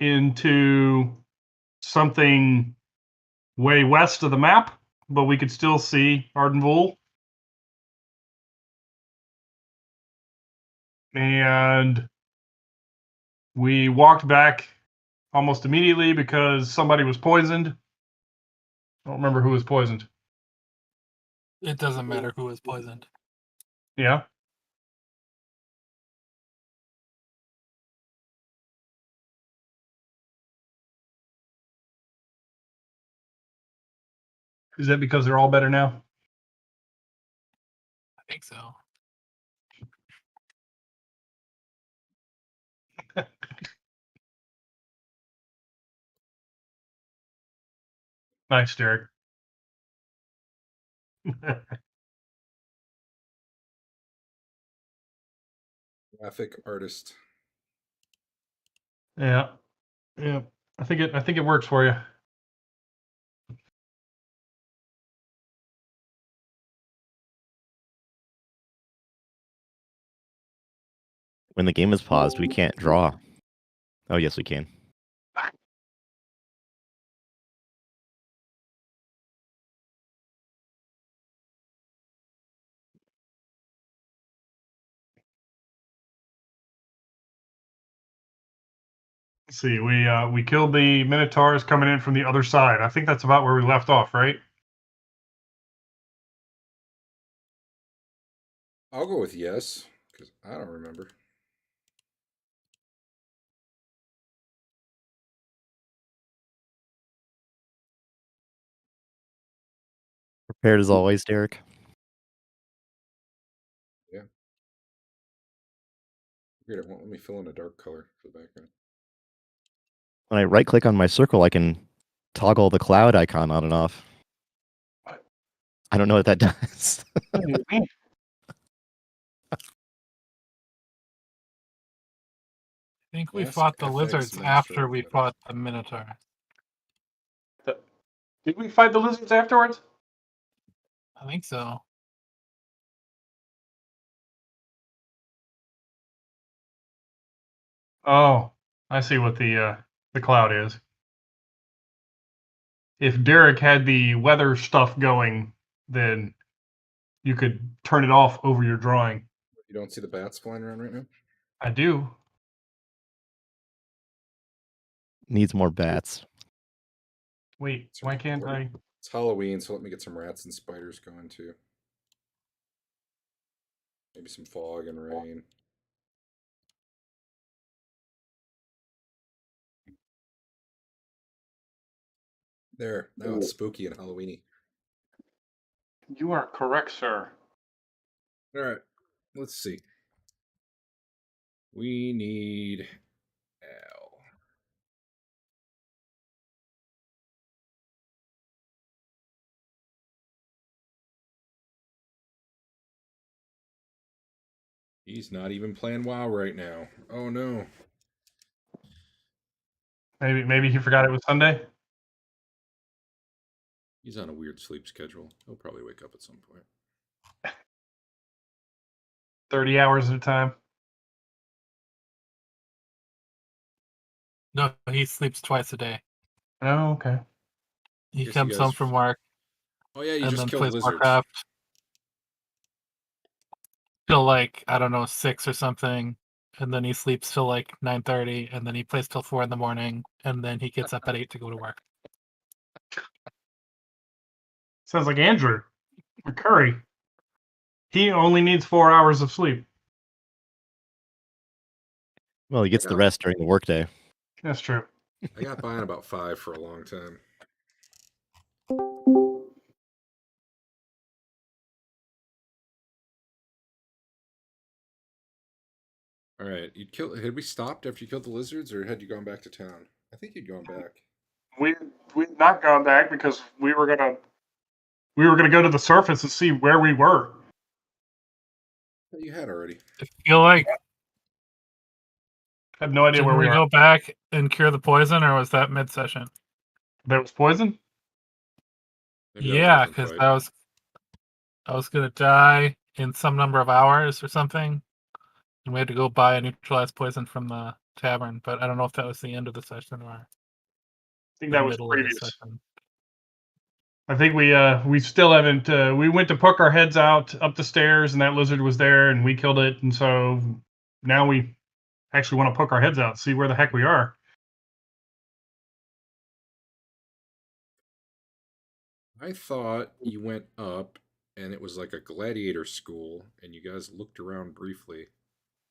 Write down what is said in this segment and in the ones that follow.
into something way west of the map, but we could still see Arden Vul. And we walked back almost immediately because somebody was poisoned. I don't remember who was poisoned. It doesn't matter who was poisoned. Yeah. Is that because they're all better now? I think so. Nice, Derek. Graphic artist. Yeah. Yeah. I think it works for you. When the game is paused, we can't draw. Oh, yes, we can. Let's see, we killed the Minotaurs coming in from the other side. I think that's about where we left off, right? I'll go with yes, because I don't remember. Prepared as always, Derek. Yeah. Weird, it won't let me fill in a dark color for the background. When I right-click on my circle, I can toggle the cloud icon on and off. I don't know what that does. I think we Mask fought the FX lizards master after we better. fought the Minotaur. Did we fight the lizards afterwards? I think so. Oh, I see what the cloud is. If Derek had the weather stuff going, then you could turn it off over your drawing. You don't see the bats flying around right now? I do. Needs more bats. Wait, why can't I? It's Halloween, so let me get some rats and spiders going too. Maybe some fog and rain. There, now it's spooky and Halloweeny. You are correct, sir. All right, let's see. We need Al. He's not even playing WoW right now. Oh no. Maybe he forgot it was Sunday. He's on a weird sleep schedule. He'll probably wake up at some point. 30 hours at a time. No, he sleeps twice a day. Oh, okay. He Guess you comes home guys- from work Oh yeah, you and just then killed plays lizards. Warcraft till like, I don't know, 6 or something. And then he sleeps till like 9:30, and then he plays till 4 in the morning, and then he gets up at 8 to go to work. Sounds like Andrew McCurry. He only needs 4 hours of sleep. Well, he gets the rest during the workday. That's true. I got by on about 5 for a long time. All right, had we stopped after you killed the lizards, or had you gone back to town? I think you'd gone back. We'd not gone back because we were gonna go to the surface and see where we were. But you had already. I feel like, I have no idea didn't where we we are. go back and cure the poison, or was that mid-session? There was poison? Maybe that was a Yeah, different because fight. I was gonna die in some number of hours or something, and we had to go buy a neutralized poison from the tavern, but I don't know if that was the end of the session or I think the that was middle of the previous. session. I think we still haven't. We went to poke our heads out up the stairs, and that lizard was there, and we killed it. And so now we actually want to poke our heads out, see where the heck we are. I thought you went up and it was like a gladiator school, and you guys looked around briefly.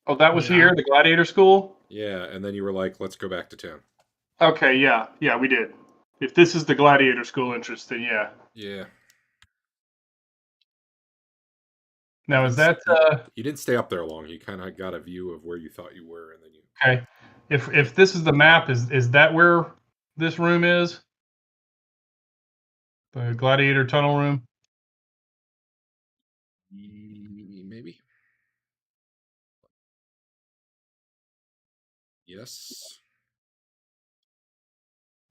Oh, that was Yeah. here, the gladiator school. Yeah, and then you were like, let's go back to town. Okay, yeah, we did. If this is the gladiator school entrance, then yeah. Yeah. Now is that You didn't stay up there long. You kind of got a view of where you thought you were, and then you. okay? If this is the map, is that where this room is? The gladiator tunnel room. Maybe. Yes.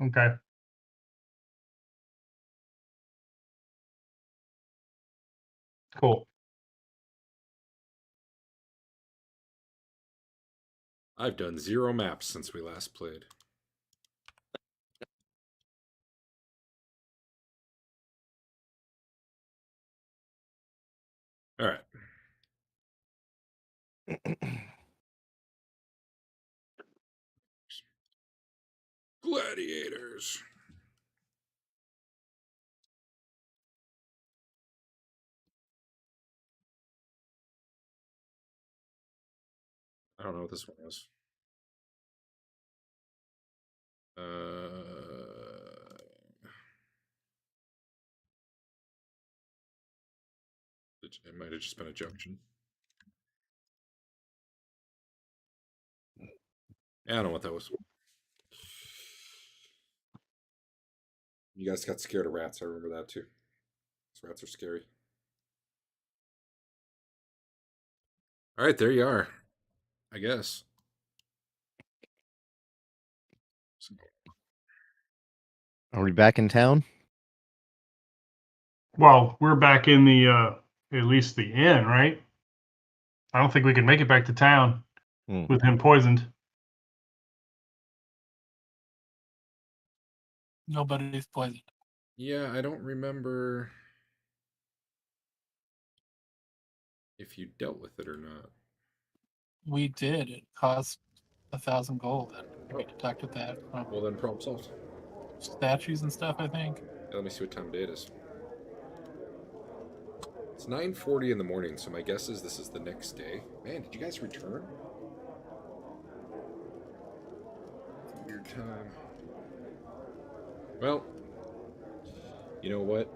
Okay. Cool. I've done 0 maps since we last played. All right. Gladiators. I don't know what this one is. It might have just been a junction. I don't know what that was. You guys got scared of rats. I remember that too. Those rats are scary. All right, there you are. I guess. Are we back in town? Well, we're back in the at least the inn, right? I don't think we can make it back to town with him poisoned. Nobody's poisoned. Yeah, I don't remember if you dealt with it or not. We did. It cost 1,000 gold, and we deducted that from Well, then problem solved. statues and stuff, I think. Yeah, let me see what time of day it is. It's 9:40 in the morning, so my guess is this is the next day. Man, did you guys return? It's a weird time. Well, you know what?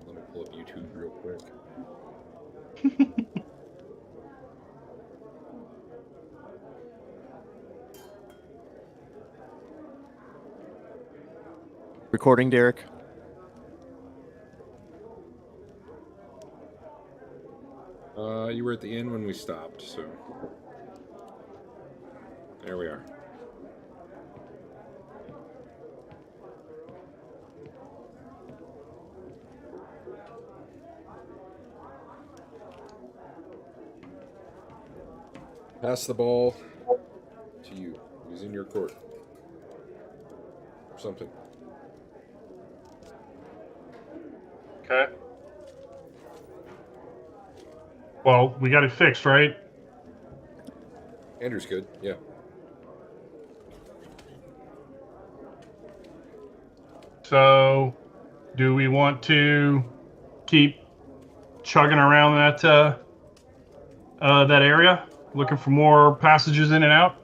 Let me pull up YouTube real quick. Recording, Derek. You were at the inn when we stopped, so there we are. Pass the ball to you. He's in your court. Or something. Okay. Well, we got it fixed, right? Andrew's good, yeah. So, do we want to keep chugging around that that area, looking for more passages in and out?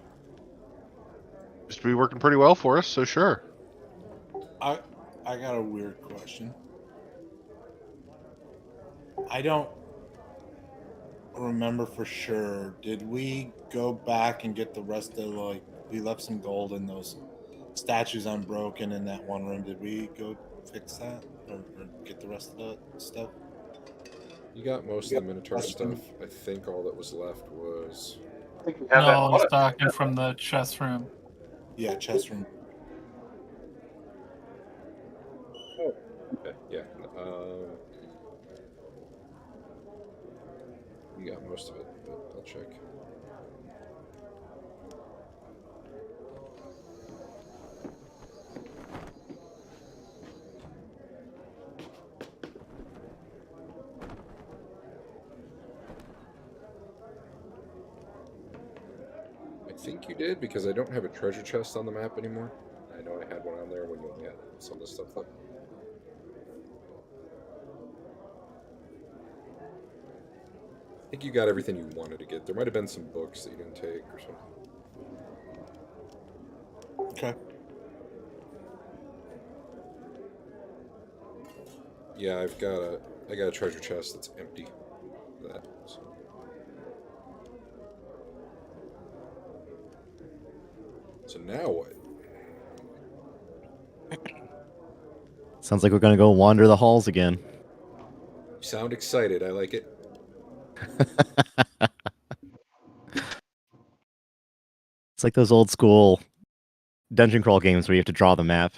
Seems to be working pretty well for us, so sure. I got a weird question. I don't remember for sure. Did we go back and get the rest of, like, we left some gold in those statues unbroken in that one room. Did we go fix that or get the rest of the stuff? You got most of the Minotaur stuff. I think all that was left was... I think we have No, that. I was talking from the chest room. Yeah, chest room. Okay, yeah. You got most of it, but I'll check. think you did, because I don't have a treasure chest on the map anymore. I know I had one on there when you only had some of the stuff up. I think you got everything you wanted to get. There might have been some books that you didn't take or something. Okay. Yeah, I got a treasure chest that's empty. That. So now what? Sounds like we're gonna go wander the halls again. You sound excited. I like it. It's like those old school dungeon crawl games where you have to draw the map.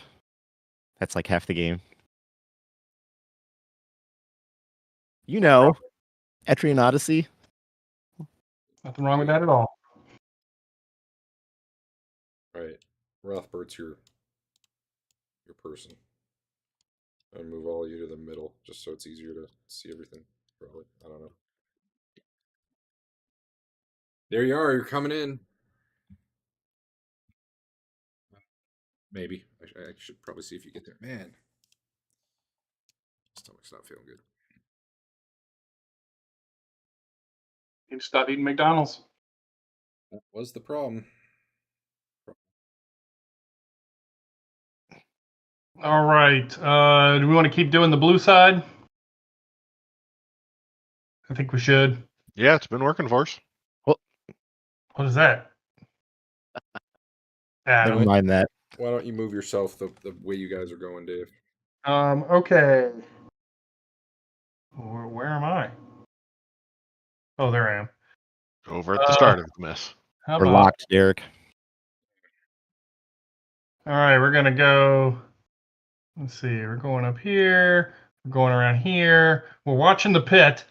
That's like half the game. You know, Etrian Odyssey. Nothing wrong with that at all. All right, Rothbert's your person. I'll move all of you to the middle just so it's easier to see everything. Probably, I don't know. There you are. You're coming in. Maybe I should probably see if you get there. Man, stomach's not feeling good. You stop eating McDonald's. That was the problem. All right. Do we want to keep doing the blue side? I think we should. Yeah, it's been working for us. What is that? Never mind that. Why don't you move yourself the way you guys are going, Dave? Okay. Where am I? Oh, there I am. Over at the start of the mess. How We're about? locked, Derek. All right, we're gonna go. Let's see. We're going up here. We're going around here. We're watching the pit.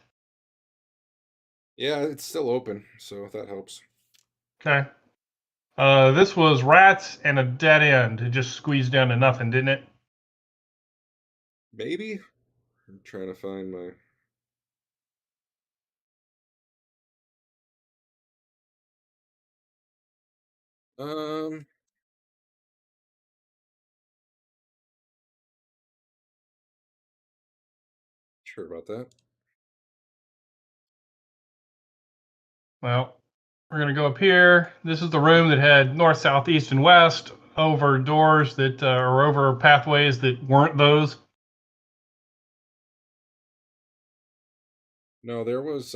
Yeah, it's still open, so that helps. Okay. This was rats and a dead end. It just squeezed down to nothing, didn't it? Maybe? I'm trying to find my... Sure about that. Well, we're gonna go up here. This is the room that had north, south, east, and west over doors that or over pathways that weren't those. No, there was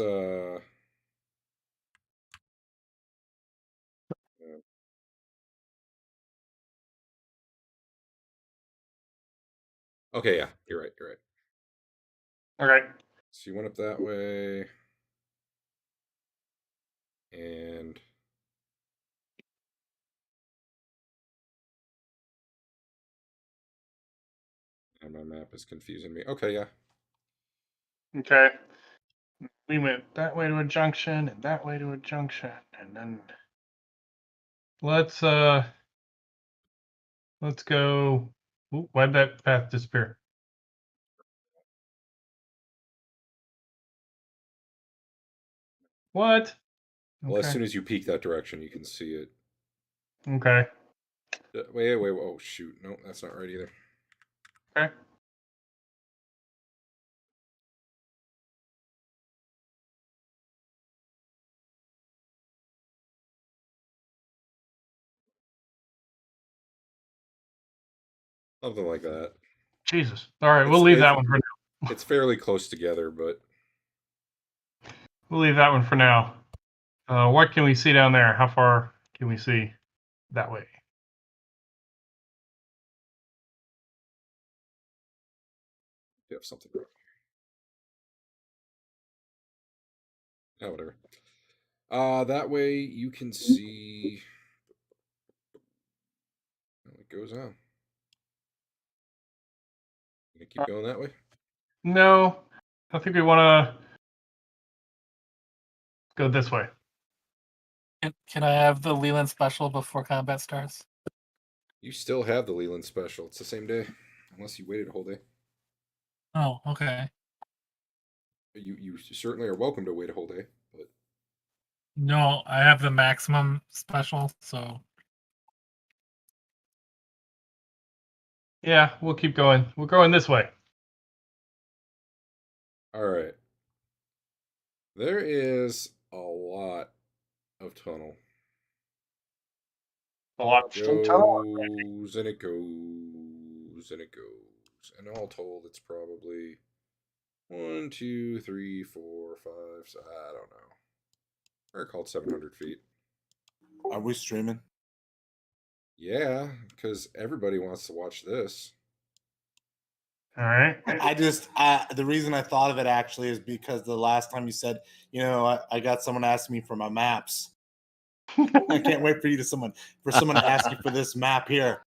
okay, yeah, you're right. Okay. So you went up that way, and my map is confusing me. Okay, yeah. Okay. We went that way to a junction and that way to a junction, and then let's go. Ooh, why'd that path disappear? What? Well, as Okay. soon as you peek that direction, you can see it. Okay. Wait. Oh, shoot. No, that's not right either. Okay. Something like that. Jesus. All right, we'll leave that one for now. It's fairly close together, but We'll leave that one for now. What can we see down there? How far can we see that way? you have something wrong. Oh, whatever. That way you can see. Oh, it goes on. You keep going that way? No, I think we want to go this way. Can I have the Leland special before combat starts? You still have the Leland special. It's the same day, unless you waited a whole day. Oh, okay. You certainly are welcome to wait a whole day, but No, I have the maximum special, so Yeah, we'll keep going. We're going this way. All right. There is a lot of tunnel. A lot of straight tunnel. Goes and it goes and it goes. And all told, it's probably 1, 2, 3, 4, 5. I don't know. We're called 700 feet. Are we streaming? Yeah, because everybody wants to watch this. All right. I just the reason I thought of it actually is because the last time you said, I got someone asking me for my maps. I can't wait for someone to ask you for this map here.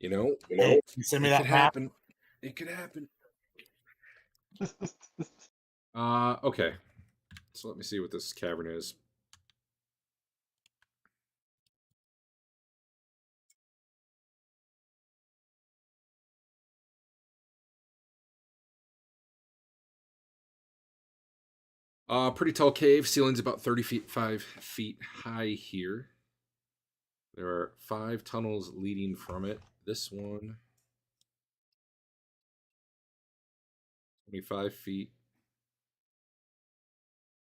Hey, Can you send me it that could map? happen. It could happen. Okay. So let me see what this cavern is. Pretty tall cave. Ceiling's about 5 feet high here. There are 5 tunnels leading from it. This one, 25 feet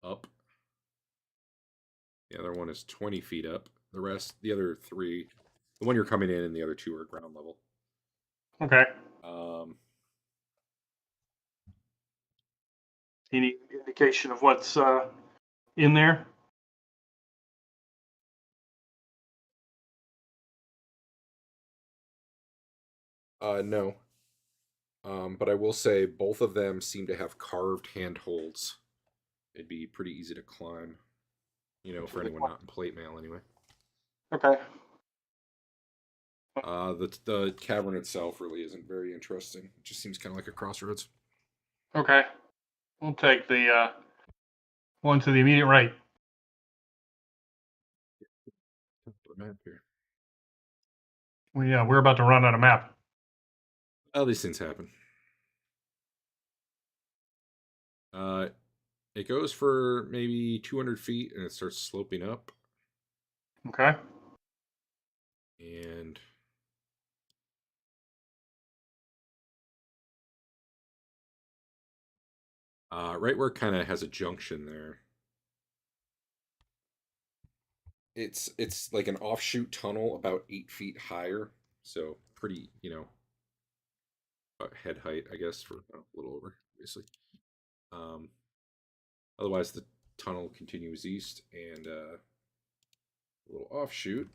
up. The other one is 20 feet up. The other 3, the one you're coming in and the other 2 are ground level. Okay. Any indication of what's in there? No. But I will say both of them seem to have carved handholds. It'd be pretty easy to climb, for anyone not in plate mail anyway. Okay. The cavern itself really isn't very interesting. It just seems kind of like a crossroads. Okay. We'll take the one to the immediate right. Map here. We're about to run out of map. Oh, these things happen. It goes for maybe 200 feet and it starts sloping up. Okay. And right where it kind of has a junction there. It's like an offshoot tunnel about 8 feet higher. So pretty, about head height, I guess, for a little over, obviously. Otherwise, the tunnel continues east and a little offshoot.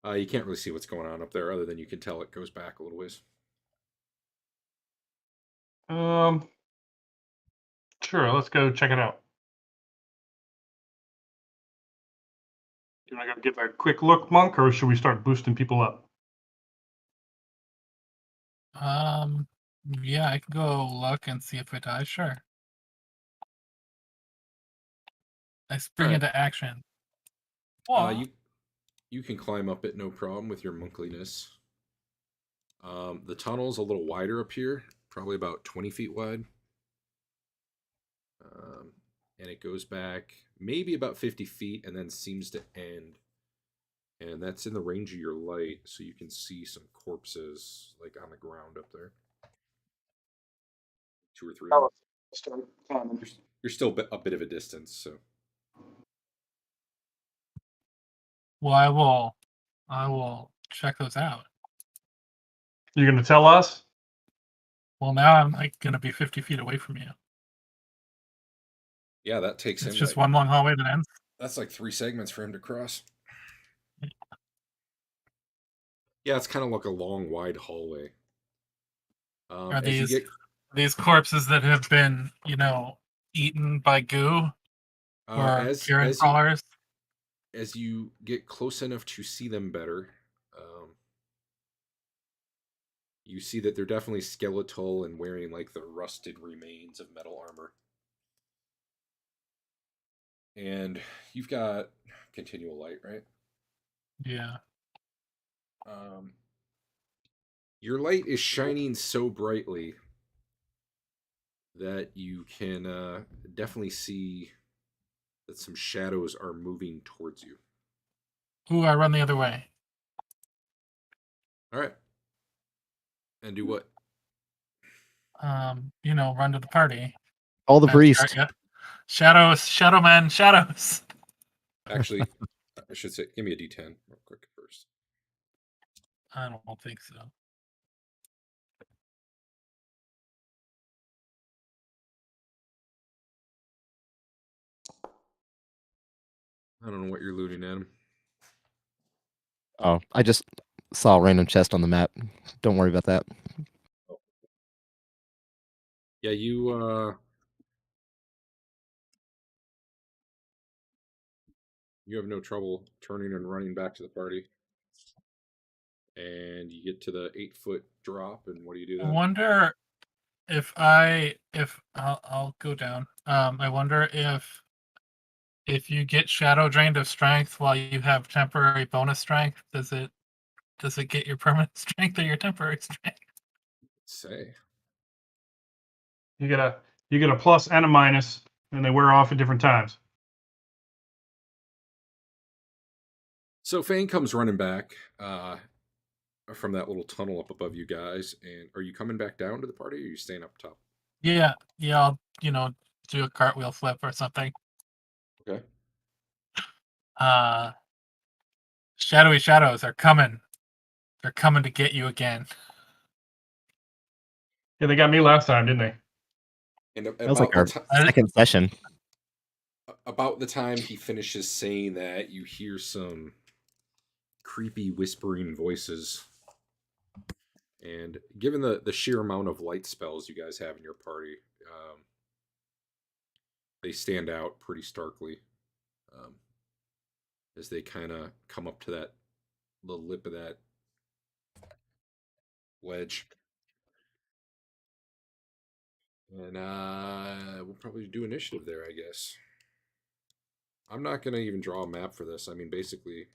You can't really see what's going on up there, other than you can tell it goes back a little ways. Sure. Let's go check it out. Do you want to go give a quick look, Monk, or should we start boosting people up? yeah, I can go look and see if it dies. Sure. I spring Alright. into action. Whoa. You can climb up it no problem with your monkliness. The tunnel's a little wider up here, probably about 20 feet wide. And it goes back maybe about 50 feet and then seems to end. And that's in the range of your light, so you can see some corpses like on the ground up there. 2 or 3. Start climbing. You're still a bit of a distance, so. Well, I will check those out. You're going to tell us? Well, now I'm like going to be 50 feet away from you. Yeah, that takes It's him. just one long hallway that ends. That's like 3 segments for him to cross. Yeah, it's kind of like a long, wide hallway. Are these corpses that have been, eaten by goo or Kieran crawlers? As you get close enough to see them better, you see that they're definitely skeletal and wearing like the rusted remains of metal armor. And you've got continual light, right? Yeah. Your light is shining so brightly that you can definitely see that some shadows are moving towards you. Ooh, I run the other way. All right. And do what? Run to the party. All the That's priest. right, yeah. Shadows, shadow men, shadows. Actually, I should say, give me a D10 real quick first. I don't think so. I don't know what you're looting at. Oh, I just saw a random chest on the map. Don't worry about that. Yeah, you have no trouble turning and running back to the party. And you get to the 8-foot drop, and what do you do I then? wonder if I'll go down. I wonder if you get shadow drained of strength while you have temporary bonus strength, does it get your permanent strength or your temporary strength? Say. You get a plus and a minus, and they wear off at different times. So Fain comes running back from that little tunnel up above you guys. And are you coming back down to the party, or are you staying up top? Yeah, I'll do a cartwheel flip or something. Okay. Shadowy shadows are coming. They're coming to get you again. Yeah, they got me last time, didn't they? And That was like our second session. about the time he finishes saying that, you hear some creepy whispering voices. And given the sheer amount of light spells you guys have in your party, they stand out pretty starkly as they kind of come up to the lip of that ledge. And we'll probably do initiative there, I guess. I'm not going to even draw a map for this. I mean, basically,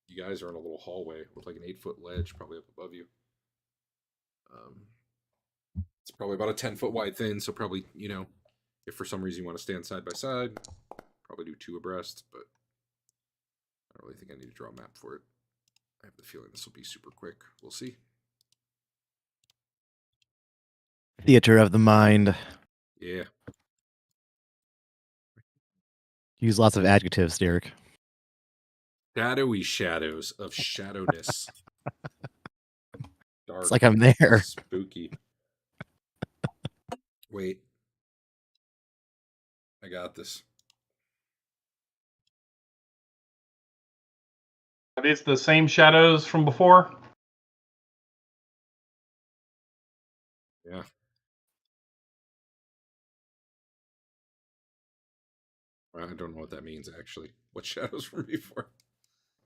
you guys are in a little hallway with like an 8-foot ledge probably up above you. It's probably about a 10-foot wide thing, so probably, if for some reason you want to stand side by side, probably do 2 abreast, but I don't really think I need to draw a map for it. I have the feeling this will be super quick. We'll see. Theater of the mind. Yeah. Use lots of adjectives, Derek. Shadowy shadows of shadowness. Dark. It's like I'm there. Spooky. Wait. I got this. Are these the same shadows from before? Yeah. I don't know what that means, actually. What shadows from before?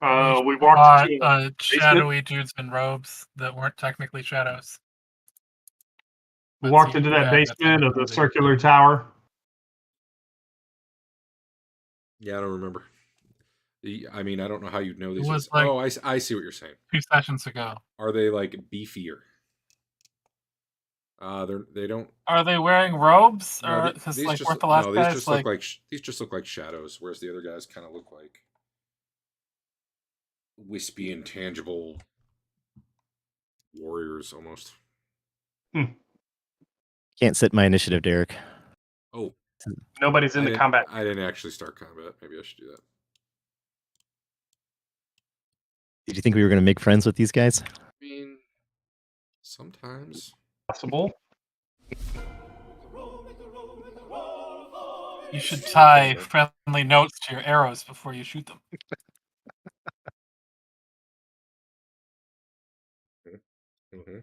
We walked into a shadowy dudes in robes that weren't technically shadows. We walked into that basement of the circular tower. Yeah, I don't remember. I mean, I don't know how you'd know these. was like I see what you're saying. 2 sessions ago. Are they like beefier? They don't. Are they wearing robes? No, Or because like weren't the last these guys just like look like these just look like shadows, whereas the other guys kind of look like wispy, intangible warriors almost. Can't sit my initiative, Derek. Oh, Nobody's in the combat. I didn't actually start combat. Maybe I should do that. Did you think we were going to make friends with these guys? I mean, sometimes. Possible. you should tie friendly notes to your arrows before you shoot them. Mm-hmm.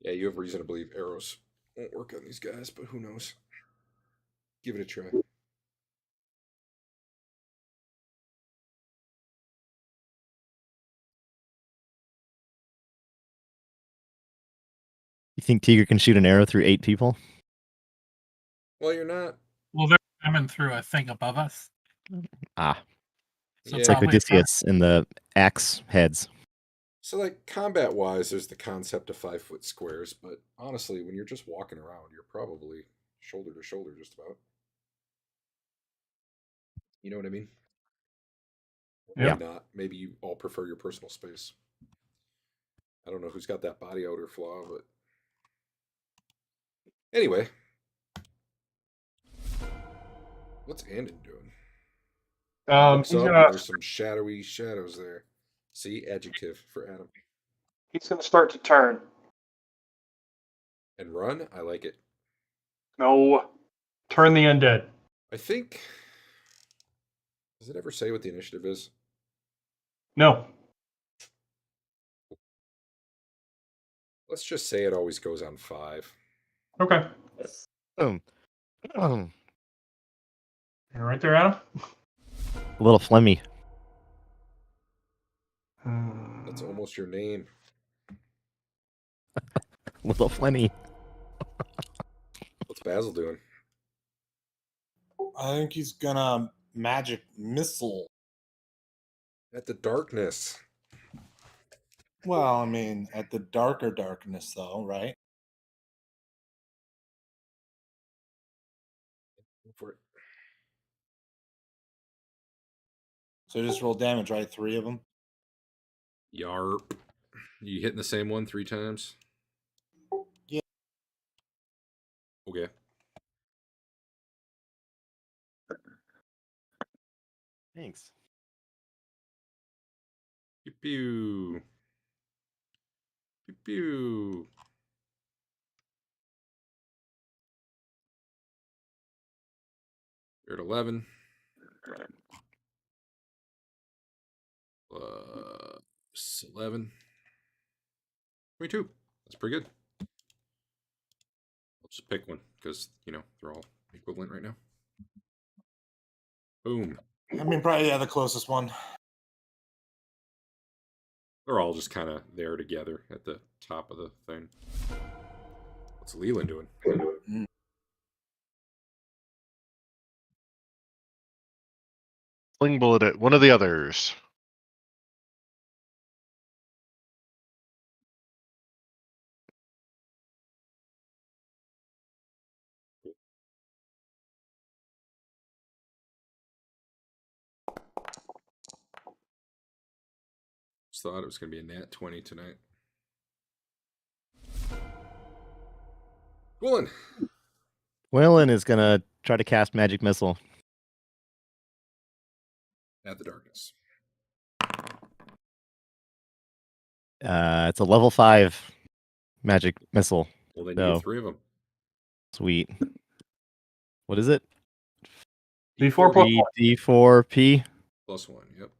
Yeah, you have reason to believe arrows won't work on these guys, but who knows? Give it a try. You think Teeger can shoot an arrow through 8 people? Well, you're not. Well, they're coming through a thing above us. Ah, So Yeah. it's like probably Odysseus in the axe heads. So, like, combat-wise, there's the concept of 5-foot squares, but honestly, when you're just walking around, you're probably shoulder to shoulder just about. You know what I mean? Yeah. Maybe not. Maybe you all prefer your personal space. I don't know who's got that body odor flaw, but anyway. What's Andeon doing? Looks He's up gonna and there's some shadowy shadows there. See, adjective for Adam. he's gonna start to turn. And run, I like it. No, turn the undead. I think. Does it ever say what the initiative is? No. Let's just say it always goes on 5. Okay. Boom. A You're right there, Adam. little phlegmy. That's almost your name. Little phlegmy. What's Basil doing? I think he's gonna magic missile. At the darkness. Well, I mean, at the darker darkness, though, right? Go for it. So just roll damage, right? 3 of them. Yarp. You hitting the same one 3 times? Yeah. Okay. Thanks. Pew pew. Pew pew. You're at 11. 11. 22. That's pretty good. I'll just pick one because, they're all equivalent right now. Boom. I mean, probably, yeah, the closest one. They're all just kind of there together at the top of the thing. What's Lelion doing? Sling bullet at one of the others. Just thought it was going to be a nat 20 tonight. Twillen. Twillen is gonna try to cast magic missile. At the darkness. It's a level 5 magic missile. Well, then So- you get 3 of them. Sweet. What is it? D4 plus one. D4P Plus 1, yep.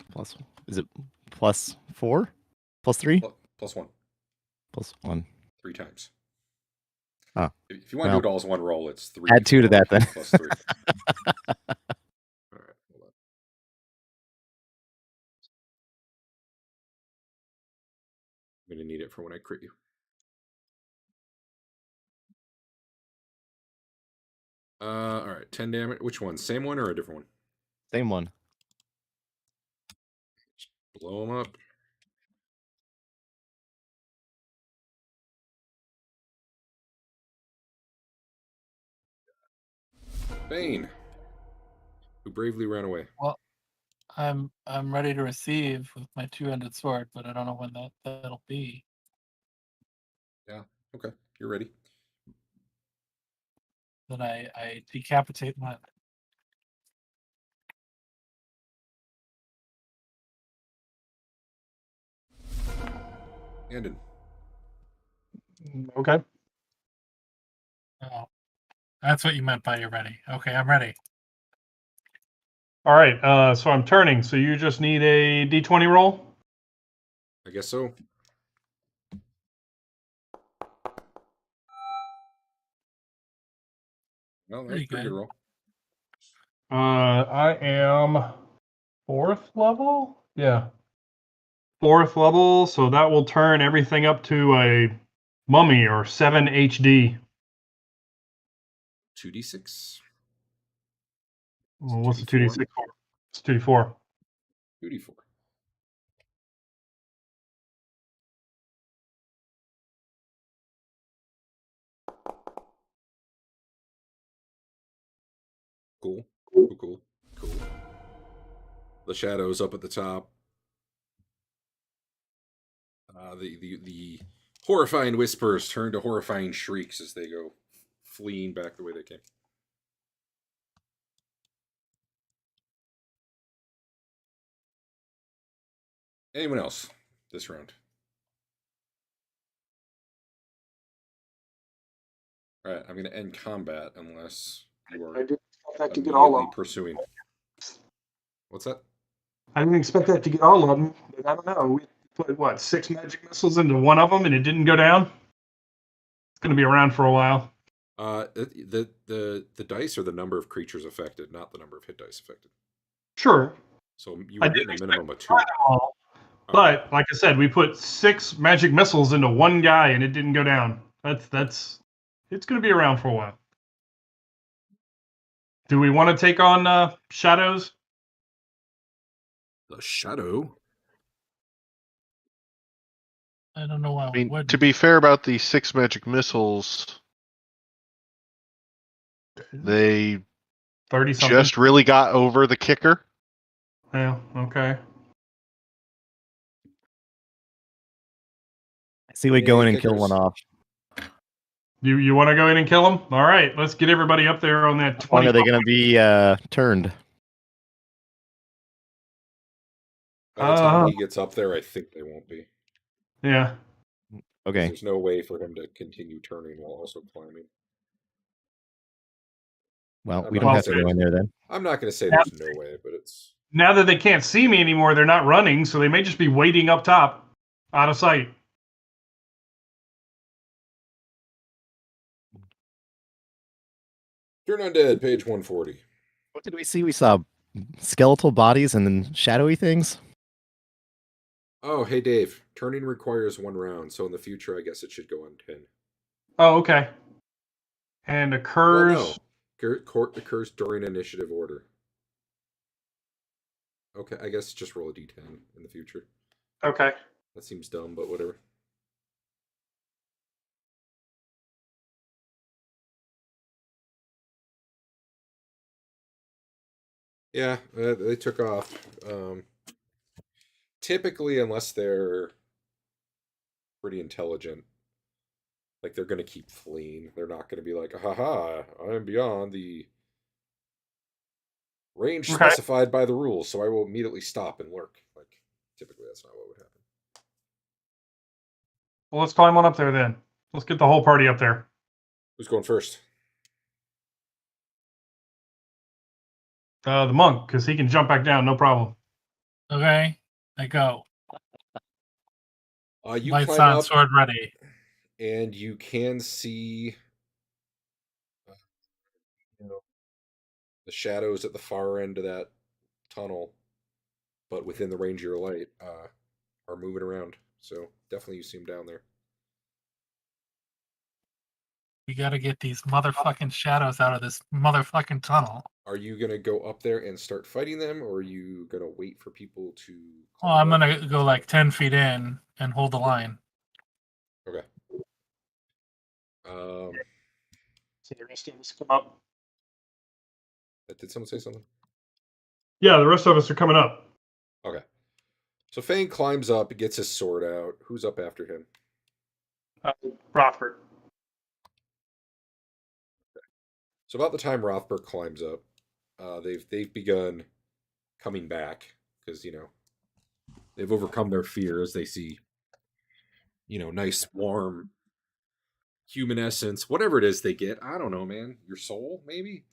plus. Is it plus 4? Plus 3? Plus 1. Plus 1. 3 times. Oh. If you want to do it all as one roll, it's 3. Add 2 to that then. Plus 3. All right, hold on. I'm going to need it for when I crit you. All right, 10 damage. Which one? Same one or a different one? Same one. Just blow them up. Fain, who bravely ran away. Well, I'm ready to receive with my 2-handed sword, but I don't know when that'll be. Yeah, okay, you're ready. Then I decapitate one. Andeon. Okay. Oh, that's what you meant by you're ready. Okay, I'm ready. All right. So I'm turning. So you just need a D20 roll. I guess so. Well, that's Pretty pretty good good. roll. I am 4th level. Yeah, 4th level. So that will turn everything up to a mummy or 7 HD. 2d6. Well, what's the 2d4? 2d6 for? It's 2d4. 2d4. Cool. Cool. The shadows up at the top. The horrifying whispers turn to horrifying shrieks as they go fleeing back the way they came. Anyone else this round? All right, I'm going to end combat unless you are I didn't expect that to get immediately all of them. pursuing. What's that? I didn't expect that to get all of them, but I don't know. We put, what, 6 magic missiles into one of them and it didn't go down? It's going to be around for a while. The dice are the number of creatures affected, not the number of hit dice affected. Sure. So you I were didn't getting a minimum of expect 2. to try them all. But like I said, we put 6 magic missiles into one guy and it didn't go down. That's it's going to be around for a while. Do we want to take on shadows? The shadow. I don't know why I we mean, wouldn't. to be fair about the 6 magic missiles, they 30 something. just really got over the kicker. Yeah, okay. I see we go in and kill kickers. one off. You want to go in and kill him? All right, let's get everybody up there on that How long 20. are they going to be turned? By the time he gets up there, I think they won't be. Yeah. 'Cause Okay. There's no way for him to continue turning while also climbing. Well, I'm we not don't gonna have to say go in there then. I'm not going to say there's no way, but it's Now that they can't see me anymore, they're not running, so they may just be waiting up top, out of sight. Turn Undead, page 140. What did we see? We saw skeletal bodies and then shadowy things. Oh, hey Dave. Turning requires 1 round, so in the future, I guess it should go on 10. Oh, okay. And Well, occurs. no. Court occurs during initiative order. Okay, I guess just roll a d10 in the future. Okay. That seems dumb, but whatever. Yeah, they took off. Typically, unless they're pretty intelligent, like they're going to keep fleeing. They're not going to be like, haha, I am beyond the range Okay. specified by the rules, so I will immediately stop and lurk. Like, typically, that's not what would happen. Well, let's climb on up there then. Let's get the whole party up there. Who's going first? The monk, because he can jump back down, no problem. Okay, I go. You Lights climb on, up, sword ready. and you can see the shadows at the far end of that tunnel, but within the range of your light, are moving around. So definitely you see them down there. We gotta get these motherfucking shadows out of this motherfucking tunnel. Are you gonna go up there and start fighting them, or are you gonna wait for people to? Well, I'm gonna go like 10 feet in and hold the line. Okay. So the rest of us come up. Did someone say something? Yeah, the rest of us are coming up. Okay. So Fain climbs up, gets his sword out. Who's up after him? Rothbert. So about the time Rothbert climbs up, they've begun coming back because they've overcome their fear as they see nice warm human essence, whatever it is they get. I don't know, man. Your soul, maybe,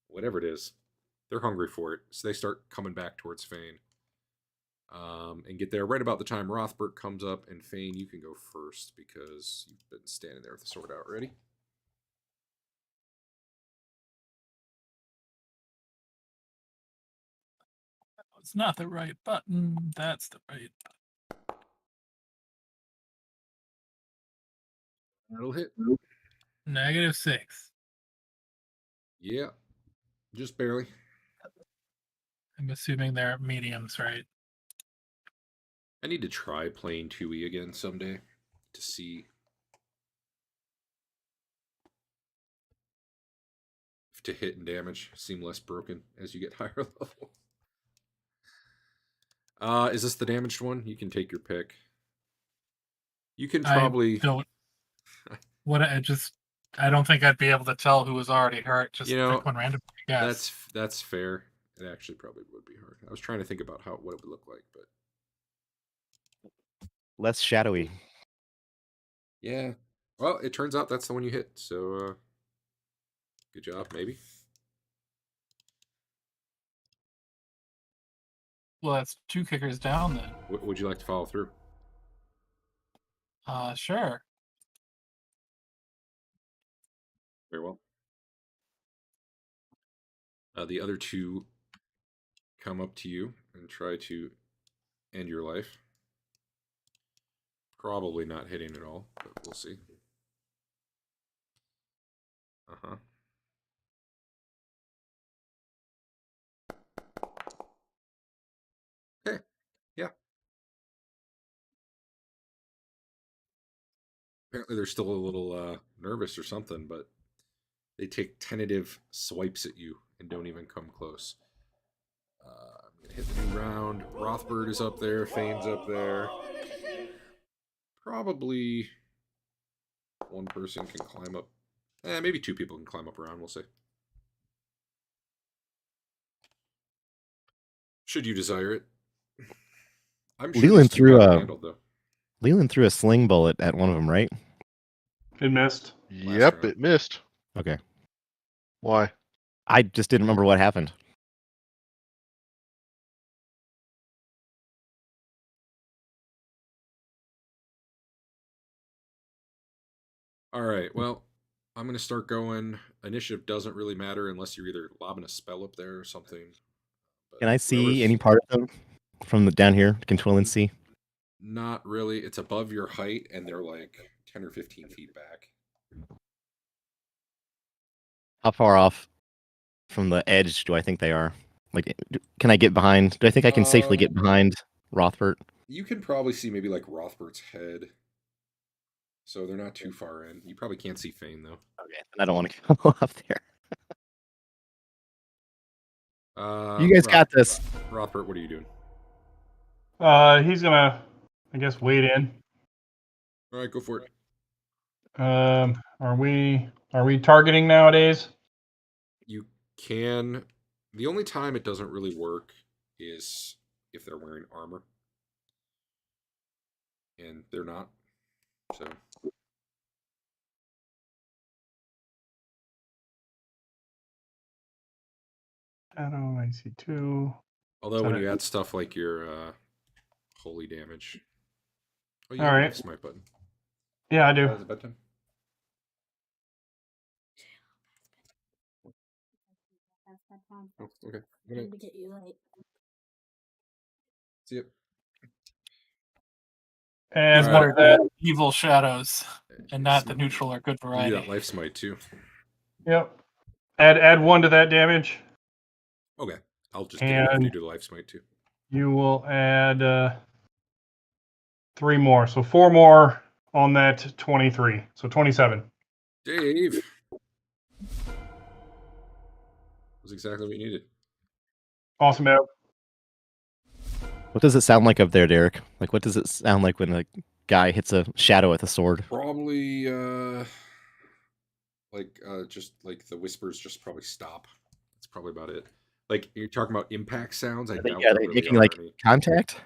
whatever it is. They're hungry for it, so they start coming back towards Fain. And get there right about the time Rothbert comes up, and Fain, you can go first because you've been standing there with the sword out. Ready? It's not the right button. That's the right button. That'll hit. -6. Yeah. Just barely. I'm assuming they're mediums, right? I need to try playing 2E again someday to see if to hit and damage seem less broken as you get higher level. Is this the damaged one? You can take your pick. You can probably. I don't. I don't think I'd be able to tell who was already hurt. Just pick one randomly. Yes. That's fair. It actually probably would be hard. I was trying to think about what it would look like, but Less shadowy. yeah. Well, it turns out that's the one you hit. So, good job, maybe. Well, that's 2 kickers down then. Would you like to follow through? Sure. Very well. The other 2 come up to you and try to end your life. Probably not hitting at all, but we'll see. Uh-huh. Okay. Yeah. Apparently they're still a little nervous or something, but they take tentative swipes at you and don't even come close. I'm going to hit the new round. Rothbert is up there. Fain's up there. Probably one person can climb up. Maybe 2 people can climb up around. We'll see. Should you desire it. I'm sure Leland threw a handled, though. Leland threw a sling bullet at one of them, right? It missed. Yep, round. it missed. Okay. Why? I just didn't remember what happened. All right, well, I'm going to start going. Initiative doesn't really matter unless you're either lobbing a spell up there or something. But Can I see any part of them from down here? Can Twillen see? Not really. It's above your height, and they're like 10 or 15 feet back. How far off from the edge do I think they are? Like, can I get behind? Do I think I can safely get behind Rothbert? You can probably see maybe like Rothbert's head. So they're not too far in. You probably can't see Fain, though. Okay, and I don't want to go up there. You guys got this. Rothbert, what are you doing? He's gonna, I guess, wade in. All right, go for it. Are we targeting nowadays? You can. The only time it doesn't really work is if they're wearing armor. And they're not. So. Shadow, I see 2. Although when you add stuff like your holy damage. Oh, you All have right. a smite button. Yeah, I do. Is it bedtime? Oh, okay. Good night. To get you late. See ya. And These what are is that? evil shadows, and not the neutral or good You variety. do that life smite too. Yep. Add 1 to that damage. Okay. I'll just get it after And- you do the life smite too. You will add 3 more. So 4 more on that 23. So 27. Dave. Was exactly what you needed. Awesome, Ev. What does it sound like up there, Derek? Like, what does it sound like when the guy hits a shadow with a sword? Probably just like the whispers just probably stop. That's probably about it. Like you're talking about impact sounds. I doubt Yeah, there they're really making are like any. contact?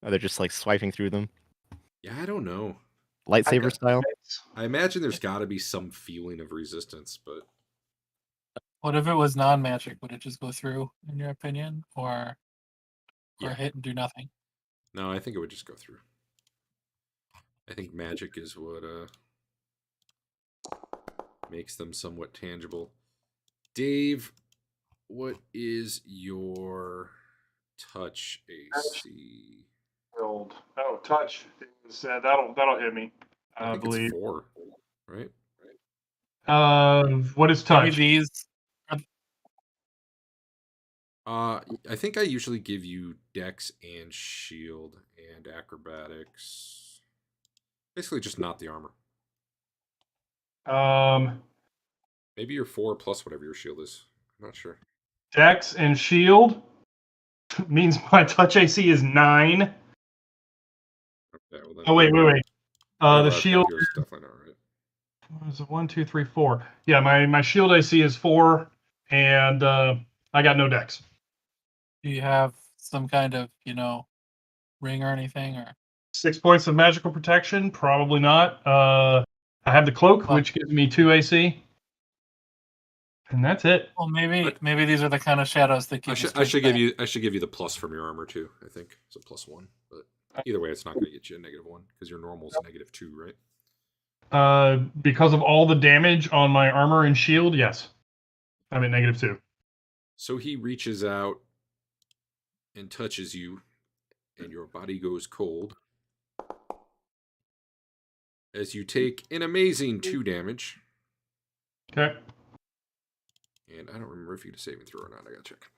Or they're just like swiping through them? Yeah, I don't know. Lightsaber style? I imagine there's got to be some feeling of resistance, but What if it was non-magic? Would it just go through, in your opinion, or Yeah. hit and do nothing? no, I think it would just go through. I think magic is what makes them somewhat tangible. Dave, what is your touch AC. Shield. Oh, touch. That'll hit me. I think believe. it's 4, right? What is Maybe touch? these. I think I usually give you Dex and Shield and Acrobatics. Basically, just not the armor. Maybe you're 4 plus whatever your shield is. I'm not sure. Dex and shield means my touch AC is 9. Okay, well then, Oh wait. whatever The I've got shield here is definitely not right. is 1, 2, 3, 4. Yeah, my shield AC is 4, and I got no Dex. Do you have some kind of, ring or anything? Or 6 points of magical protection? Probably not. I have the cloak, Well- which gives me 2 AC, and that's it. well, maybe these are the kind of shadows that give I should give you the plus from your armor too. I think it's a +1, but either way, it's not going to get you a -1 because your normal is -2, right? Because of all the damage on my armor and shield, yes, I'm at -2. So he reaches out and touches you, and your body goes cold as you take an amazing 2 damage. Okay. And I don't remember if you get a saving throw or not. I gotta check.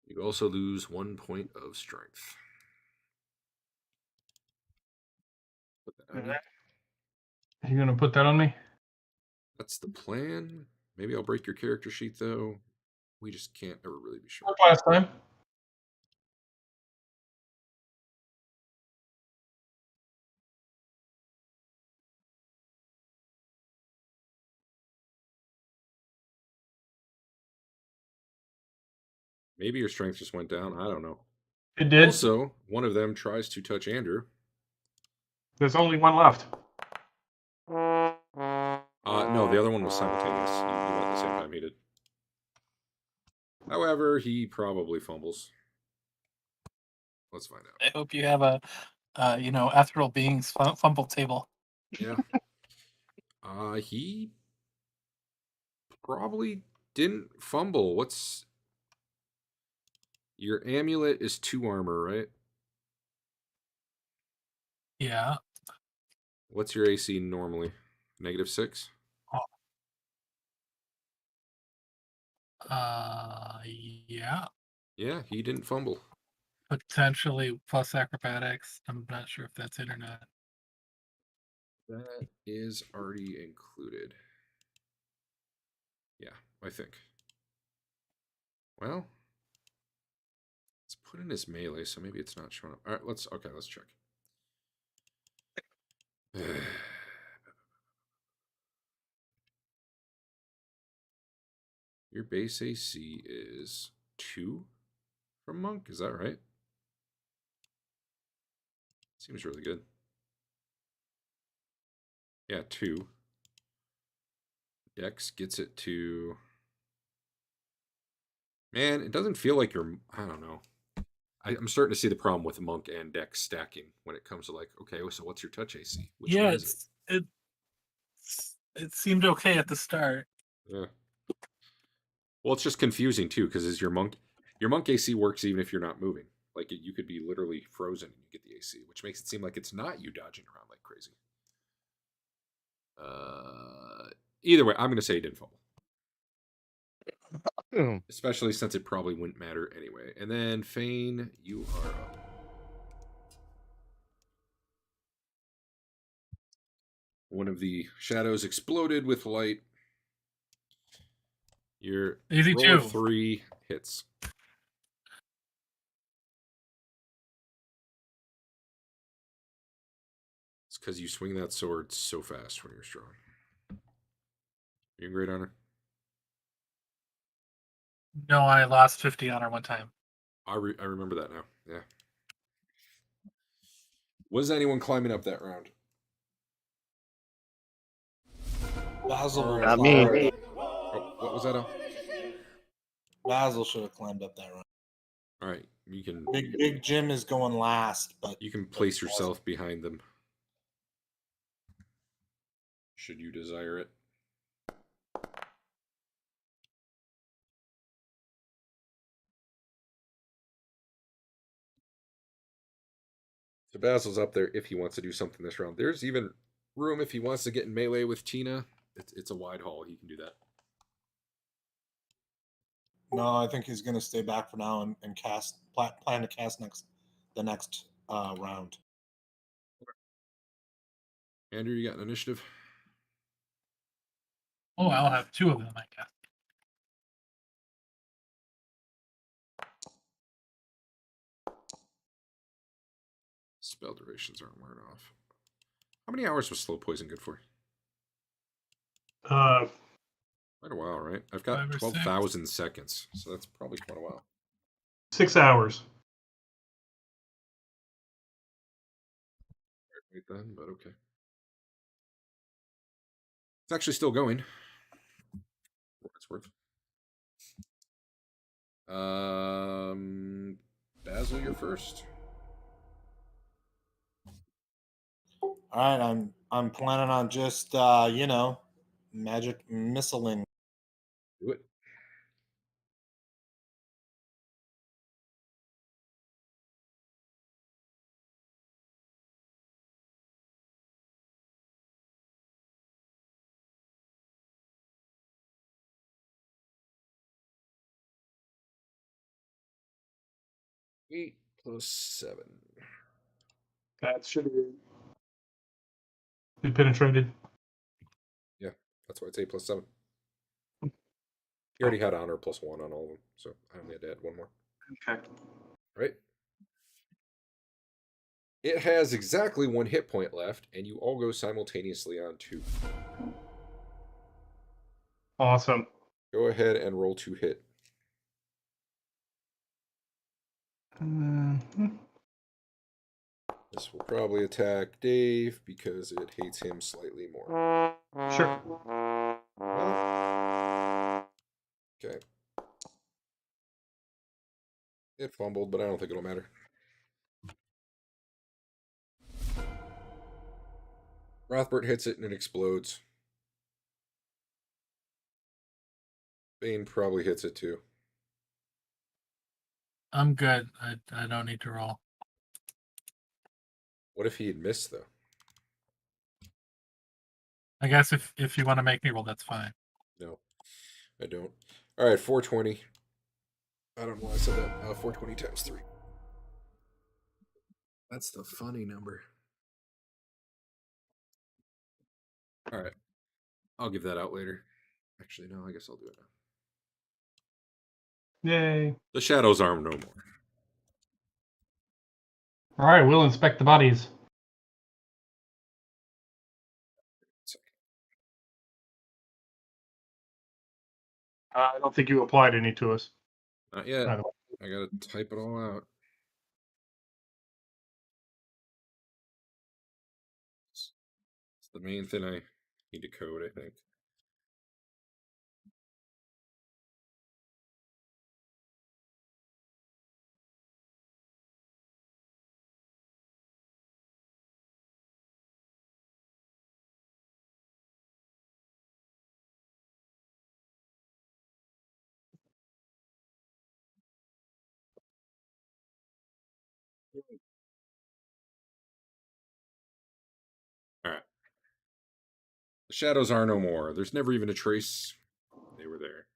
You also lose 1 point of strength. Put that on you. Are you gonna put that on me? That's the plan. Maybe I'll break your character sheet though. We just can't ever really be sure. Like last time. Maybe your strength just went down. I don't know. It did. Also, one of them tries to touch Andrew. There's only one left. No, the other one was simultaneous. You went at the same time he did. However, he probably fumbles. Let's find out. I hope you have a, ethereal beings fumble table. Yeah. He probably didn't fumble. What's your amulet is 2 armor, right? Yeah. What's your AC normally? -6? Yeah. Yeah, he didn't fumble. Potentially plus acrobatics. I'm not sure if that's it or not. That is already included. Yeah, I think. Well, let's put in his melee, so maybe it's not showing up. All right, let's check. Your base AC is 2 from Monk, is that right? Seems really good. Yeah, 2. Dex gets it to... Man, it doesn't feel like you're... I don't know. I'm starting to see the problem with Monk and Dex stacking when it comes to like, okay, so what's your touch AC? Which one is it? It seemed okay at the start. Yeah. Well, it's just confusing too, because is your monk AC works even if you're not moving. Like you could be literally frozen and you get the AC, which makes it seem like it's not you dodging around like crazy. Either way, I'm gonna say he didn't fumble. Especially since it probably wouldn't matter anyway. And then Fain, you are up. One of the shadows exploded with light. Your Easy roll of 2. 3 hits. It's because you swing that sword so fast when you're strong. You in great honor? No, I lost 50 honor one time. I remember that now. Yeah. Was anyone climbing up that round? Basil. Not me. Oh, what was that? Al? Basil should have climbed up that round. All right, you can. Big Jim is going last, but You can place yourself behind them. Should you desire it? So Basil's up there if he wants to do something this round. There's even room if he wants to get in melee with Tina. It's a wide hall. He can do that. No, I think he's going to stay back for now and plan to cast the next round. Andrew, you got an initiative? Oh, I'll have 2 of them, I guess. Spell durations aren't wearing off. How many hours was slow poison good for? Uh, Quite a while, right? I've got 5 or 6. 12,000 seconds, so that's probably quite a while. 6 hours. Wait then, but okay. It's actually still going. What it's worth. Basil, you're first. All right, I'm planning on just magic missiling. Do it. Eight plus 7. That should be penetrated. Yeah, that's why it's 8 plus 7. He already had honor plus 1 on all of them, so I only had to add 1 more. Okay. Right? It has exactly 1 hit point left, and you all go simultaneously on 2. Awesome. Go ahead and roll 2 hit. This will probably attack Dave because it hates him slightly more. Sure. Well, okay. It fumbled, but I don't think it'll matter. Rothbert hits it and it explodes. Fain probably hits it too. I'm good. I don't need to roll. What if he had missed, though? I guess if you want to make me roll, that's fine. No, I don't. All right, 420. I don't know why I said that. 420 times 3. That's the funny number. All right. I'll give that out later. Actually, no, I guess I'll do it now. Yay. The shadows are no more. All right, we'll inspect the bodies. I don't think you applied any to us. Not yet. By the way. I gotta type it all out. It's the main thing I need to code, I think. All right. The shadows are no more. There's never even a trace. They were there.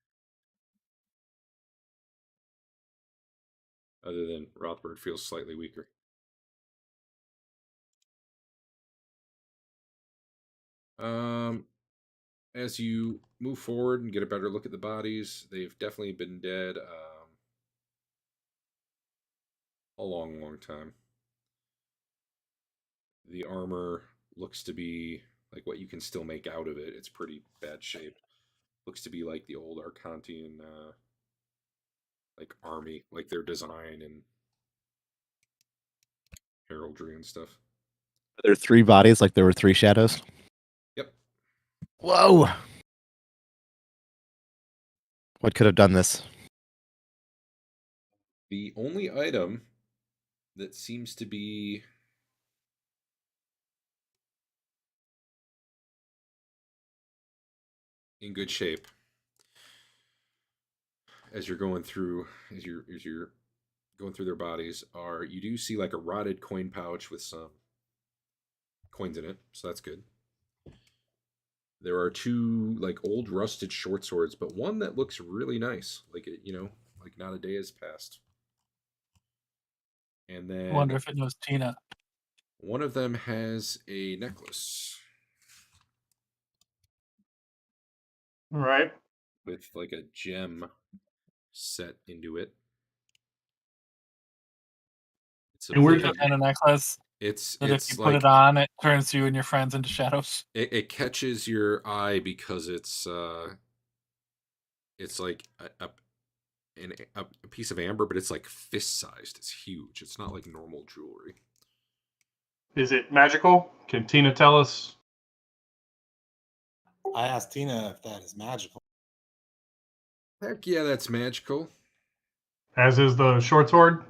Other than Rothbert feels slightly weaker. As you move forward and get a better look at the bodies, they've definitely been dead a long, long time. The armor looks to be like what you can still make out of it. It's pretty bad shape. Looks to be like the old Arcantian like army, like their design and heraldry and stuff. Are there 3 bodies like there were 3 shadows? Yep. Whoa! What could have done this? The only item that seems to be in good shape as you're going through, as you're going through their bodies are you do see like a rotted coin pouch with some coins in it, so that's good. There are 2 like old rusted short swords, but one that looks really nice, like it, like not a day has passed. And I then wonder if it knows Tina. one of them has a necklace All right. with like a gem set into it. It's a And where's big, The kind of necklace it's that if you put like it on, it turns you and your friends into shadows. it catches your eye because it's like a piece of amber, but it's like fist sized. It's huge. It's not like normal jewelry. Is it magical? Can Tina tell us? I asked Tina if that is magical. Heck yeah, that's magical. As is the short sword?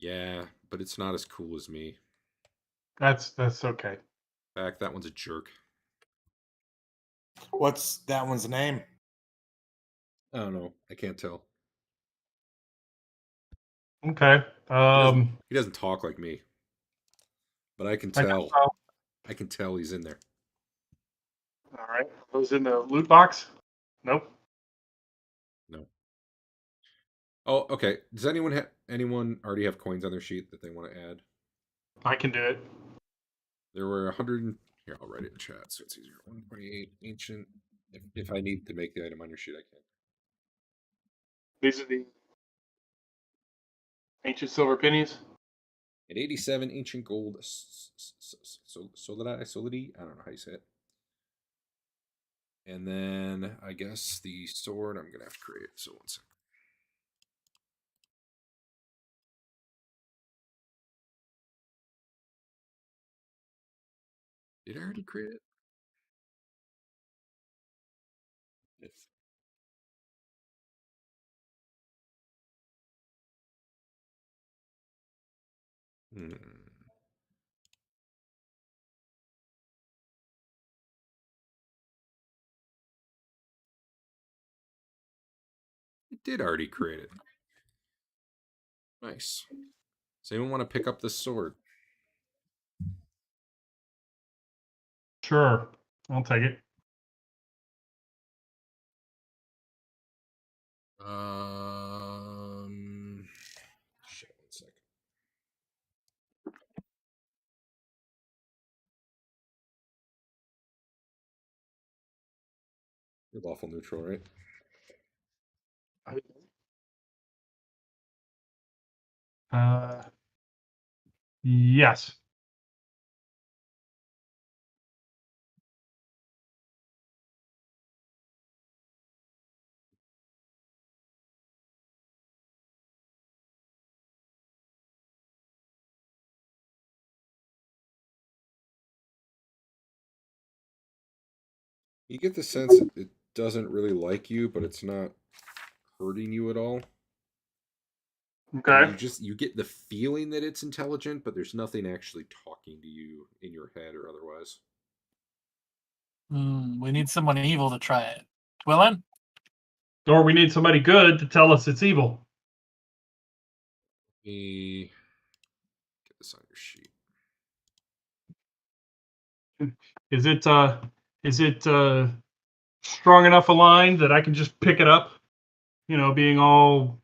Yeah, but it's not as cool as me. That's okay. In fact, that one's a jerk. What's that one's name? I don't know. I can't tell. Okay. He doesn't talk like me, but I can I guess tell. so. I can tell he's in there. All right. Those in the loot box? Nope. No. Oh, okay. Does anyone already have coins on their sheet that they want to add? I can do it. There were 100. Here, I'll write it in chat so it's easier. 128 ancient. If I need to make the item on your sheet, I can. These are the ancient silver pennies. At 87 ancient gold. Solidi. I don't know how you say it. And then I guess the sword I'm gonna have to create. So 1 second. Did I already create it? Yes. It did already create it. Nice. Does anyone want to pick up this sword? Sure. I'll take it. Shit, 1 second. You're lawful neutral, right? Yes. You get the sense it doesn't really like you, but it's not hurting you at all. Okay. And you get the feeling that it's intelligent, but there's nothing actually talking to you in your head or otherwise. We need someone evil to try it. Twillen? Or we need somebody good to tell us it's evil. Let me get this on your sheet. Is it strong enough a line that I can just pick it up? Being all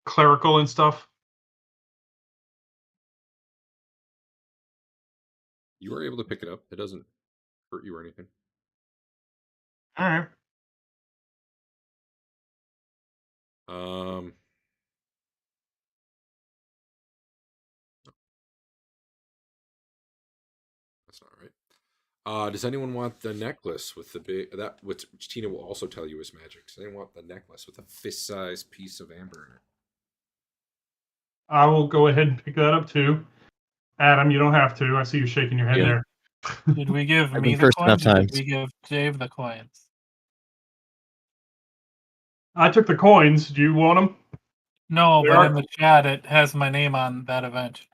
clerical and stuff. You are able to pick it up. It doesn't hurt you or anything. All right. That's not right. Does anyone want the necklace with the big which Tina will also tell you is magic? Does anyone want the necklace with a fist-sized piece of amber in it? I will go ahead and pick that up too. Adam, you don't have to. I see you shaking your head Yeah. there. Did we give I've me been the cursed enough coins, or did times. we give Dave the coins? I took the coins. Do you want them? No, There but are- in the chat it has my name on that event.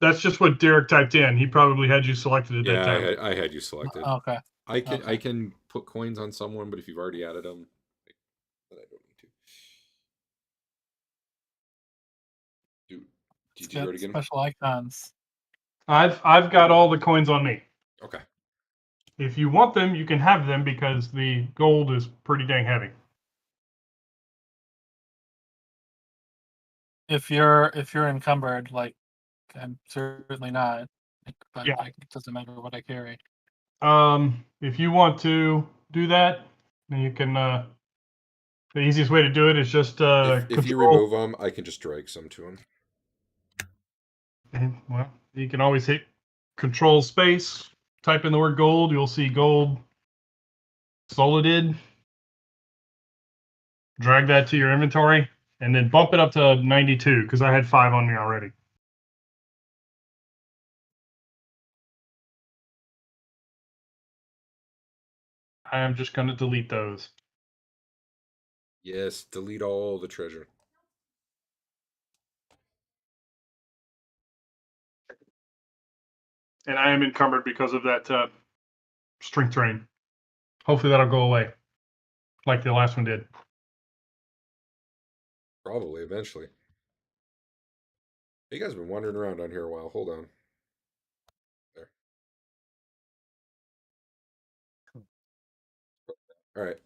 That's just what Derek typed in. He probably had you selected at that time. I had you selected. Okay. I can put coins on someone, but if you've already added them, But I don't need to. Did you It's do got it again? special icons. I've got all the coins on me. Okay. If you want them, you can have them because the gold is pretty dang heavy. If you're encumbered, like I'm certainly not, but Yeah. it doesn't matter what I carry. If you want to do that, then you can. The easiest way to do it is just If you control. remove them, I can just drag some to him. Well, you can always hit Control Space, type in the word gold. You'll see gold solided. Drag that to your inventory, and then bump it up to 92 because I had 5 on me already. I am just going to delete those. Yes, delete all the treasure. And I am encumbered because of that strength drain. Hopefully that'll go away, like the last one did. Probably eventually. You guys have been wandering around down here a while. Hold on. There. All right.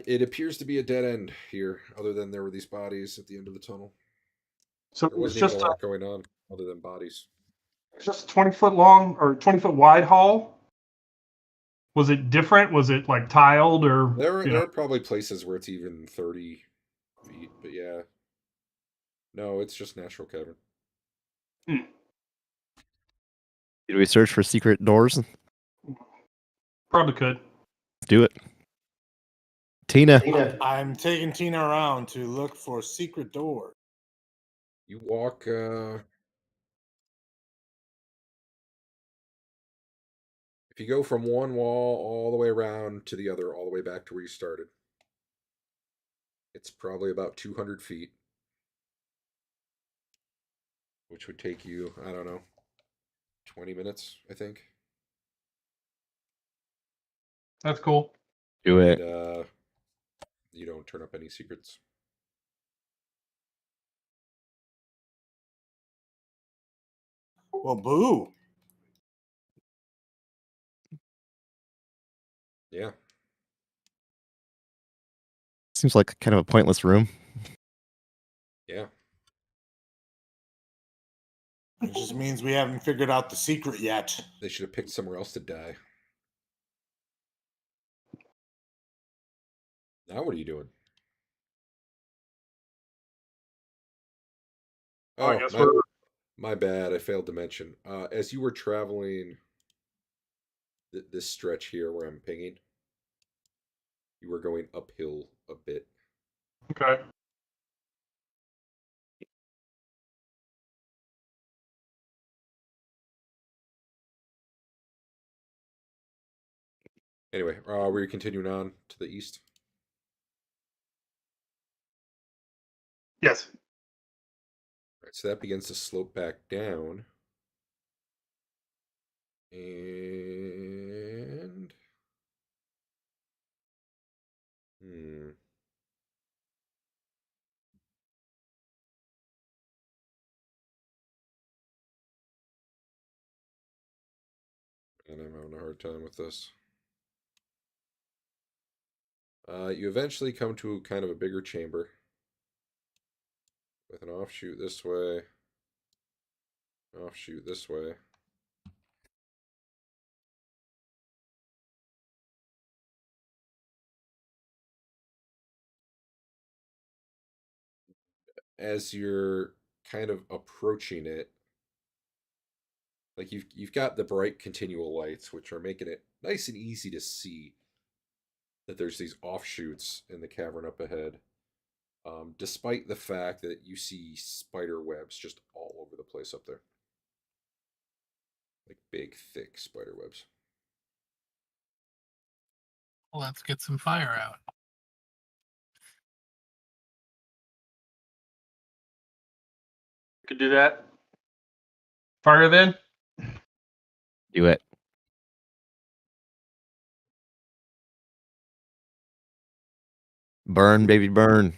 It appears to be a dead end here, other than there were these bodies at the end of the tunnel. So There it's wasn't even just a lot going on other than bodies. just 20-foot long or 20-foot wide hall. Was it different? Was it like tiled or There are probably places where it's even 30 feet, but yeah. No, it's just natural cavern. Did we search for secret doors? Probably could. Do it. Tina. I'm taking Tina around to look for secret door. You walk if you go from one wall all the way around to the other, all the way back to where you started, it's probably about 200 feet. Which would take you, I don't know, 20 minutes, I think. That's cool. Do it. And you don't turn up any secrets. Well, boo. Yeah. Seems like kind of a pointless room. Yeah. It just means we haven't figured out the secret yet. They should have picked somewhere else to die. Now what are you doing? I Oh, guess my, we're my bad. I failed to mention. As you were traveling this stretch here where I'm pinging, you were going uphill a bit. okay. Anyway, we're continuing on to the east. Yes. All right, so that begins to slope back down. And and I'm having a hard time with this. You eventually come to kind of a bigger chamber with an offshoot this way, offshoot this way. As you're kind of approaching it, like you've got the bright continual lights, which are making it nice and easy to see that there's these offshoots in the cavern up ahead. Despite the fact that you see spider webs just all over the place up there. Like big, thick spider webs. Let's get some fire out. Could do that. Fire then. Do it. Burn, baby, burn.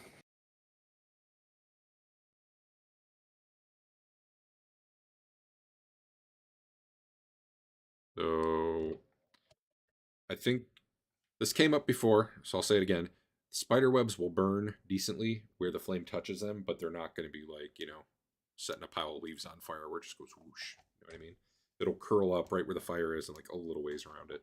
So I think this came up before, so I'll say it again. Spider webs will burn decently where the flame touches them, but they're not going to be like, setting a pile of leaves on fire where it just goes whoosh. You know what I mean? It'll curl up right where the fire is and like a little ways around it.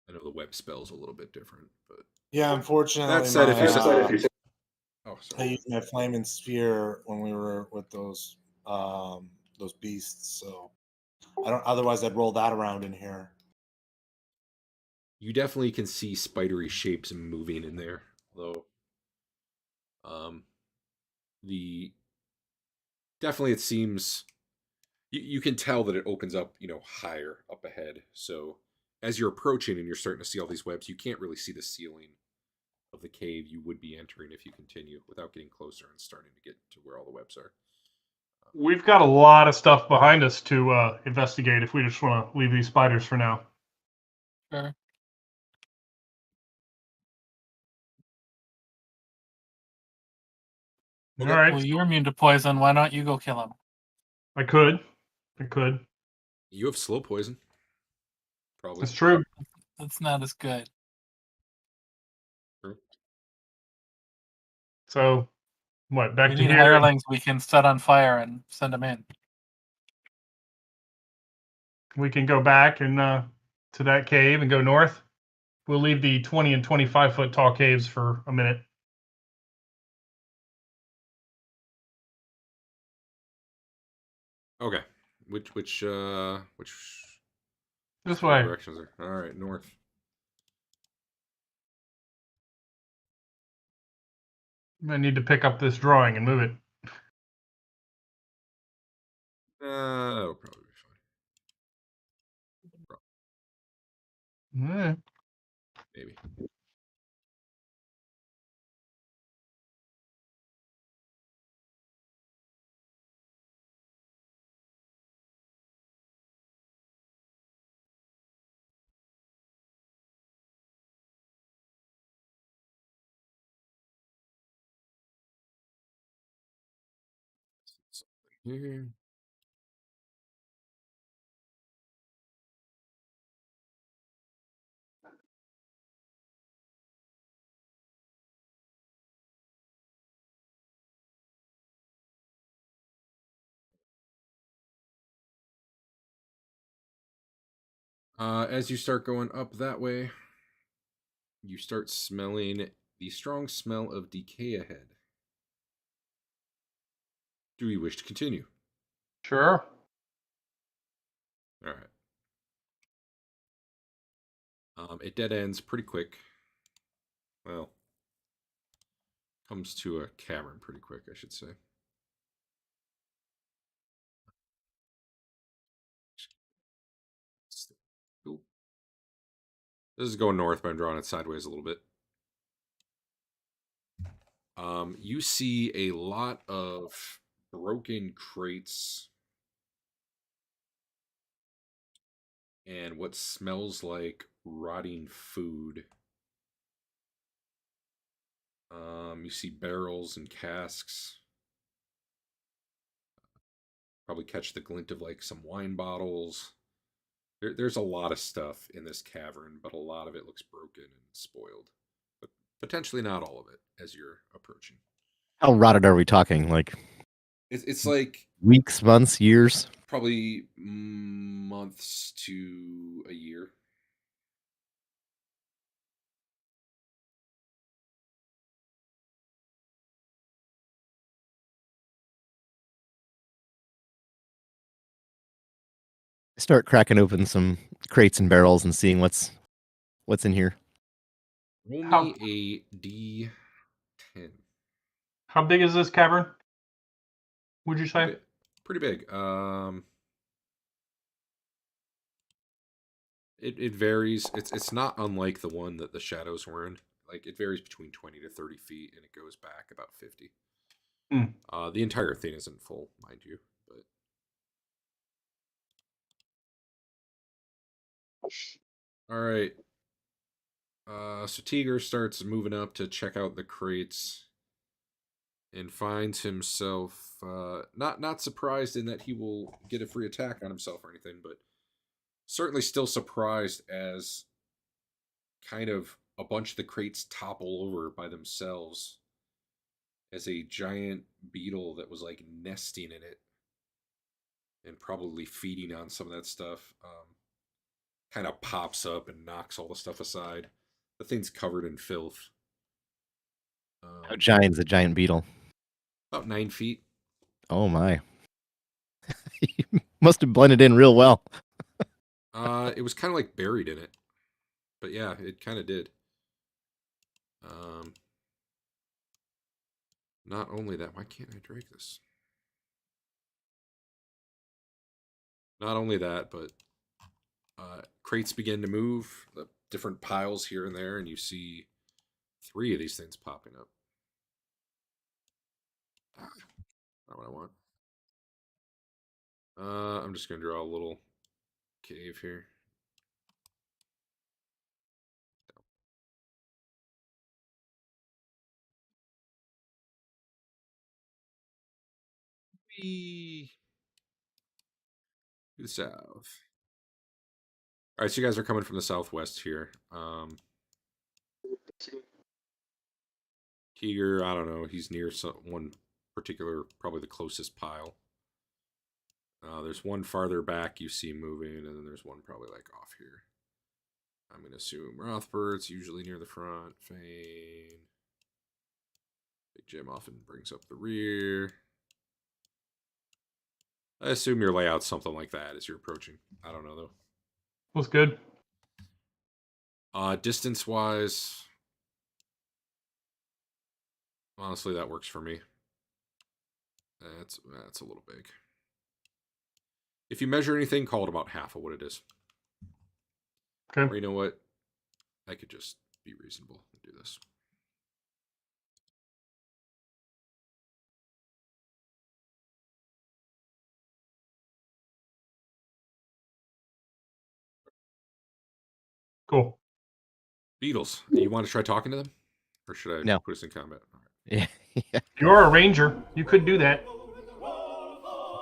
I know the web spell's a little bit different, but Yeah, unfortunately, that said, if you I sorry. used my flaming sphere when we were with those beasts, so I don't. Otherwise, I'd roll that around in here. You definitely can see spidery shapes moving in there, though. The definitely it seems you can tell that it opens up, higher up ahead. So as you're approaching and you're starting to see all these webs, you can't really see the ceiling of the cave you would be entering if you continue without getting closer and starting to get to where all the webs are. We've got a lot of stuff behind us to investigate if we just want to leave these spiders for now. Sure. All right. Well, you're immune to poison. Why don't you go kill him? I could. You have slow poison. Probably. That's true. That's not as good. True. So, what? Back We to need here. hirelings we can set on fire and send them in. We can go back and to that cave and go north. We'll leave the 20 and 25 foot tall caves for a minute. Okay. Which This way. directions are? All right, north. I need to pick up this drawing and move it. That'll probably be fine. Yeah. Maybe. Something here. As you start going up that way, you start smelling the strong smell of decay ahead. Do you wish to continue? Sure. All right. It dead ends pretty quick. Well, comes to a cavern pretty quick, I should say. Cool. This is going north, but I'm drawing it sideways a little bit. You see a lot of broken crates and what smells like rotting food. You see barrels and casks. Probably catch the glint of like some wine bottles. There's a lot of stuff in this cavern, but a lot of it looks broken and spoiled. But potentially not all of it as you're approaching. How rotted are we talking? Like It's like weeks, months, years? probably months to a year. I start cracking open some crates and barrels and seeing what's in here. Roll How- me a D10. How big is this cavern? Would you say? Pretty big. It varies. It's not unlike the one that the shadows were in. Like it varies between 20 to 30 feet, and it goes back about 50. The entire thing isn't full, mind you, but All right. So Teeger starts moving up to check out the crates and finds himself not surprised in that he will get a free attack on himself or anything, but certainly still surprised as kind of a bunch of the crates topple over by themselves as a giant beetle that was like nesting in it and probably feeding on some of that stuff kind of pops up and knocks all the stuff aside. The thing's covered in filth. How giant is a giant beetle? About 9 feet. Oh my. He must have blended in real well. It was kind of like buried in it. But yeah, it kind of did. Not only that, why can't I drag this? Not only that, but crates begin to move, the different piles here and there, and you see 3 of these things popping up. Not what I want. I'm just going to draw a little cave here. Whee! To the south. All right, so you guys are coming from the southwest here. Teeger, I don't know. He's near one particular, probably the closest pile. There's one farther back you see moving, and then there's one probably like off here. I'm going to assume Rothbert's usually near the front. Fain. Big Jilm often brings up the rear. I assume your layout's something like that as you're approaching. I don't know, though. Was good. Distance-wise, honestly, that works for me. That's a little big. If you measure anything, call it about half of what it is. Okay. Or you know what? I could just be reasonable and do this. Cool. Beetles. Do you want to try talking to them? Or should I No. put us in combat? All right. Yeah. You're a ranger. You could do that.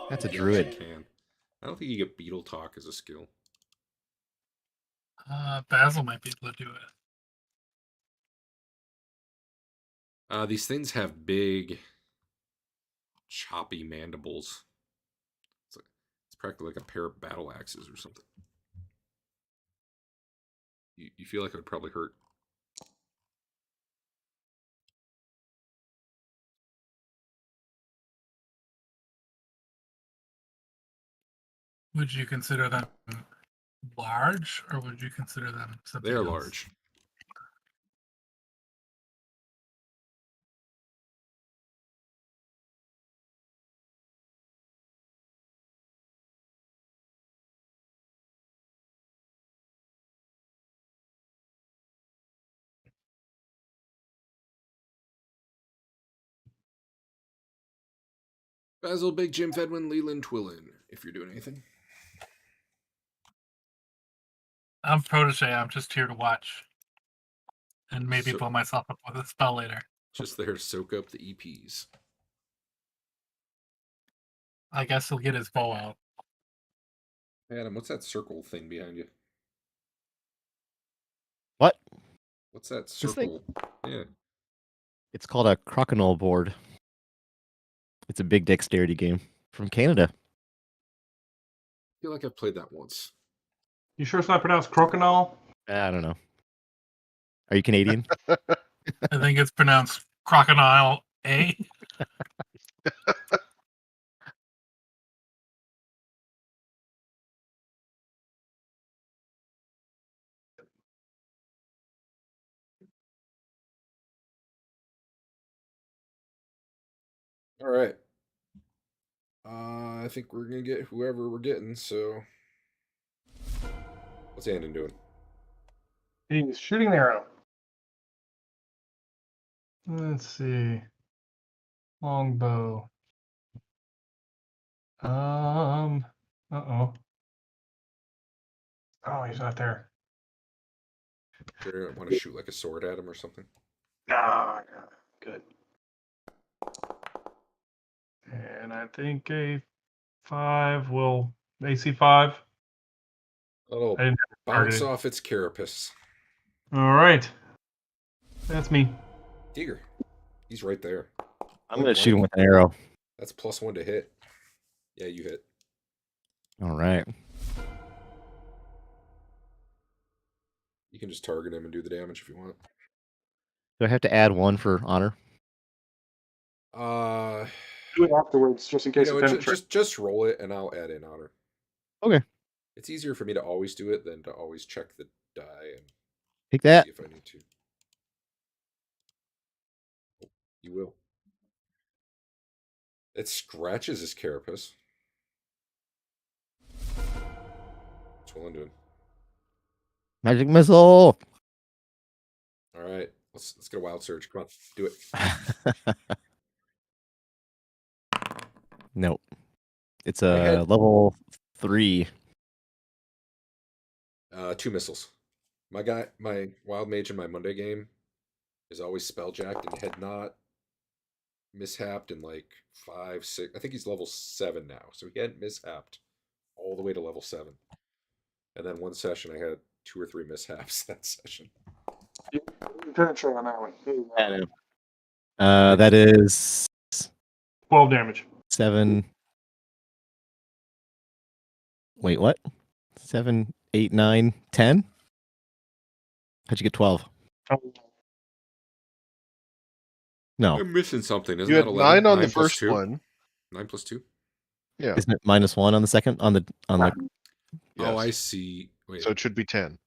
That's a Yes, druid. you can. I don't think you get beetle talk as a skill. Basil might be able to do it. These things have big, choppy mandibles. It's practically like a pair of battle axes or something. You feel like it would probably hurt. Would you consider them large, or would you consider them something They're else? large. Basil, Big Jilm, Fedwin, Lelion, Twillen, if you're doing anything. I'm protege. I'm just here to watch, and maybe So- blow myself up with a spell later. Just there to soak up the EPs. I guess he'll get his bow out. Adam, what's that circle thing behind you? What? What's that This thing? circle? Yeah. It's called a crokinole board. It's a big dexterity game from Canada. I feel like I've played that once. You sure it's not pronounced crokinole? I don't know. Are you Canadian? I think it's pronounced crocodile A. All right. I think we're gonna get whoever we're getting. So, what's Andeon doing? He's shooting the arrow. Let's see. Longbow. Uh-oh. Oh, he's not there. Do you want to shoot like a sword at him or something? Ah, good. And I think a 5 will AC 5. It'll I didn't have it bounce targeted. off its carapace. All right. That's me. Teeger. He's right there. I'm going to shoot him with an arrow. That's +1 to hit. Yeah, you hit. All right. You can just target him and do the damage if you want. Do I have to add 1 for honor? Do it afterwards, just in case You it know, penetrates. just roll it, and I'll add in honor. Okay. It's easier for me to always do it than to always check the die and Take that. see if I need to. Oh, you will. It scratches his carapace. What's Twillen doing? Magic missile. All right, let's get a wild surge. Come on, do it. Nope. It's I a had- level 3. 2 missiles. My wild mage in my Monday game is always spelljacked and had not mishapped in like 5, 6. I think he's level 7 now, so he hadn't mishapped all the way to level 7. And then one session, I had 2 or 3 mishaps that session. Penetrate on that one. That is 12 damage. 7. Wait, what? 7, 8, 9, 10? How'd you get 12? No. I'm missing something. Isn't You that had 11? 9 on the 9 plus first 2? one. 9 plus 2? Yeah. Isn't it -1 on the second? On the Oh, I Yes. see. Wait, So it should be 10.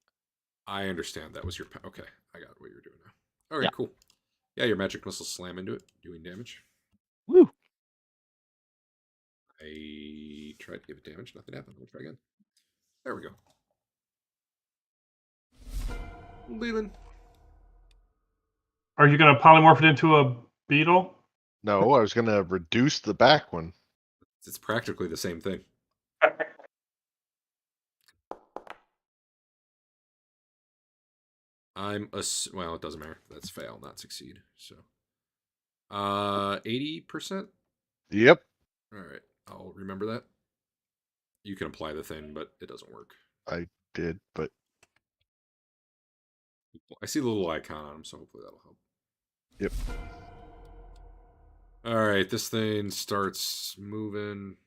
I understand. That was your... Okay, I got what you're doing now. All right, Yeah. cool. Yeah, your magic missile slam into it, doing damage. Woo. I tried to give it damage. Nothing happened. We'll try again. There we go. Leland. Are you going to polymorph it into a beetle? No, I was going to reduce the back one. It's practically the same thing. Well, it doesn't matter. That's fail, not succeed. So 80%? Yep. All right. I'll remember that. You can apply the thing, but it doesn't work. I did, but I see the little icon on him, so hopefully that'll help. yep. All right, this thing starts moving.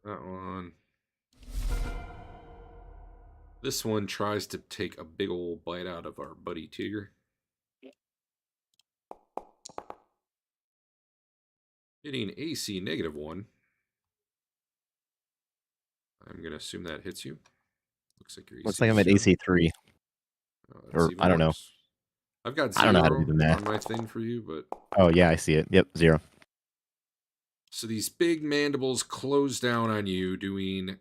That one. This one tries to take a big old bite out of our buddy Teeger. Hitting AC -1. I'm going to assume that hits you. Looks like your AC. Looks like I'm at AC 3. Oh, Or, I don't know. I've got 0 I don't know how to do the math. on my thing for you, but... Oh, yeah, I see it. Yep, 0. So these big mandibles close down on you, doing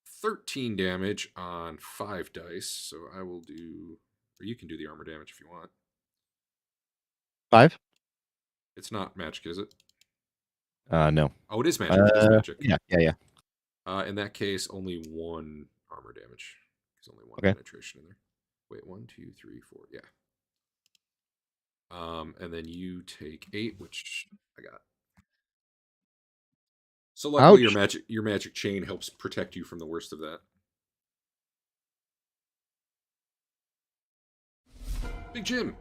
13 damage on 5 dice. So I will do... Or you can do the armor damage if you want. 5? It's not magic, is it? No. Oh, it is magic. It is magic. Yeah. In that case, only 1 armor damage. There's only 1 Okay. penetration in there. Wait, 1, 2, 3, 4. Yeah. And then you take 8, which I got. So luckily Ouch. your magic chain helps protect you from the worst of that. Big Jim.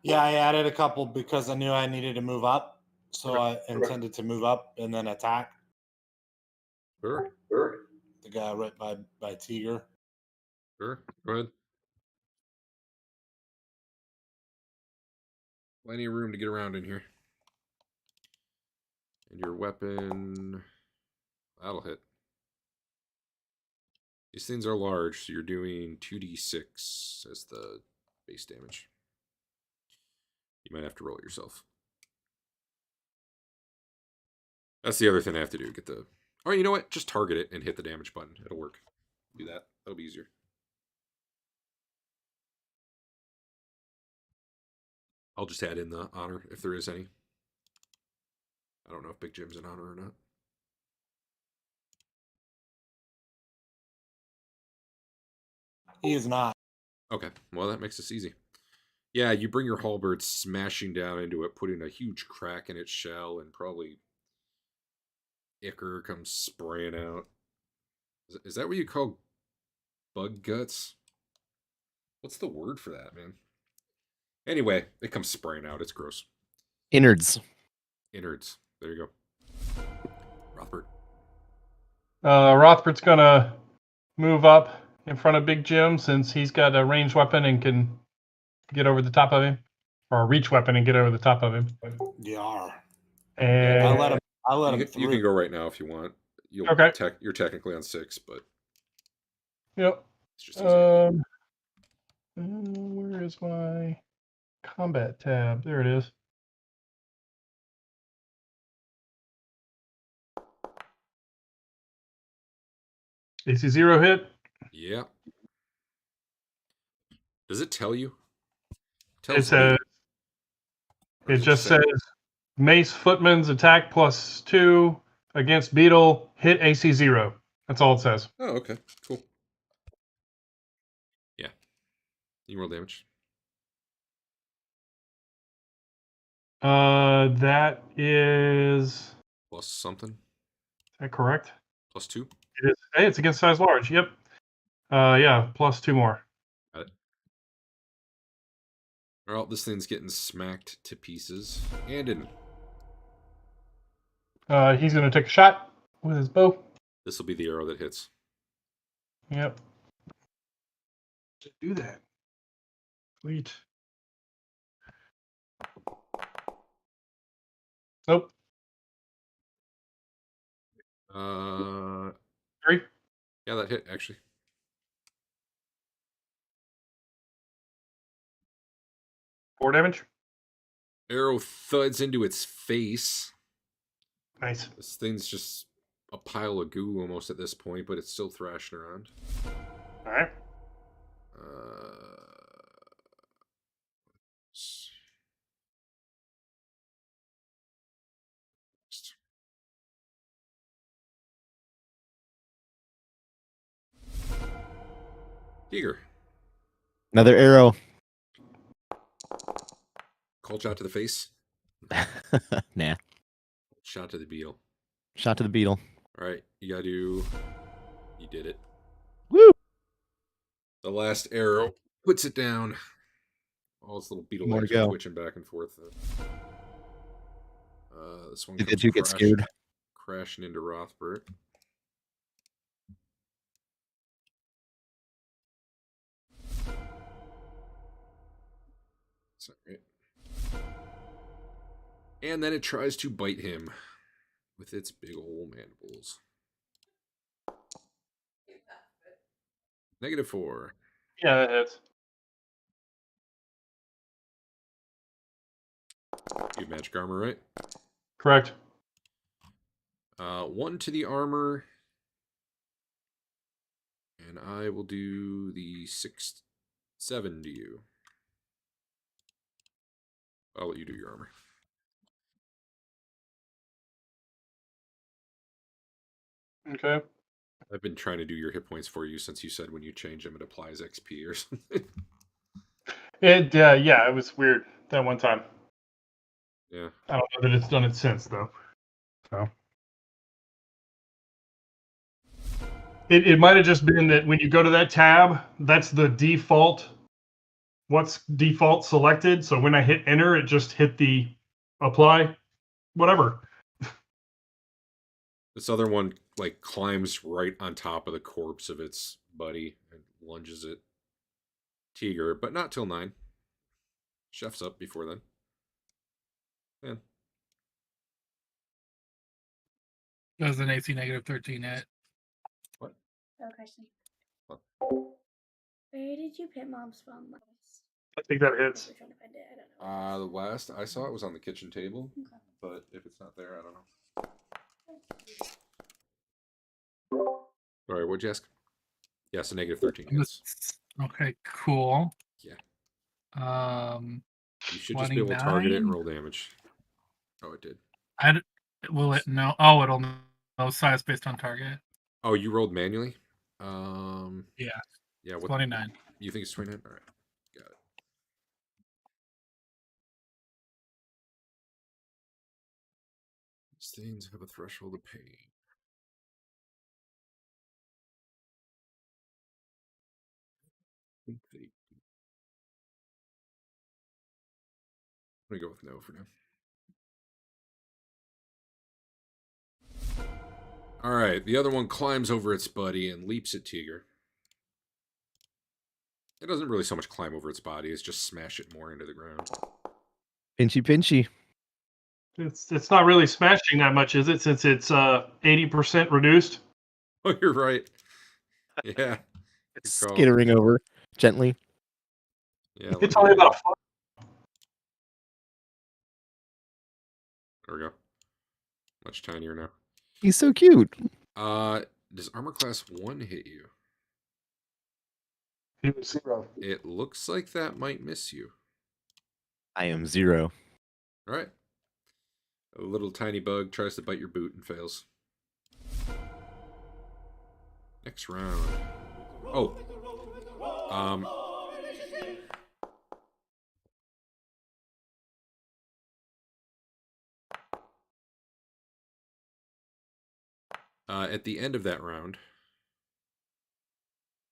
Yeah, I added a couple because I knew I needed to move up. So I intended to move up and then attack Sure. the guy right by Teeger. Sure. Go ahead. Plenty of room to get around in here. And your weapon... That'll hit. These things are large, so you're doing 2d6 as the base damage. You might have to roll it yourself. That's the other thing I have to do. Get the... Oh, you know what? Just target it and hit the damage button. It'll work. Do that. That'll be easier. I'll just add in the honor if there is any. I don't know if Big Jim's an honor or not. He is not. Okay, well, that makes this easy. Yeah, you bring your halberd smashing down into it, putting a huge crack in its shell, and probably ichor comes spraying out. Is that what you call bug guts? What's the word for that, man? Anyway, it comes spraying out. It's gross. Innards. Innards. There you go. Rothbert. Rothbert's gonna move up in front of Big Jim since he's got a ranged weapon and can get over the top of him, or a reach weapon and get over the top of him. Yeah. And I let him You through. can go right now if you want. Okay. You're technically on 6, but yep. it's just easier. Where is my combat tab? There it is. AC 0 hit. Yeah. Does it tell you? It says. It just says Mace Footman's attack +2 against Beetle, hit AC 0. That's all it says. Oh, okay. Cool. Yeah. You can roll damage. That is Plus something. Is that correct? +2. It is. Hey, it's against size large. Yep. Yeah, +2 more. Got it. Well, this thing's getting smacked to pieces. Andeon. He's gonna take a shot with his bow. This will be the arrow that hits. Yep. Just do that. Sweet. Nope. 3. Yeah, that hit actually. 4 damage. Arrow thuds into its face. Nice. This thing's just a pile of goo almost at this point, but it's still thrashing around. All right. Teeger. Another arrow. Cold shot to the face. Nah. Shot to the beetle. Shot to the beetle. All right, you gotta do. You did it. Woo! The last arrow puts it down. All its little beetle More to legs are go. twitching back and forth. This one Did you get scared? Crashing into Rothbert. That's not right. And then it tries to bite him with its big old mandibles. -4. Yeah, that hits. You have magic armor, right? Correct. 1 to the armor. And I will do the 7 to you. I'll let you do your armor. Okay. I've been trying to do your hit points for you since you said when you change them it applies XP or something. Yeah, it was weird that one time. Yeah. I don't know that it's done it since though. So it might have just been that when you go to that tab, that's the default. What's default selected? So when I hit enter, it just hit the apply, whatever. This other one like climbs right on top of the corpse of its buddy and lunges at Teeger, but not till 9. Chef's up before then. Yeah. Does an AC -13 hit? What? Oh, question. What? Where did you put Mom's phone? I think that hits. We're trying to find it. I don't know. The last I saw it was on the kitchen table, Okay. but if it's not there, I don't know. All right, what'd you ask? Yes, a -13 hits. Okay, cool. Yeah. You should just be able to target it and 29? roll damage. Oh, it did. Will it know? Oh, it'll know size based on target. Oh, you rolled manually? Yeah, Yeah, what 29. you think it's 29? All right. Got it. These things have a threshold of pain. I'm gonna go with no for now. All right, the other one climbs over its buddy and leaps at Teeger. It doesn't really so much climb over its body; it's just smash it more into the ground. Pinchy, pinchy. It's not really smashing that much, is it? Since it's 80% reduced. Oh, you're right. Yeah, It's good call. skittering over gently. Yeah, It's only about a foot. There we go. Much tinier now. He's so cute. Does armor class 1 hit you? He was 0. It looks like that might miss you. I am 0. All right. A little tiny bug tries to bite your boot and fails. Next round. Oh. At the end of that round,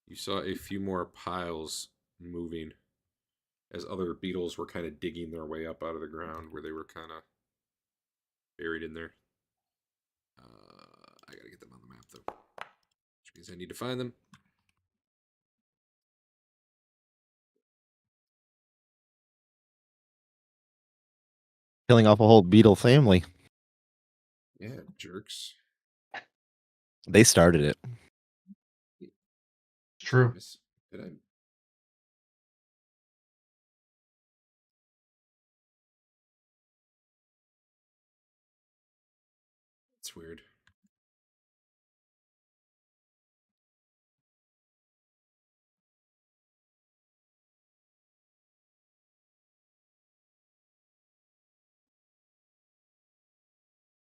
you saw a few more piles moving as other beetles were kind of digging their way up out of the ground where they were kind of buried in there. I gotta get them on the map though, which means I need to find them. Killing off a whole beetle family. Yeah, jerks. They started it. It's true. Did I? It's weird.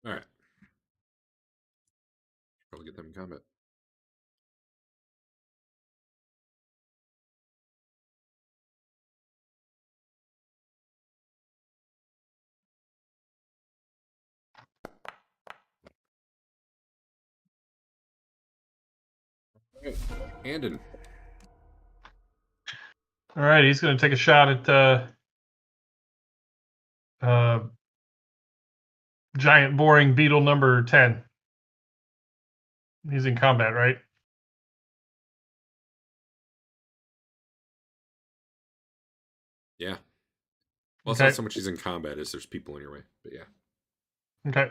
All right. Probably get them in combat. All right. Andeon. All right, he's going to take a shot at giant boring beetle number 10. He's in combat, right? Yeah. Well, it's Okay. not so much he's in combat as there's people in your way, but yeah. Okay.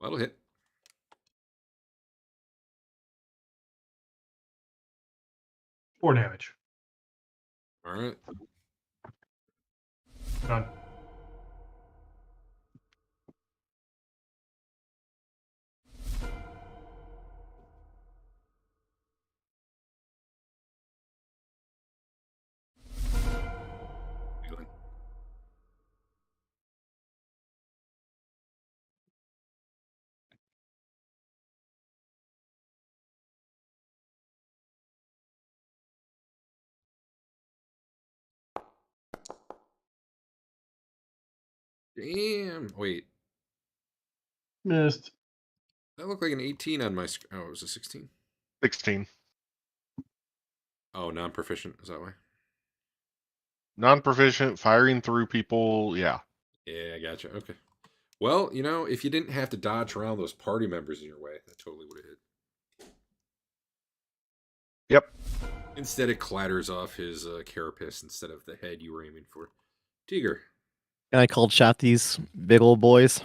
That'll hit. Four damage. All right. Done. Damn. Wait. Missed. That looked like an 18 on my screen. Oh, it was a 16? 16. Oh, non-proficient. Is that why? Non-proficient, firing through people, yeah. Yeah, I gotcha. Okay. Well, you know, if you didn't have to dodge around those party members in your way, that totally would have hit. Yep. Instead, it clatters off his carapace instead of the head you were aiming for. Teeger. Can I cold shot these big old boys?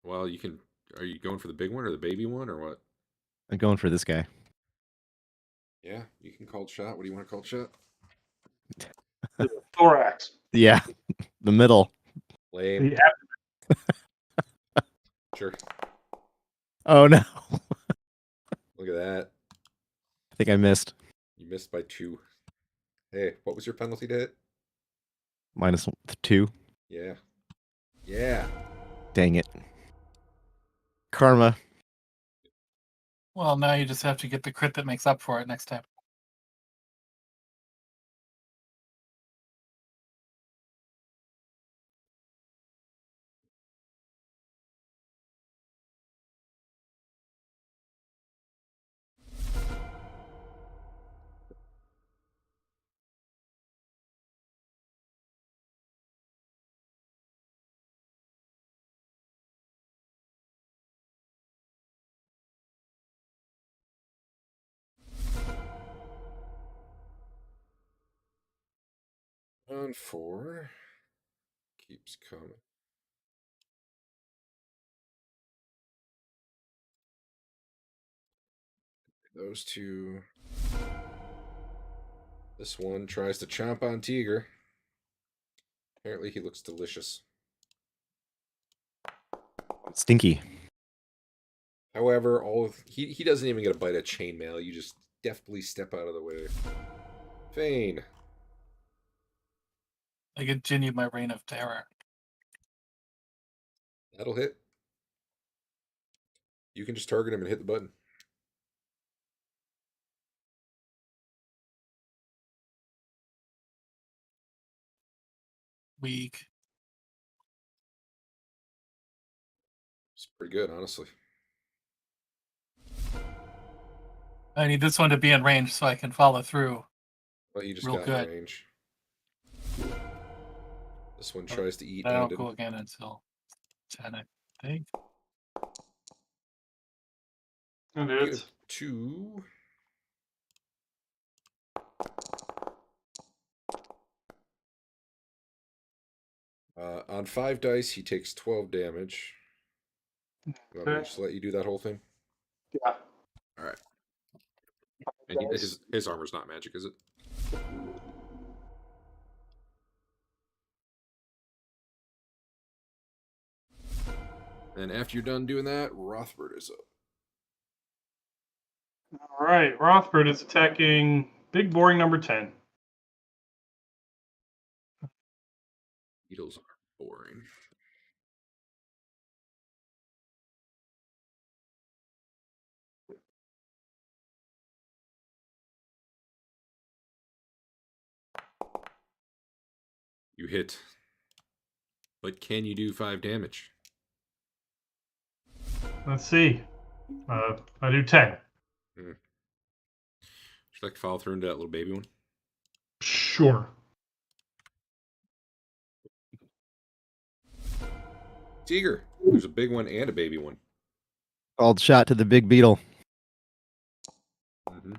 Well, you can. Are you going for the big one or the baby one or what? I'm going for this guy. Yeah, you can cold shot. What do you want to cold shot? Thorax. Yeah, the middle. Lame. The Sure. Oh no. Look at that. I think I missed. You missed by 2. Hey, what was your penalty to hit? -2. Yeah. Yeah. Dang it. Karma. Well, now you just have to get the crit that makes up for it next time. On 4. Keeps coming. Those two. This one tries to chomp on Teeger. Apparently he looks delicious. Stinky. However, he doesn't even get a bite of chainmail. You just deftly step out of the way. Fain. I continue my reign of terror. That'll hit. You can just target him and hit the button. Weak. It's pretty good, honestly. I need this one to be in range so I can follow through. Well, you just Real got good. in range. This one tries to eat I don't Andeon. go again until 10, I think. And You it's have 2. On 5 dice, he takes 12 damage. You want me to just let you do that whole thing? yeah. All right. And his armor's not magic, is it? And after you're done doing that, Rothbert is up. All right, Rothbert is attacking big boring number 10. Beetles are boring. You hit. But can you do 5 damage? Let's see. I do 10. Would you like to follow through into that little baby one? Sure. Teeger. There's a big one and a baby one. Called shot to the big beetle. Mm-hmm.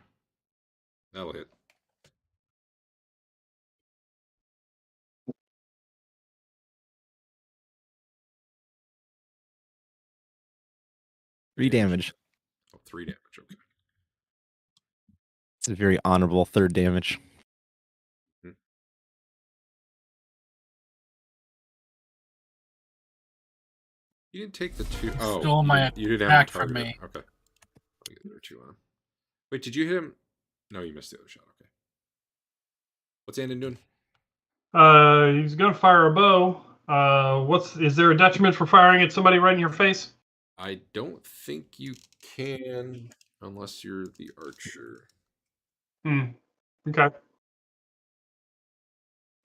That'll hit. Three damage. Oh, 3 damage. Okay. It's a very honorable 3rd damage. You didn't take the 2. Oh, Stole my you didn't have attack him from targeted. me. Okay. I'll get there 2 on him. Wait, did you hit him? No, you missed the other shot. Okay. What's Andeon doing? He's gonna fire a bow. Is there a detriment for firing at somebody right in your face? I don't think you can unless you're the archer. Okay.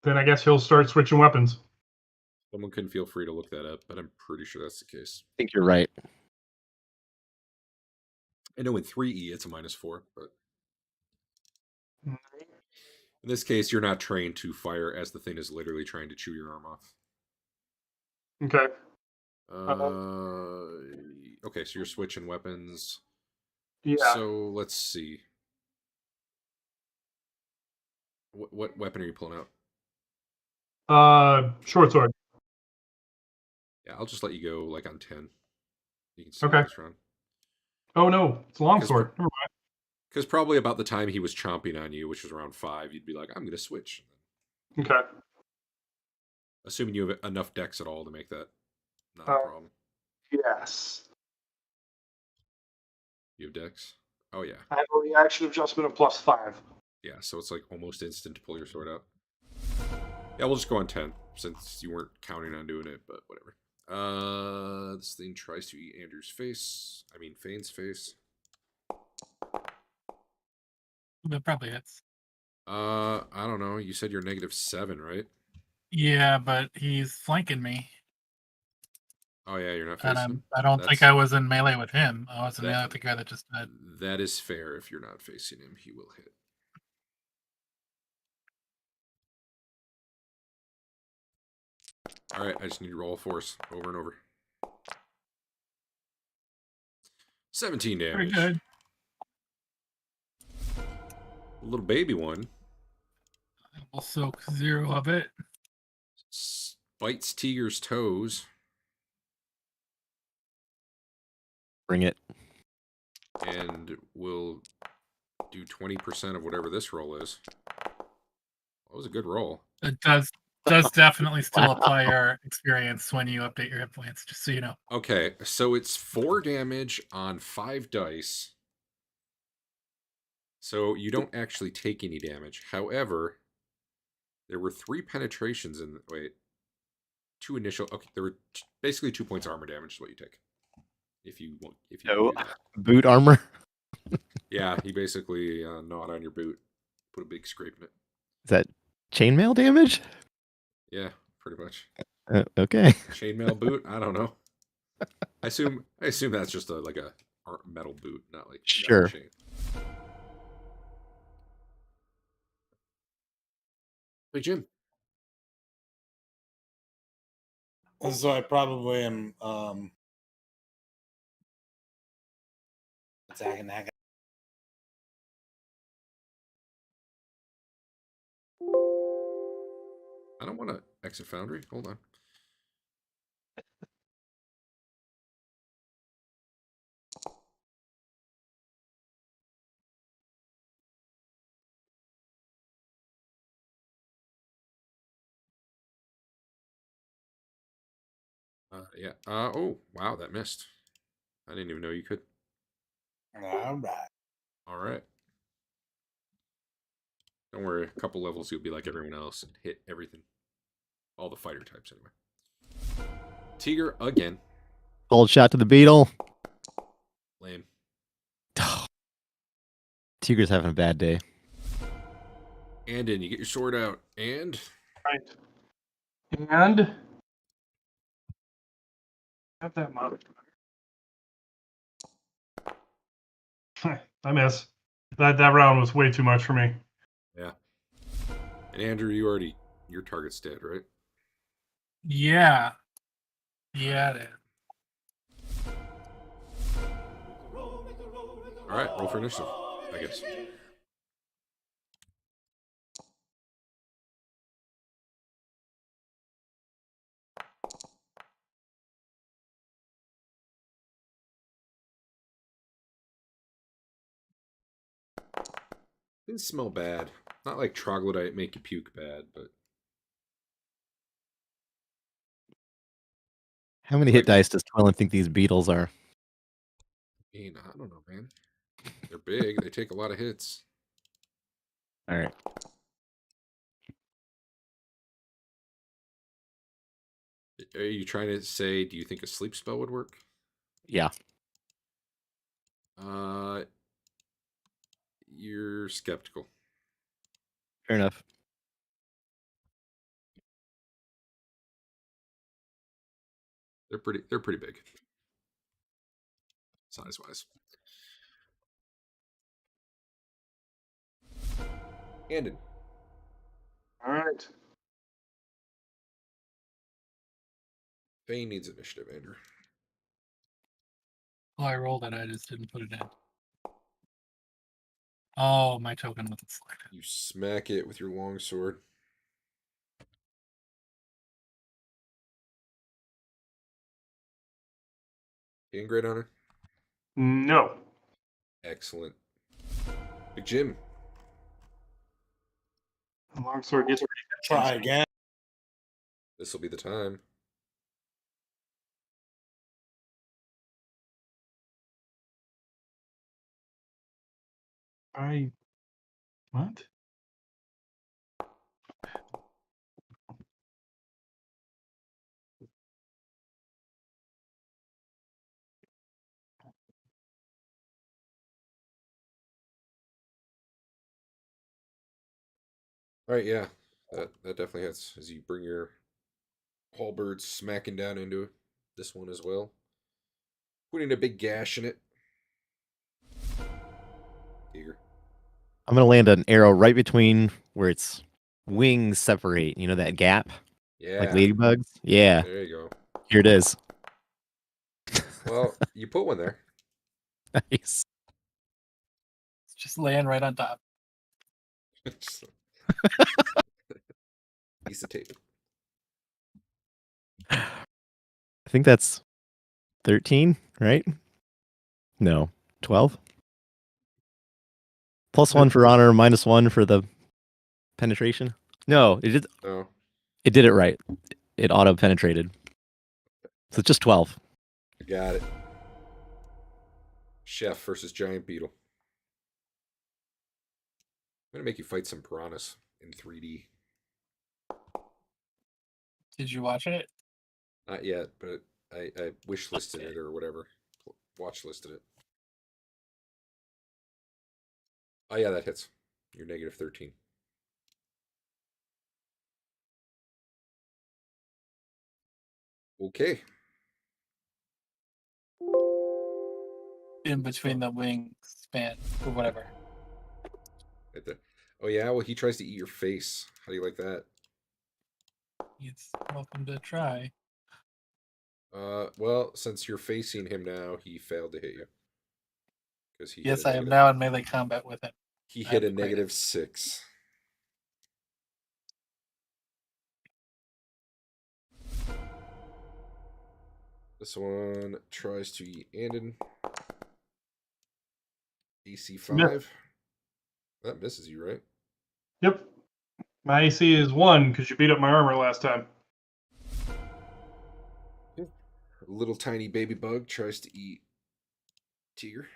Then I guess he'll start switching weapons. Someone can feel free to look that up, but I'm pretty sure that's the case. I think you're right. I know in 3E it's a -4, but Mm. in this case you're not trained to fire as the thing is literally trying to chew your arm off. Okay. Okay, so you're switching weapons. Yeah. So let's see. What weapon are you pulling out? Short sword. Yeah, I'll just let you go like on 10. You can see Okay. this round. Oh no, it's a long sword. Never mind. Because probably about the time he was chomping on you, which was around 5, you'd be like, I'm going to switch. Okay. Assuming you have enough decks at all to make that not a problem. Yes. You have decks? Oh, yeah. I have a reaction adjustment of +5. Yeah, so it's like almost instant to pull your sword out. Yeah, we'll just go on 10 since you weren't counting on doing it, but whatever. This thing tries to eat Andrew's face. I mean, Fain's face. That probably hits. I don't know. You said you're -7, right? Yeah, but he's flanking me, Oh yeah, you're not and facing him. I don't think I was in melee with him. I was in melee with the guy that just died. That is fair. If you're not facing him, he will hit. All right, I just need to roll force over and over. 17 damage. Pretty good. A little baby one. I will soak 0 of it. Bites Teeger's toes. Bring it. And will do 20% of whatever this roll is. That was a good roll. It does definitely still apply your experience when you update your hit points, just so you know. Okay, so it's 4 damage on 5 dice. So you don't actually take any damage. However, there were 3 penetrations in... Wait. 2 initial... Okay, there were basically 2 points armor damage is what you take. If you want... If you No. do that. Boot armor. Yeah, he basically gnawed on your boot. Put a big scrape in it. Is that chainmail damage? Yeah, pretty much. Okay. Chainmail boot? I don't know. I assume that's just like a metal boot, not like Sure. chain. Hey Jim. So I probably am attacking that guy. I don't want to exit Foundry. Hold on. Yeah. Oh, wow, that missed. I didn't even know you could. All right. All right. Don't worry. A couple levels, you'll be like everyone else and hit everything. All the fighter types, anyway. Teeger again. Cold shot to the beetle. Lame. Teeger's having a bad day. Andeon, you get your sword out. And... Right. And have that mod. I miss. That round was way too much for me. Yeah. And Andrew, your target's dead, right? Yeah. Yeah, it is. All right, roll for initiative, I guess. Didn't smell bad. Not like troglodyte make you puke bad, but... How many hit dice does Twillen think these beetles are? I don't know, man. They're big. They take a lot of hits. All right. Are you trying to say, do you think a sleep spell would work? Yeah. You're skeptical. Fair enough. They're pretty big. Size-wise. Andon. All right. Fain needs initiative, Andrew. Oh, I rolled it. I just didn't put it in. Oh, my token wasn't selected. You smack it with your long sword. Getting great honor? No. Excellent. Big Jim. Longsword gets Try again. This will be the time. I What? All right, yeah, that definitely hits as you bring your halberd smacking down into this one as well, putting a big gash in it. Teeger. I'm gonna land an arrow right between where its wings separate. You know that gap, Yeah, like ladybugs. Yeah, there you go. here it is. Well, you put one there. Nice. It's just laying right on top. Just piece of tape. I think that's 13, right? No, 12. +1 for honor, -1 for the penetration. No, No, it did it right. It auto penetrated. So it's just 12. I got it. Chef versus giant beetle. I'm gonna make you fight some piranhas in 3D. Did you watch it? Not yet, but I wish listed it or whatever. Watch listed it. Oh yeah, that hits. You're -13. Okay. In between the wingspan or whatever. Right there. Oh yeah, well he tries to eat your face. How do you like that? He's welcome to try. Well, since you're facing him now, he failed to hit you. Because he Yes, hit a I am negative. now in melee combat with it. He I hit a upgraded. -6. This one tries to eat Andeon. AC 5. That misses you, right? Yep. My AC is 1 because you beat up my armor last time. A little tiny baby bug tries to eat Teeger.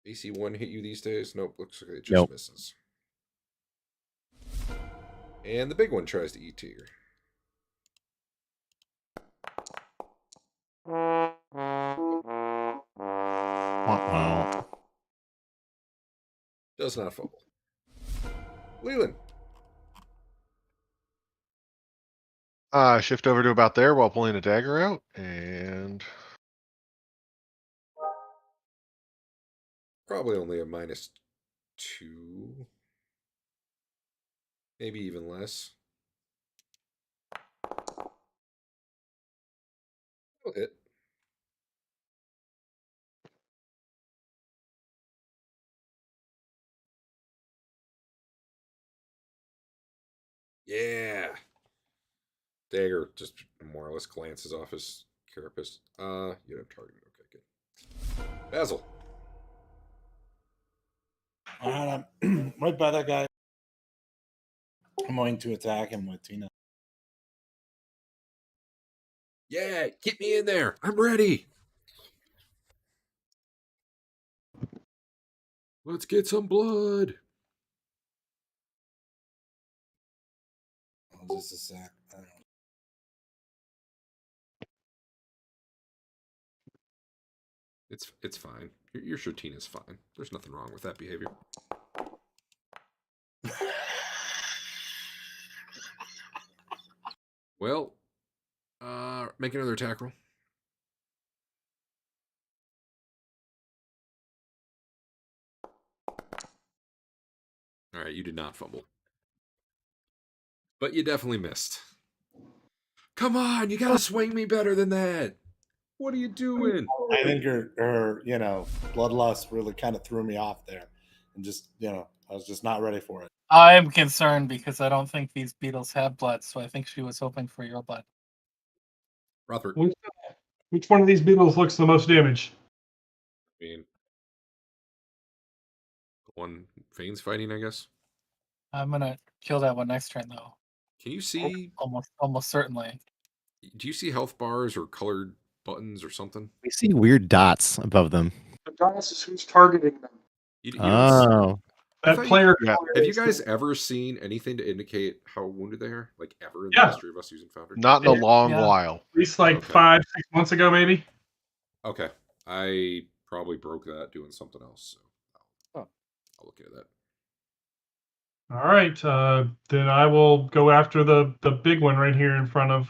AC 1 hit you these days? Nope, looks like it just Nope. misses. And the big one tries to eat Teeger. Wow. Does not fumble. Lelion. Shift over to about there while pulling a dagger out, and Probably only a -2. Maybe even less. That'll hit. Yeah. Dagger just more or less glances off his carapace. You have targeted. Okay, good. Basil. Alright, I'm right by that guy. I'm going to attack him with Tina. Yeah, get me in there. I'm ready. Let's get some blood. Oh, just a sec. I don't know. It's fine. Your Tina's fine. There's nothing wrong with that behavior. Well, make another attack roll. All right, you did not fumble. But you definitely missed. Come on, you gotta swing me better than that. What are you doing? I think her bloodlust really kind of threw me off there, and just I was just not ready for it. I'm concerned because I don't think these beetles have blood, so I think she was hoping for your blood. Rothbert. Which one of these beetles looks the most damage? I mean, one Fain's fighting, I guess. I'm gonna kill that one next turn though. Can you see? Almost certainly. Do you see health bars or colored buttons or something? We see weird dots above them. The dice is who's targeting them. You don't see- Oh, I That thought you- player. Yeah. Have you guys ever seen anything to indicate how wounded they are? Like ever in the Yeah. history of us using Foundry? Not in a Yeah. long Yeah. while. At least like Okay. 5-6 months ago, maybe. Okay. I probably broke that doing something else. So Oh. I'll look at that. All right. Then I will go after the big one right here in front of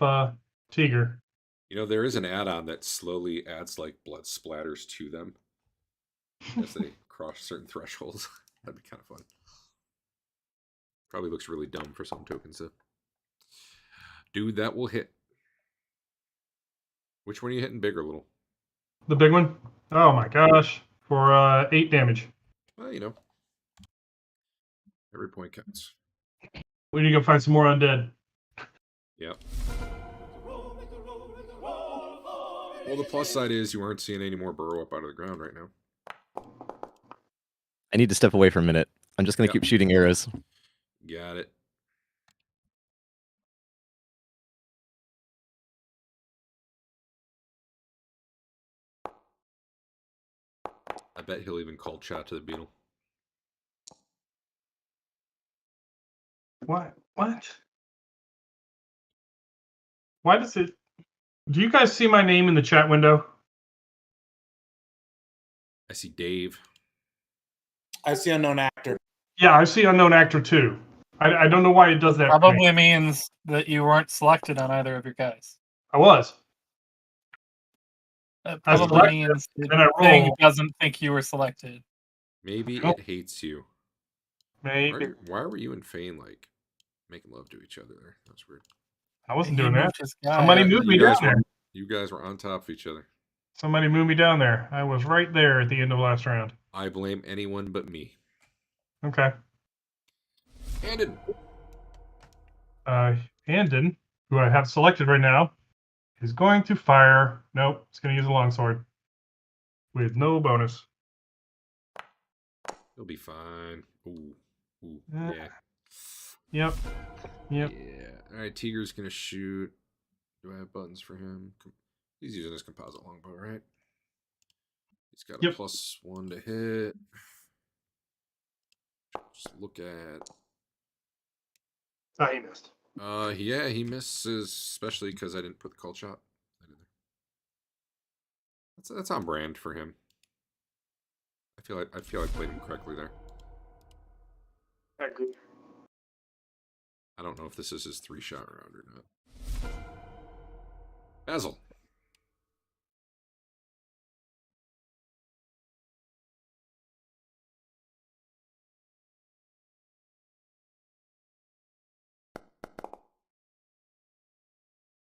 Teeger. You know, there is an add-on that slowly adds like blood splatters to them as they cross certain thresholds. That'd be kind of fun. Probably looks really dumb for some tokens though. Dude, that will hit. Which one are you hitting, big or little? The big one. Oh my gosh! For 8 damage. Well, you know, every point counts. We need to go find some more undead. Yep. Well, the plus side is you aren't seeing any more burrow up out of the ground right now. I need to step away for a minute. I'm just gonna Yep. keep shooting arrows. Got it. I bet he'll even call chat to the beetle. What? What? Why does it? Do you guys see my name in the chat window? I see Dave. I see unknown actor. Yeah, I see unknown actor too. I don't know why it does that. for me. Probably means that you weren't selected on either of your guys. I was. That I was probably selected, means the then I thing roll. doesn't think you were selected. Maybe Nope. it hates you. Maybe Why were you and Fain like making love to each other there? That's weird. I wasn't He doing that. moved his guy. Somebody Yeah, moved you me down guys there. You guys were on top of each other. Somebody moved me down there. I was right there at the end of last round. I blame anyone but me. Okay. Andon. Andon, who I have selected right now, is going to fire. Nope, it's going to use a longsword with no bonus. He'll be fine. Ooh. Ooh. Uh, Yeah. Yep. Yep. Yeah. All right. Teeger's gonna shoot. Do I have buttons for him? He's using his composite longbow, right? He's got a Yep. +1 to hit. Just look at. Oh, he missed. Yeah, he misses, especially because I didn't put the call shot. That's on brand for him. I feel like I played him correctly there. I agree. I don't know if this is his 3-shot round or not. Basil.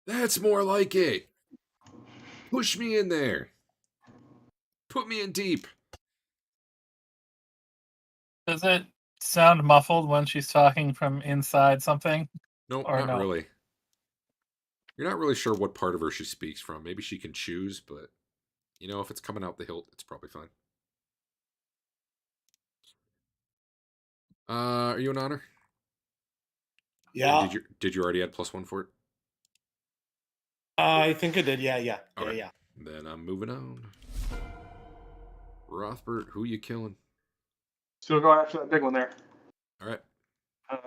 That's more like it. Push me in there. Put me in deep. Does it sound muffled when she's talking from inside something? Nope, Or not no? really. You're not really sure what part of her she speaks from. Maybe she can choose, but you know, if it's coming out the hilt, it's probably fine. Are you an honor? Yeah, Did you already add +1 for it? I think I did. Yeah. Okay. Yeah. Then I'm moving on. Rothbert, who you killing? Still going after that big one there. All right. Uh,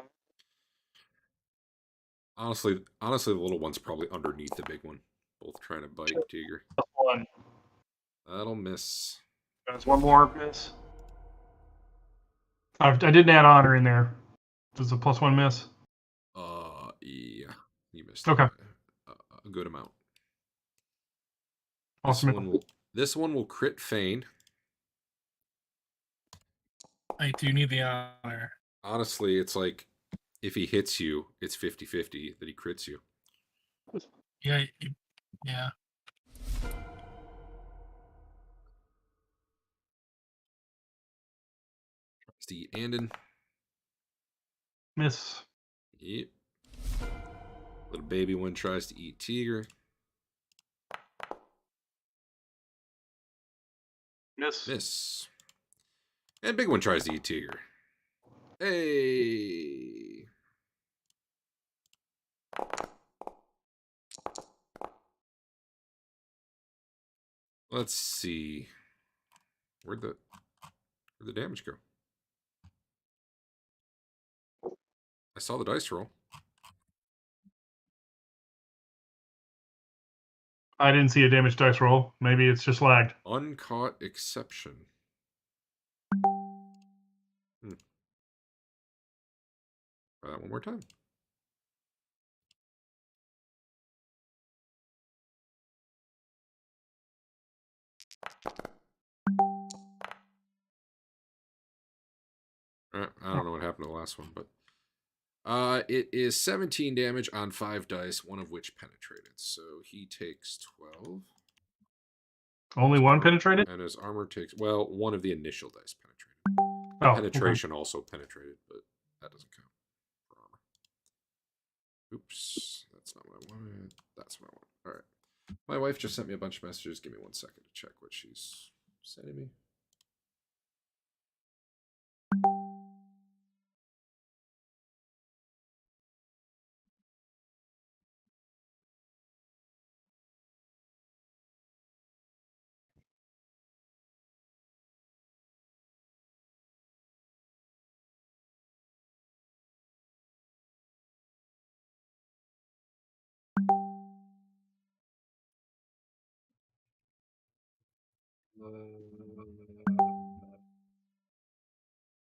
Honestly, the little one's probably underneath the big one. Both trying to bite Teeger. +1. That'll miss. There's one more miss. I didn't add honor in there. Does a +1 miss? Yeah, you missed. Okay. A good amount. Awesome. This one will crit Fain. I do need the honor. Honestly, it's like if he hits you, it's 50-50 that he crits you. Yeah. Yeah. Tries to eat Andeon. Miss. Yep. Little baby one tries to eat Teeger. Miss. Miss. And big one tries to eat Teeger. Hey. Let's see. Where'd the damage go? I saw the dice roll. I didn't see a damage dice roll. Maybe it's just lagged. Uncaught exception. Try that one more time. I don't know what happened to the last one, but it is 17 damage on 5 dice, one of which penetrated. So he takes 12. Only one penetrated? And his armor takes, well, one of the initial dice penetrated. Oh, Penetration also penetrated, but that doesn't count for armor. Oops, that's not what I wanted. That's what I want. All right. My wife just sent me a bunch of messages. Give me 1 second to check what she's sending me.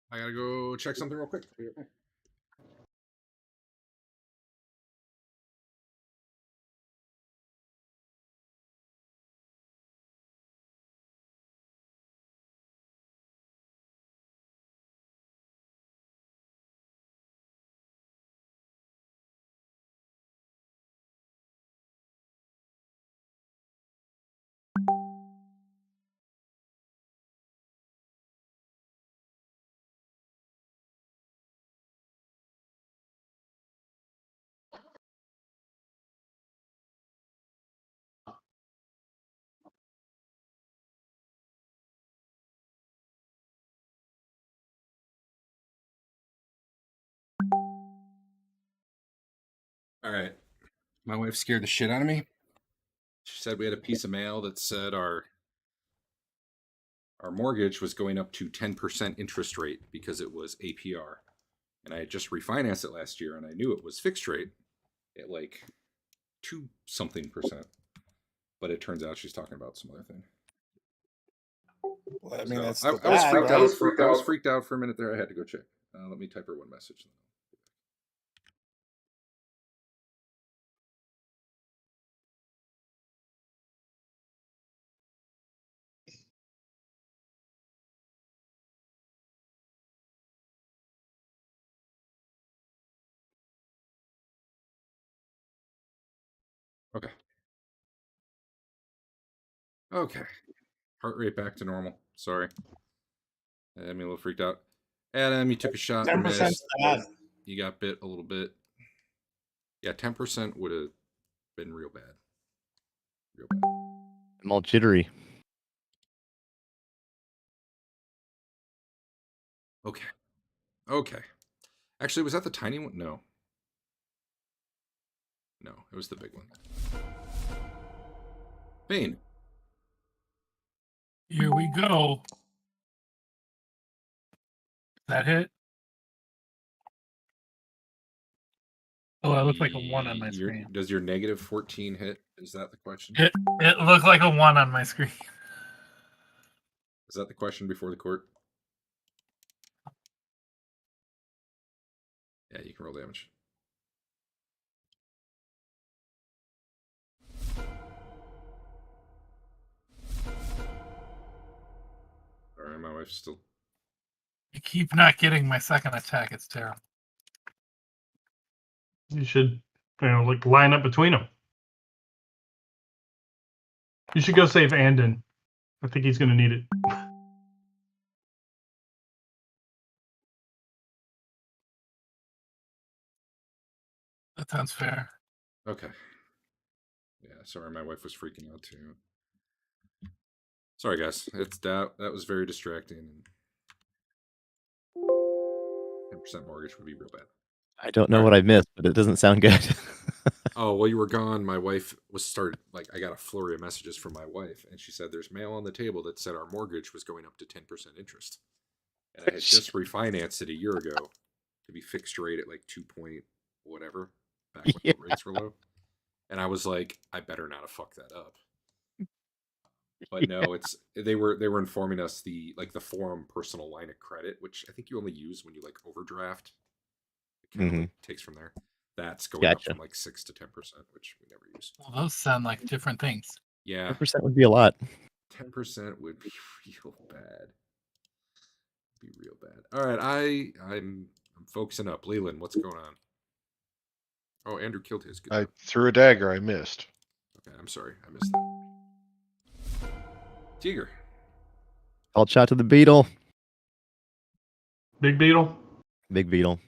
I gotta go check something real quick. All right. My wife scared the shit out of me. She said we had a piece of mail that said our mortgage was going up to 10% interest rate because it was APR. And I had just refinanced it last year and I knew it was fixed rate at like 2-something%. But it turns out she's talking about some other thing. Well, I mean, that's I was freaked out for a minute there. I had to go check. Let me type her one message. Okay. Okay. Heart rate back to normal. Sorry. I me a little freaked out. Adam, you took a shot and 10% missed. bad. You got bit a little bit. Yeah, 10% would have been real bad. Real bad. I'm all jittery. Okay. Okay. Actually, was that the tiny one? No. No, it was the big one. Fain. Here we go. That hit? Oh, that looks like a 1 on my screen. Does your negative 14 hit? Is that the question? It looked like a 1 on my screen. Is that the question before the court? Yeah, you can roll damage. Sorry, my wife's still... I keep not getting my second attack. It's terrible. You should, like line up between them. You should go save Andeon. I think he's going to need it. That sounds fair. Okay. Yeah, sorry, my wife was freaking out too. Sorry, guys. That was very distracting. 10% mortgage would be real bad. I don't know what I missed, but it doesn't sound good. Oh, while you were gone, my wife I got a flurry of messages from my wife, and she said there's mail on the table that said our mortgage was going up to 10% interest. And I had just refinanced it a year ago to be fixed rate at like 2 point whatever, back when Yeah. the rates were low. And I was like, I better not have fucked that up. But no, they were informing us the forum personal line of credit, which I think you only use when you like overdraft. It kind of like takes from there. That's going up Gotcha. from like 6 to 10%, which we never use. Well, those sound like different things. Yeah, 10% would be a lot. 10% would be real bad. Be real bad. All right, I'm focusing up. Leland, what's going on? Oh, Andrew killed his. Good I job. threw a dagger. I missed. Okay, I'm sorry, I missed that. Teeger. Called shot to the beetle. Big beetle. Big beetle.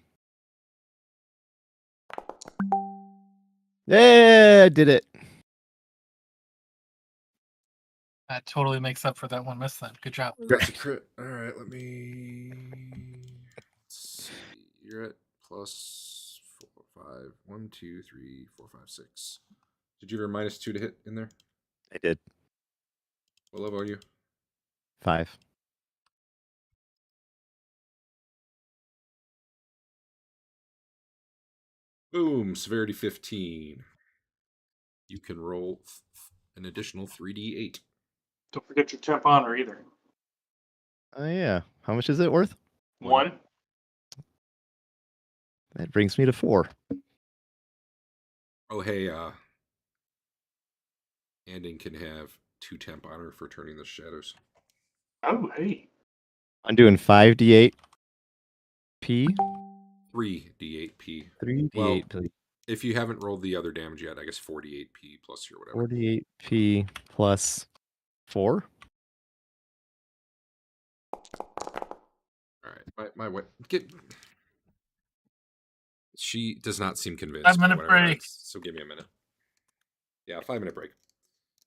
Yeah, I did it. That totally makes up for that one miss then. Good job. That's a crit. All right, let's see. You're at plus 4, 5. 1, 2, 3, 4, 5, 6. Did you have a -2 to hit in there? I did. What level are you? 5. Boom, severity 15. You can roll an additional 3d8. Don't forget your temp honor either. Oh yeah. How much is it worth? 1. That brings me to 4. Oh, hey, Andeon can have 2 temp honor for turning the shadows. Oh, hey. I'm doing 5d8 P. 3d8p. 3d8 Well, please. if you haven't rolled the other damage yet, I guess 48p plus your whatever. 48p plus 4. All right, my wife she does not seem convinced. 5-minute by whatever break. So give me a minute. Yeah, 5-minute break.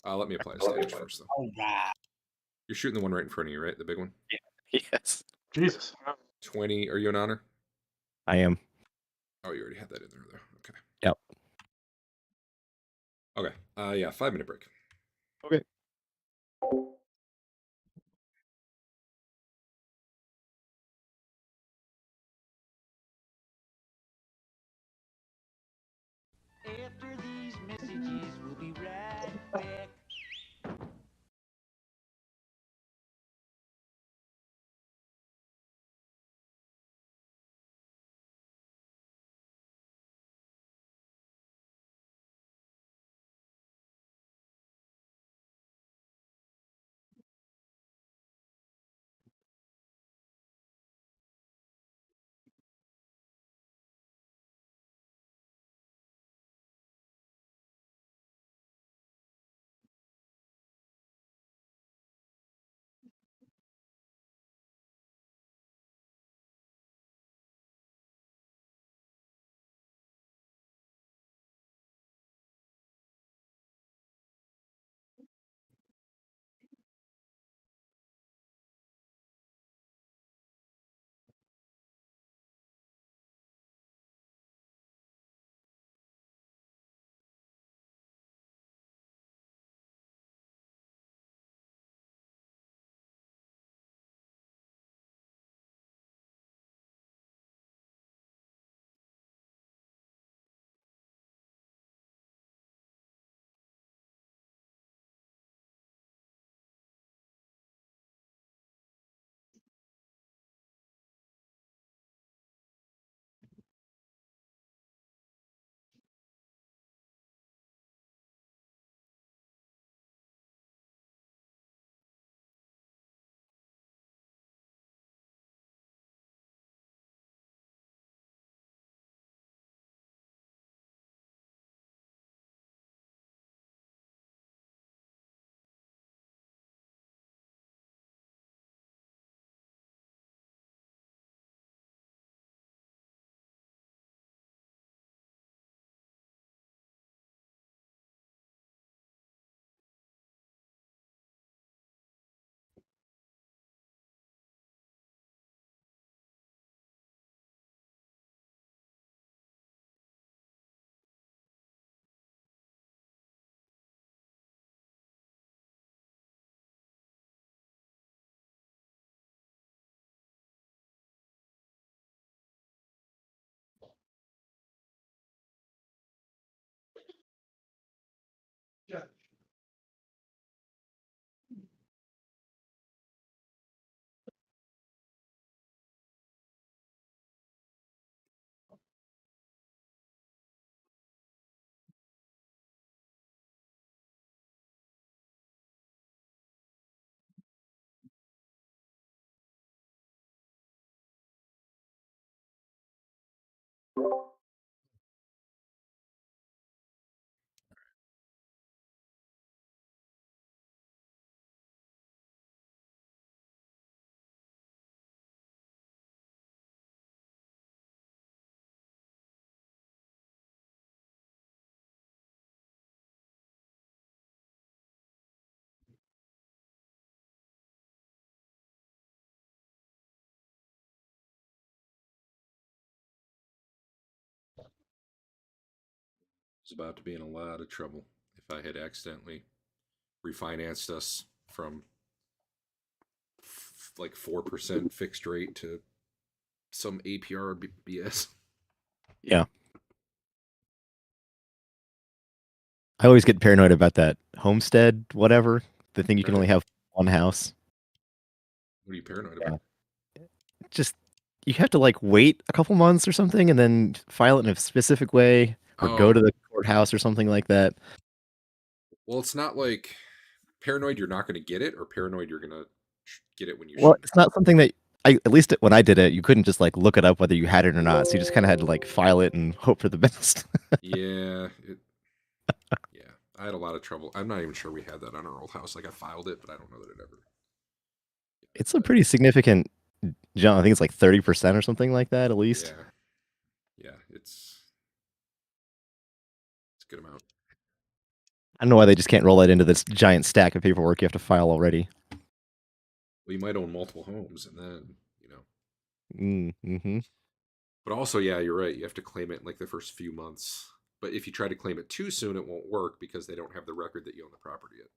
Let me apply this damage first, though. All right. You're shooting the one right in front of you, right? The big one. Yes. Jesus. 20. Are you an honor? I am. Oh, you already had that in there, though. Okay. Yep. Okay. Yeah, 5-minute break. Okay. After these messages, we'll be right back. was about to be in a lot of trouble if I had accidentally refinanced us from like 4% fixed rate to some APR BS. Yeah. I always get paranoid about that homestead, whatever. The thing you can Right. only have one house. What are you paranoid about? Just you have to like wait a couple months or something and then file it in a specific way or go to Oh. the courthouse or something like that. Well, it's not like paranoid you're not going to get it, or paranoid you're going to get it when you Well, shouldn't. it's not something that at least when I did it, you couldn't just like look it up whether you had it or not. So you just kind of had to like file it and hope for the best. Yeah, yeah. I had a lot of trouble. I'm not even sure we had that on our old house. Like I filed it, but I don't know that it ever. It's a pretty significant jump. I think it's like 30% or something like that, at least. Yeah. It's a good amount. I don't know why they just can't roll that into this giant stack of paperwork you have to file already. Well, you might own multiple homes, and then Mm-hmm. But also, yeah, you're right. You have to claim it in like the first few months. But if you try to claim it too soon, it won't work because they don't have the record that you own the property yet.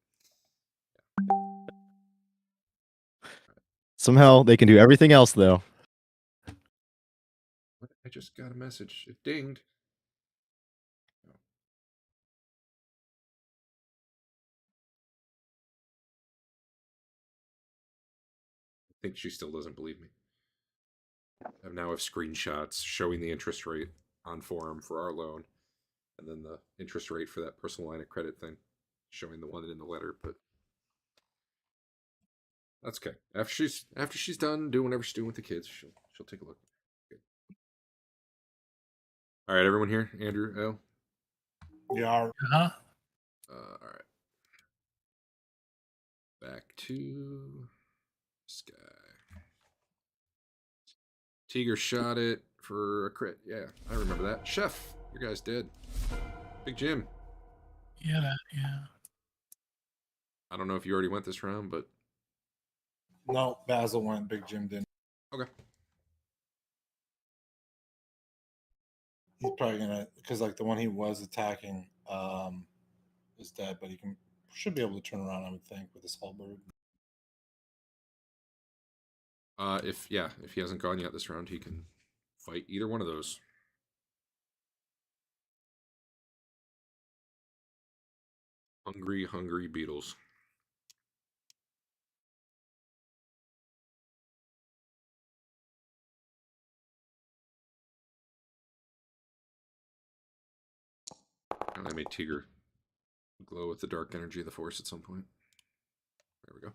Somehow they can do everything else, though. What? I just got a message. It dinged. I think she still doesn't believe me. I now have screenshots showing the interest rate on forum for our loan, and then the interest rate for that personal line of credit thing, showing the one in the letter. But that's okay. After she's done doing whatever she's doing with the kids, she'll take a look. Okay. All right, everyone here, Andrew, L. Yeah. Huh? All right. Back to this guy. Teeger shot it for a crit. Yeah, I remember that. Chef, your guy's dead. Big Jim. Yeah. I don't know if you already went this round, but No, Basil went. Big Jim didn't. okay. He's probably gonna, because like the one he was attacking is dead, but he should be able to turn around, I would think, with his halberd. If he hasn't gone yet this round, he can fight either one of those. Hungry beetles. And I made Teeger glow with the dark energy of the Force at some point. There we go.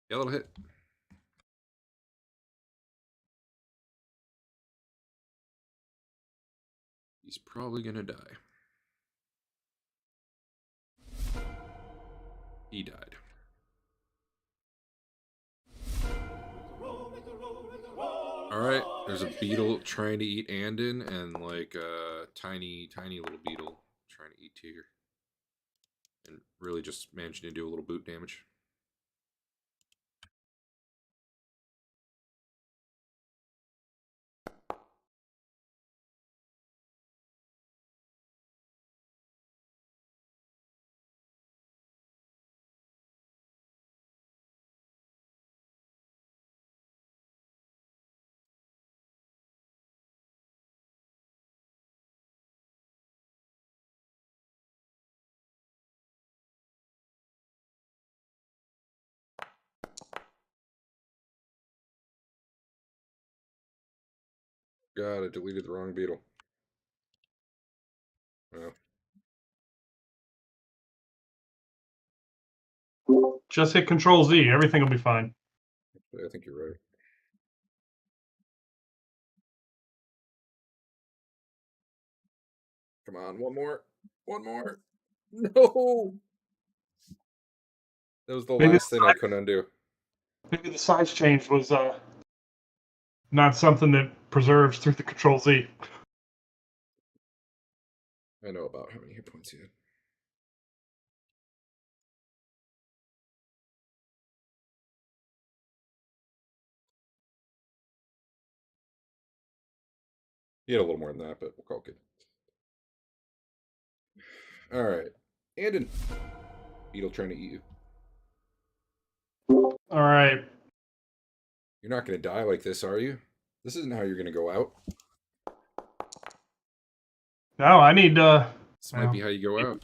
Yeah, that'll hit. He's probably gonna die. He died. Alright, there's a beetle trying to eat Andeon, and like a tiny little beetle trying to eat Teeger. And really just managing to do a little boot damage. God, I deleted the wrong beetle. Well, Just hit Control Z. Everything will be fine. I think you're right. Come on, one more. One more. No! That was the last thing I couldn't undo. Maybe the size change was not something that preserves through the Control Z. I know about how many hit points he had. He had a little more than that, but we'll call it good. All right. Andeon. Beetle trying to eat you. All right. You're not going to die like this, are you? This isn't how you're going to go out. No, I need. This might be how you go out.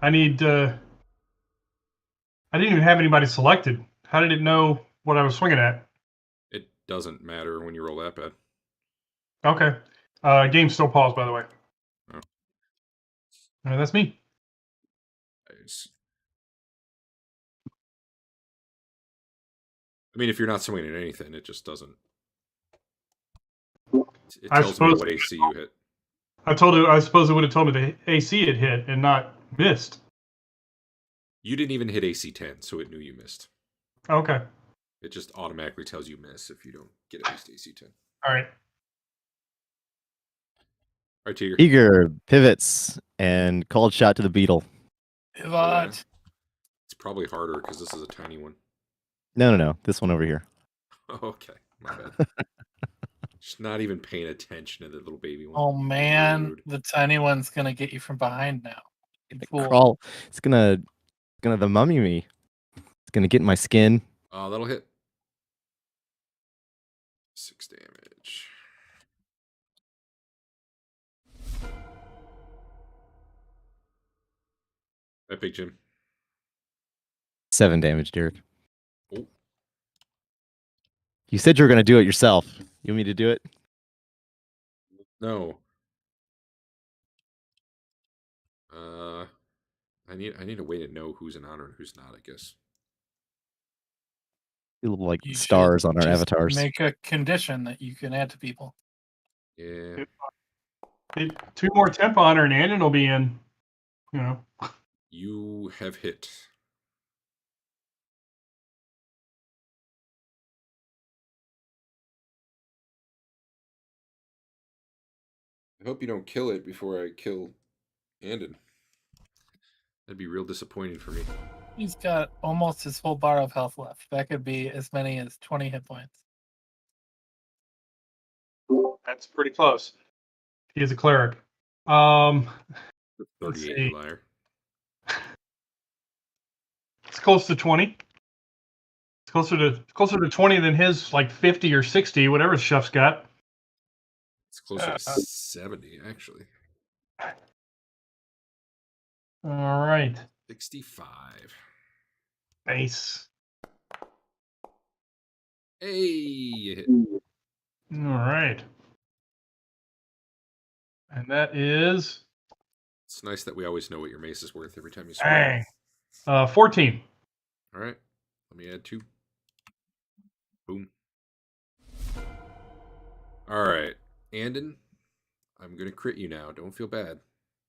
I need. I didn't even have anybody selected. How did it know what I was swinging at? It doesn't matter when you roll that bad. Okay. Game's still paused, by the way. Oh. That's me. Nice. I mean, if you're not swinging at anything, it just doesn't. It tells me what AC you hit. I suppose it would have told me the AC it hit and not missed. You didn't even hit AC 10, so it knew you missed. Okay. It just automatically tells you miss if you don't get at least AC 10. All right. All right, Teeger. Teeger pivots and called shot to the beetle. Pivot. Oh, yeah. It's probably harder because this is a tiny one. No. This one over here. Okay, my bad. Just not even paying attention to the little baby one. Oh man, Rude. the tiny one's gonna get you from behind now. Fool. Crawl. It's gonna the mummy me. It's gonna get in my skin. Oh, that'll hit. 6 damage. That big Jim. 7 damage, Derek. Oh. You said you were gonna do it yourself. You want me to do it? No. I need a way to know who's an honor and who's not, I guess. Little like You stars should on our just avatars. Make a condition that you can add to people. Yeah. 2 more temp honor and Andeon will be in. You know. You have hit. I hope you don't kill it before I kill Andeon. That'd be real disappointing for me. He's got almost his full bar of health left. That could be as many as 20 hit points. That's pretty close. He is a cleric. 38, you liar. It's close to 20. It's closer to 20 than his like 50 or 60, whatever Shuff's got. It's closer to 70, actually. All right. 65. Nice. Hey, you hit. All right. And that is It's nice that we always know what your mace is worth every time you swing. dang. 14. All right. Let me add 2. Boom. All right. Andeon, I'm going to crit you now. Don't feel bad.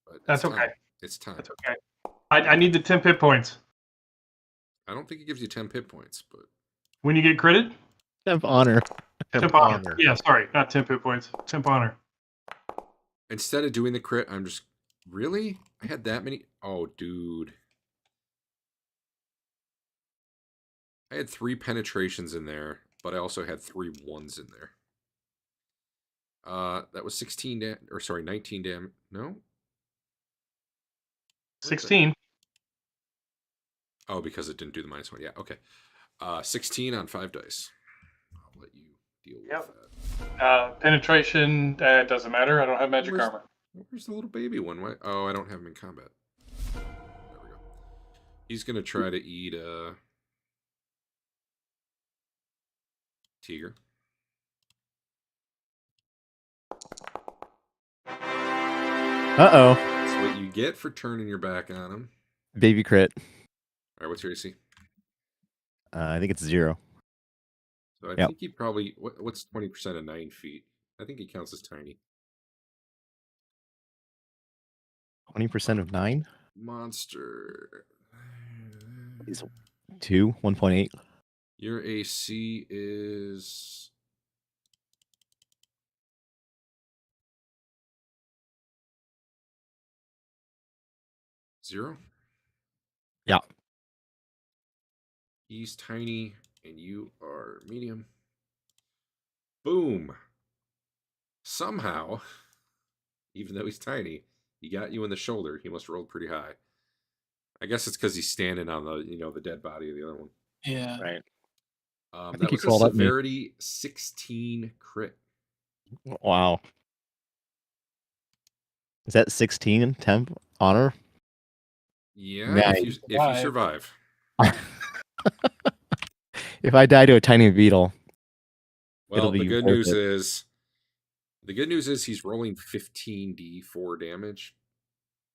But That's okay. It's time. That's okay. I need the 10 hit points. I don't think it gives you 10 hit points, but When you get critted? Temp honor. Temp honor. Yeah, sorry. Not 10 hit points. Temp honor. instead of doing the crit, I'm just really? I had that many. Oh, dude. I had 3 penetrations in there, but I also had 3 1s in there. That was 16 or sorry, 19 damage. No? 16. Oh, because it didn't do the -1. Yeah, okay. 16 on 5 dice. I'll let you deal with that. Penetration, it doesn't matter. I don't have magic armor. Where's the little baby one? Why? Oh, I don't have him in combat. There we go. He's going to try to eat Teeger. Uh-oh. That's what you get for turning your back on him. Baby crit. All right, what's your AC? I think it's 0. So I think he probably... What's 20% of 9 feet? I think he counts as tiny. 20% of 9? Monster. Is 2, 1.8. Your AC is... Zero? Yeah. He's tiny, and you are medium. Boom. Somehow, even though he's tiny, He got you in the shoulder. He must have rolled pretty high. I guess it's because he's standing on the the dead body of the other one. Yeah. Right. I That think he was a crawled up me. severity 16 crit. Wow. Is that 16 temp honor? Yeah, Nice. if you survive. If I die to a tiny beetle, it'll Well, be the good worth news it. is he's rolling 15d4 damage.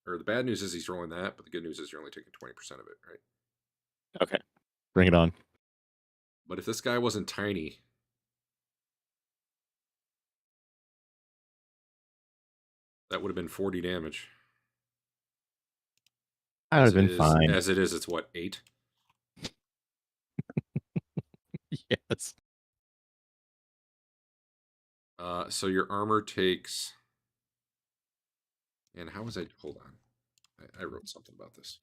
Or the bad news is he's rolling that, but the good news is you're only taking 20% of it, right? Okay. Bring it on. But if this guy wasn't tiny, that would have been 40 damage. I would have been fine. As it is, it's what, 8? Yes. So your armor takes. And how was I? Hold on. I wrote something about this.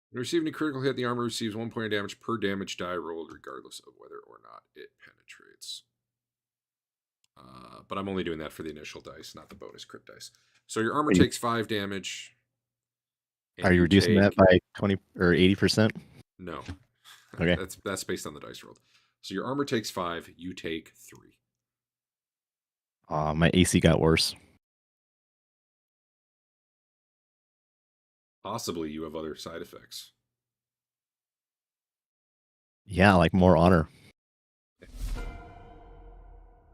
When receiving a critical hit, the armor receives 1 point of damage per damage die rolled, regardless of whether or not it penetrates. But I'm only doing that for the initial dice, not the bonus crit dice. So your armor takes 5 damage. Are you reducing that by 20 or 80%? No. Okay. That's based on the dice rolled. So your armor takes 5, you take 3. My AC got worse. Possibly you have other side effects. Yeah, like more honor. It's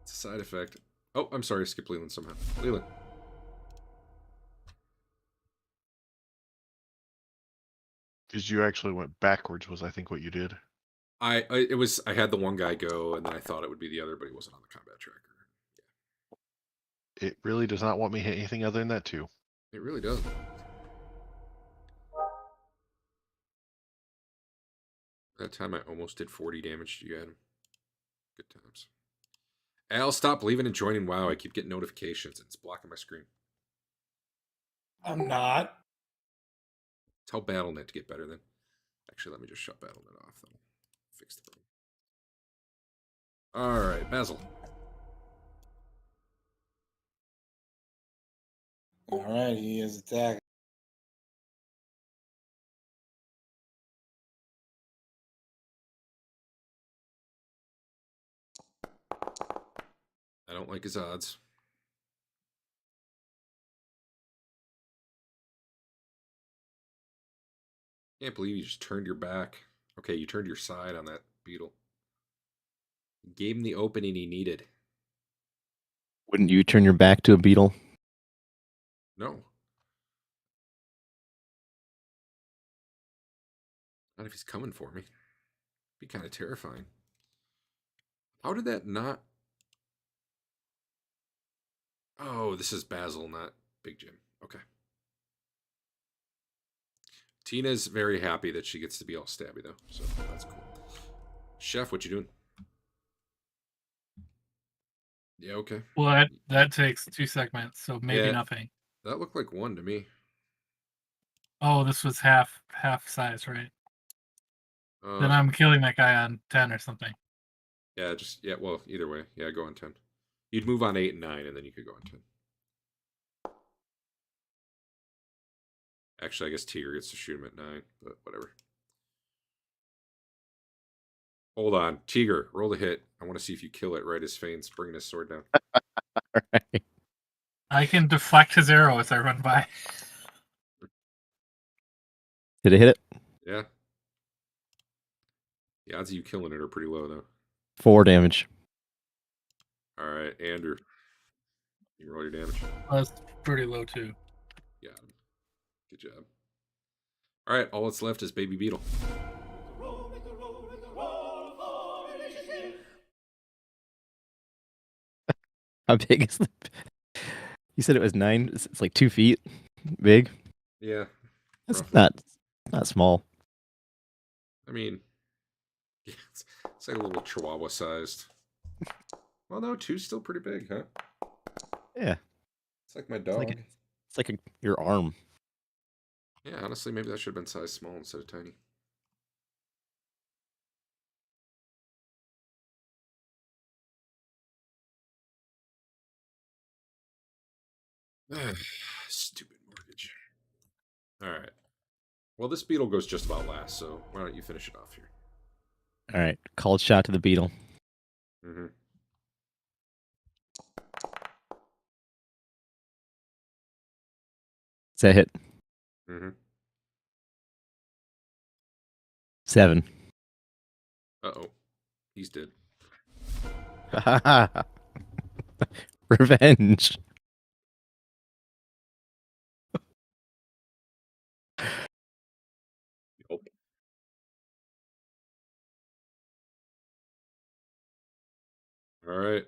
a side effect. Oh, I'm sorry, I skipped Leland somehow. Leland. Because you actually went backwards was, I think, what you did. I had the one guy go, and then I thought it would be the other, but he wasn't on the combat tracker. It really does not want me to hit anything other than that, too. It really doesn't. That time I almost did 40 damage to you, Adam. Good times. Al, stop leaving and joining WoW. I keep getting notifications. It's blocking my screen. I'm not. Tell BattleNet to get better then. Actually, let me just shut BattleNet off. That'll fix the problem. All right, Basil. All right, he is attacked. I don't like his odds. Can't believe you just turned your back. Okay, you turned your side on that beetle. Gave him the opening he needed. Wouldn't you turn your back to a beetle? No. Not if he's coming for me. Be kind of terrifying. How did that not... Oh, this is Basil, not Big Jim. Okay. Tina's very happy that she gets to be all stabby, though. So that's cool. Chef, what you doing? Yeah, okay. Well, that takes 2 segments, so maybe Yeah. nothing. That looked like 1 to me. Oh, this was half size, right? Then I'm killing that guy on 10 or something. Yeah, well, either way. Yeah, go on 10. You'd move on 8 and 9, and then you could go on 10. Actually, I guess Teeger gets to shoot him at 9, but whatever. Hold on. Teeger, roll the hit. I want to see if you kill it right as Fain's bringing his sword down. All right. I can deflect his arrow as I run by. Did it hit it? Yeah. The odds of you killing it are pretty low, though. 4 damage. All right, Andrew. You roll your damage. That's pretty low, too. Yeah. Good job. All right, all that's left is Baby Beetle. How big is the... You said it was 9. It's like 2 feet big. Yeah. That's roughly. not small. I mean, yeah, it's like a little chihuahua sized. Well, no, 2's still pretty big, huh? Yeah. It's like my dog. It's like your arm. Yeah, honestly, maybe that should have been size small instead of tiny. Stupid mortgage. All right. Well, this beetle goes just about last, so why don't you finish it off here? All right. Called shot to the beetle. Mm-hmm. It's a hit. Mm-hmm. 7. Uh-oh. He's dead. Revenge. Nope. All right.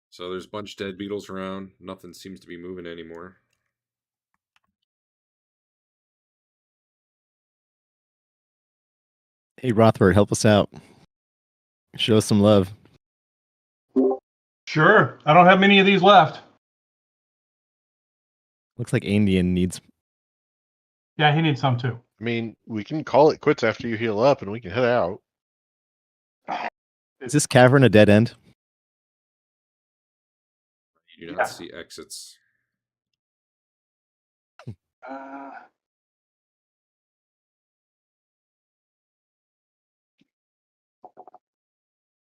So there's a bunch of dead beetles around. Nothing seems to be moving anymore. Hey, Rothbert, help us out. Show us some love. Sure. I don't have many of these left. Looks like Andeon needs. Yeah, he needs some too. I mean, we can call it quits after you heal up and we can head out. Is this cavern a dead end? You do not see exits.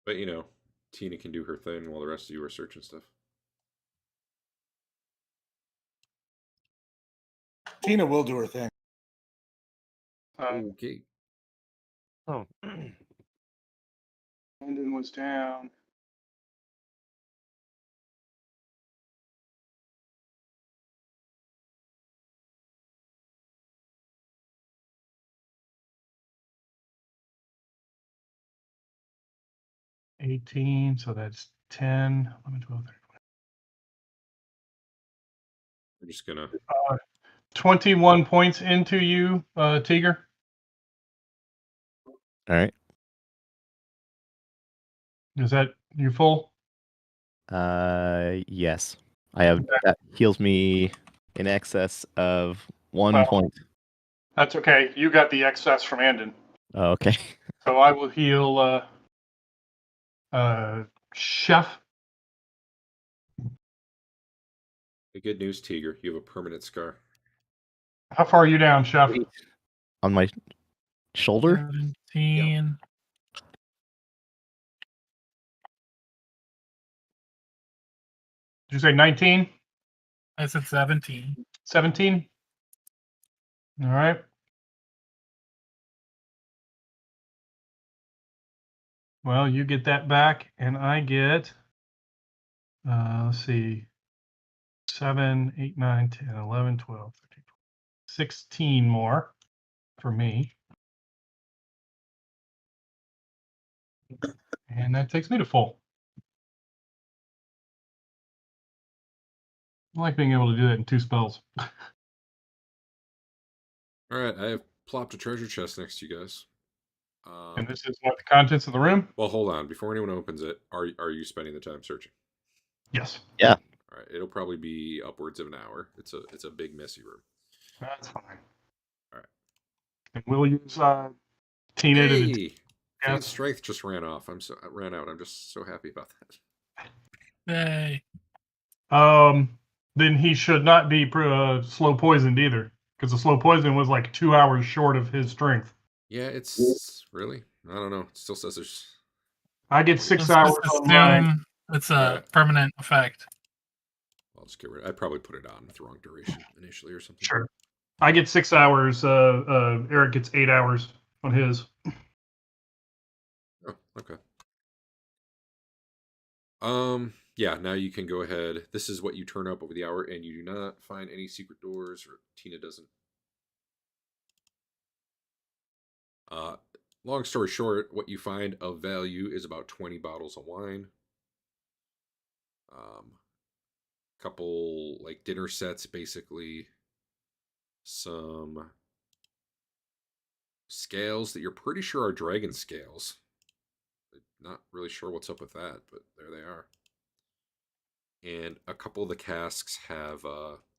But, you know, Tina can do her thing while the rest of you are searching stuff. Tina will do her thing. Okay. Oh. London was down. $18, so that's 10, 11, 12, 13. We're just gonna 21 points into you, Teeger. All right. Is that you full? Yes. I have that heals me in excess of 1 Well. point. That's okay. You got the excess from Andeon. Oh, okay. So I will heal Chef. the good news, Teeger, you have a permanent scar. How far are you down, Chef? On my shoulder? 17. Did you say 19? I said 17. 17? All right. Well, you get that back, and I get, let's see, 7, 8, 9, 10, 11, 12, 13, 16 more for me. And that takes me to full. I like being able to do that in 2 spells. All right, I have plopped a treasure chest next to you guys. And this is what the contents of the room? Well, hold on. Before anyone opens it, are you spending the time searching? Yes. Yeah. All right, it'll probably be upwards of an hour. It's a big messy room. That's fine. All right. And we'll use Tina to Hey, Fain's yes. strength just ran off. Ran out. I'm just so happy about that. Yay. Then he should not be slow poisoned either, because the slow poison was like 2 hours short of his strength. Yeah, it's really. I don't know. It still says there's. I get 6 Let's hours just on mine. assume it's a Alright. permanent effect. I'll just get rid. I'd probably put it on with the wrong duration initially or something. Sure. I get 6 hours. Eric gets 8 hours on his. Oh, okay. Yeah, now you can go ahead. This is what you turn up over the hour, and you do not find any secret doors, or Tina doesn't. Long story short, what you find of value is about 20 bottles of wine. Couple like dinner sets, basically. Some scales that you're pretty sure are dragon scales. Not really sure what's up with that, but there they are. And a couple of the casks have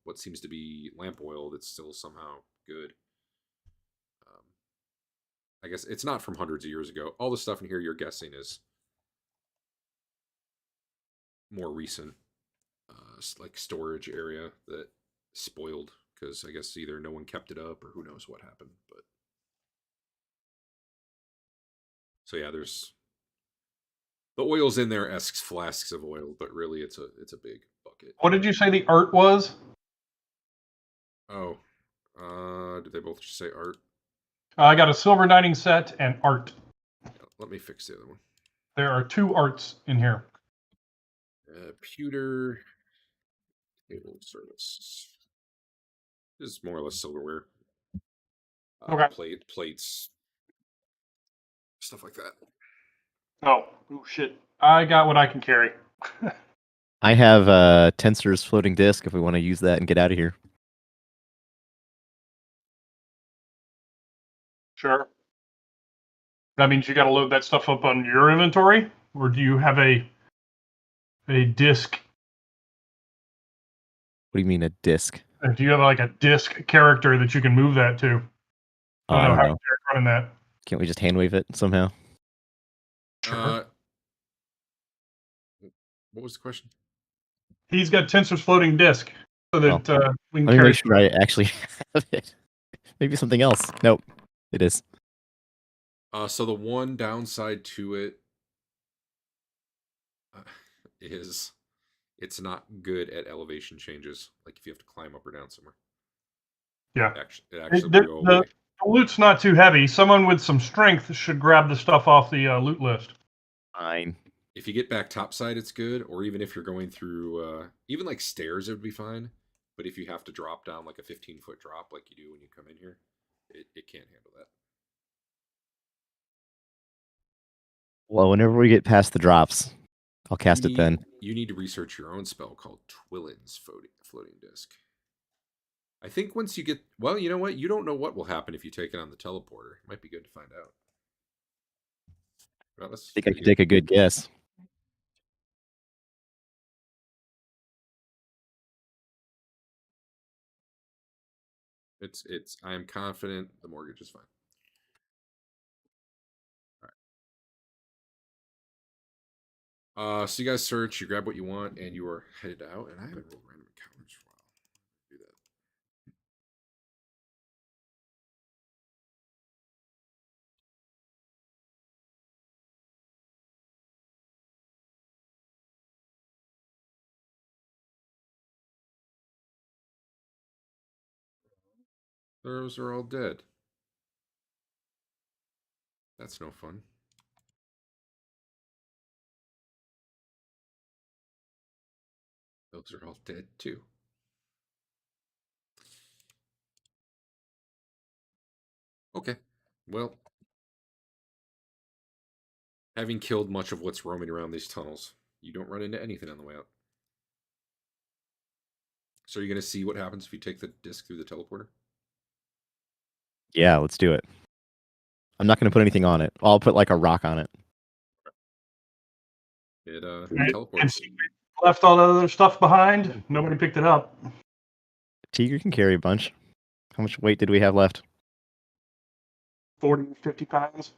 what seems to be lamp oil that's still somehow good. I guess it's not from hundreds of years ago. All the stuff in here you're guessing is more recent, like storage area that spoiled because I guess either no one kept it up or who knows what happened. But so yeah, there's the oil's in there, asks flasks of oil, but really it's a big bucket. What did you say the art was? Oh, did they both just say art? I got a silver knighting set and art. Yeah, let me fix the other one. There are 2 arts in here. Pewter table service. This is more or less silverware. Okay. Plates, stuff like that. Oh shit! I got what I can carry. I have Tensor's floating disk if we want to use that and get out of here. Sure. That means you got to load that stuff up on your inventory, or do you have a disc? What do you mean a disk? Do you have like a disc character that you can move that to? Oh, I don't how know. you're running that. Can't we just hand wave it somehow? Sure. What was the question? He's got Tensor's floating disk, so that we can Let me carry. make sure I actually have it. Maybe something else. Nope, it is. So the one downside to it is it's not good at elevation changes. Like if you have to climb up or down somewhere. Yeah. It actually will go away. The loot's not too heavy. Someone with some strength should grab the stuff off the loot list. Fine. If you get back topside, it's good. Or even if you're going through, even like stairs, it would be fine. But if you have to drop down like a 15-foot drop, like you do when you come in here, it can't handle that. Well, whenever we get past the drops, I'll cast it then. You need to research your own spell called Twillen's floating disc. I think once you get... Well, you know what? You don't know what will happen if you take it on the teleporter. It might be good to find out. Well, I think I can take a good guess. I am confident the mortgage is fine. All right. So you guys search, you grab what you want, and you are headed out. And I haven't rolled random encounters for a while. Do that. Those are all dead. That's no fun. Those are all dead too. Okay. Well, having killed much of what's roaming around these tunnels, you don't run into anything on the way out. So you're going to see what happens if you take the disc through the teleporter? Yeah, let's do it. I'm not going to put anything on it. I'll put like a rock on it. It teleports. Left all the other stuff behind. Nobody picked it up. Teeger can carry a bunch. How much weight did we have left? 40, 50 pounds.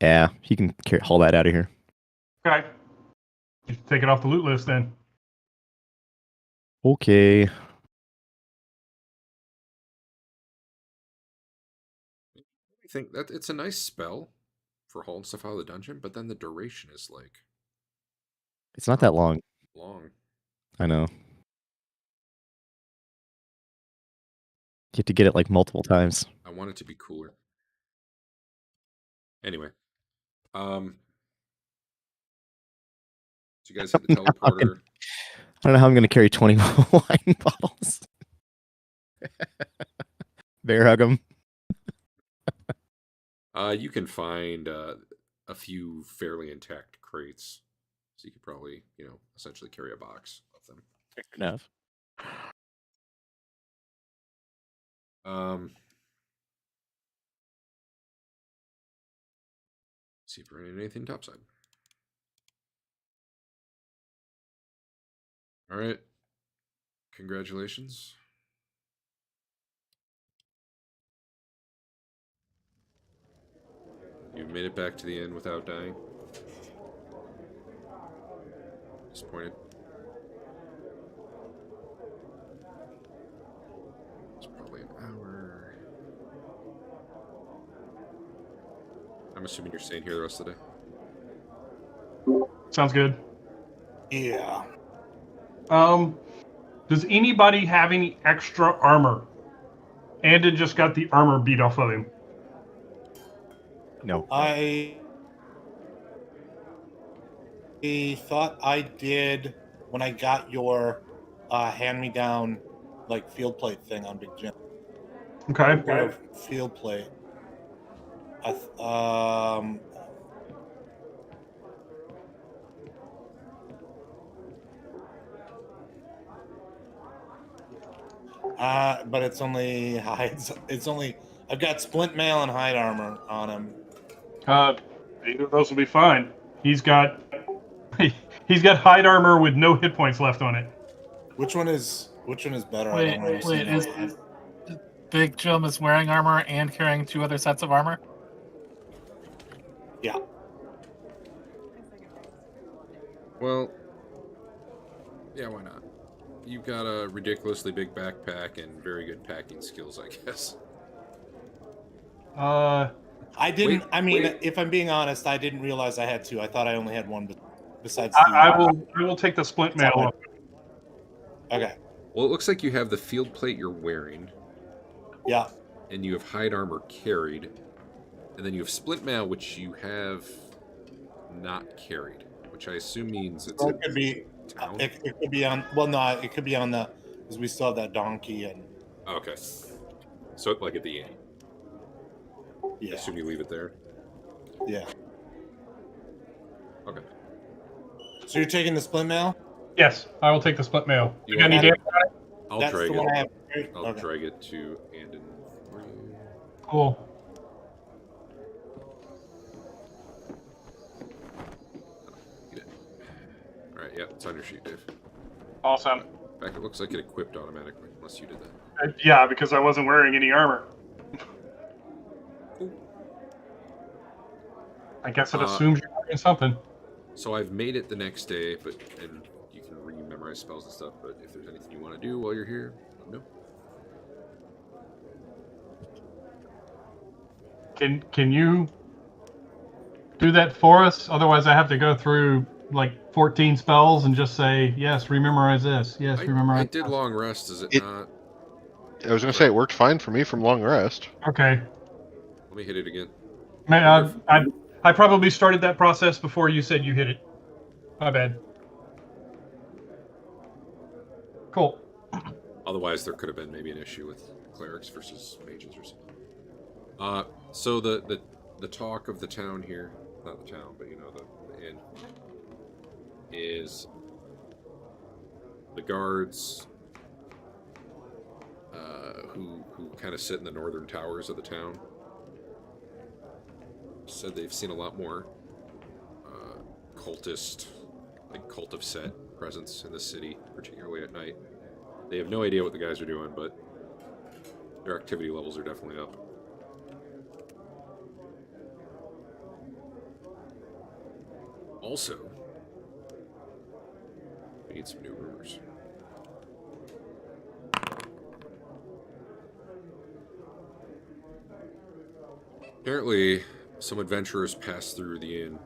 Yeah, he can haul that out of here. Okay. Just take it off the loot list then. Okay. I think that it's a nice spell for hauling stuff out of the dungeon, but then the duration is like... It's not that long. I know. You have to get it like multiple times. I want it to be cooler. Anyway. So you guys hit the teleporter. I don't know how I'm going to carry 20 wine bottles. Bear hug them. You can find a few fairly intact crates. So you could probably, essentially carry a box of them. Fair enough. See if we're running anything topside. All right. Congratulations. You've made it back to the end without dying. Disappointed. I'm assuming you're staying here the rest of the day. Sounds good. Yeah. Does anybody have any extra armor? Andon just got the armor beat off of him. No. I thought I did when I got your hand-me-down like field plate thing on Big Jim. Okay. Field plate. But it's only hides. It's only I've got splint mail and hide armor on him. Either of those will be fine. He's got hide armor with no hit points left on it. Which one is better? I Wait, don't understand. is Big Jilm is wearing armor and carrying 2 other sets of armor? Yeah. Well, yeah, why not? You've got a ridiculously big backpack and very good packing skills, I guess. I didn't. Wait, I mean, wait. if I'm being honest, I didn't realize I had 2. I thought I only had 1. Besides, I will take the splint mail. Okay. Well, it looks like you have the field plate you're wearing. Yeah. And you have hide armor carried. And then you have splint mail, which you have not carried. Which I assume means it's It could be. town. It could be on. Well, no, it could be on the because we still have that donkey and. Okay. So like at the end. Yeah. I assume you leave it there. Yeah. Okay. So you're taking the splint mail? Yes, I will take the split mail. You got want any me damage on it? I'll That's drag the one I have. it. I'll Okay. drag it to Andeon for you. Cool. Alright, yeah, it's on your sheet, Dave. Awesome. In fact, it looks like it equipped automatically, unless you did that. Yeah, because I wasn't wearing any armor. Cool. I guess it assumes you're wearing something. So I've made it the next day, and you can re-memorize spells and stuff, but if there's anything you want to do while you're here, let me know. Can you do that for us? Otherwise, I have to go through like 14 spells and just say, yes, rememorize this. Yes, rememorize I did this. long rest, is it not? I was going to say, it worked fine for me from long rest. Okay. Let me hit it again. Man, I probably started that process before you said you hit it. My bad. Cool. Otherwise, there could have been maybe an issue with clerics versus mages or something. So the talk of the town here, not the town, but you know the inn, is the guards who kind of sit in the northern towers of the town. Said they've seen a lot more cultist, like cult of set presence in the city, particularly at night. They have no idea what the guys are doing, but their activity levels are definitely up. Also, we need some new rumors. Apparently, some adventurers passed through the inn.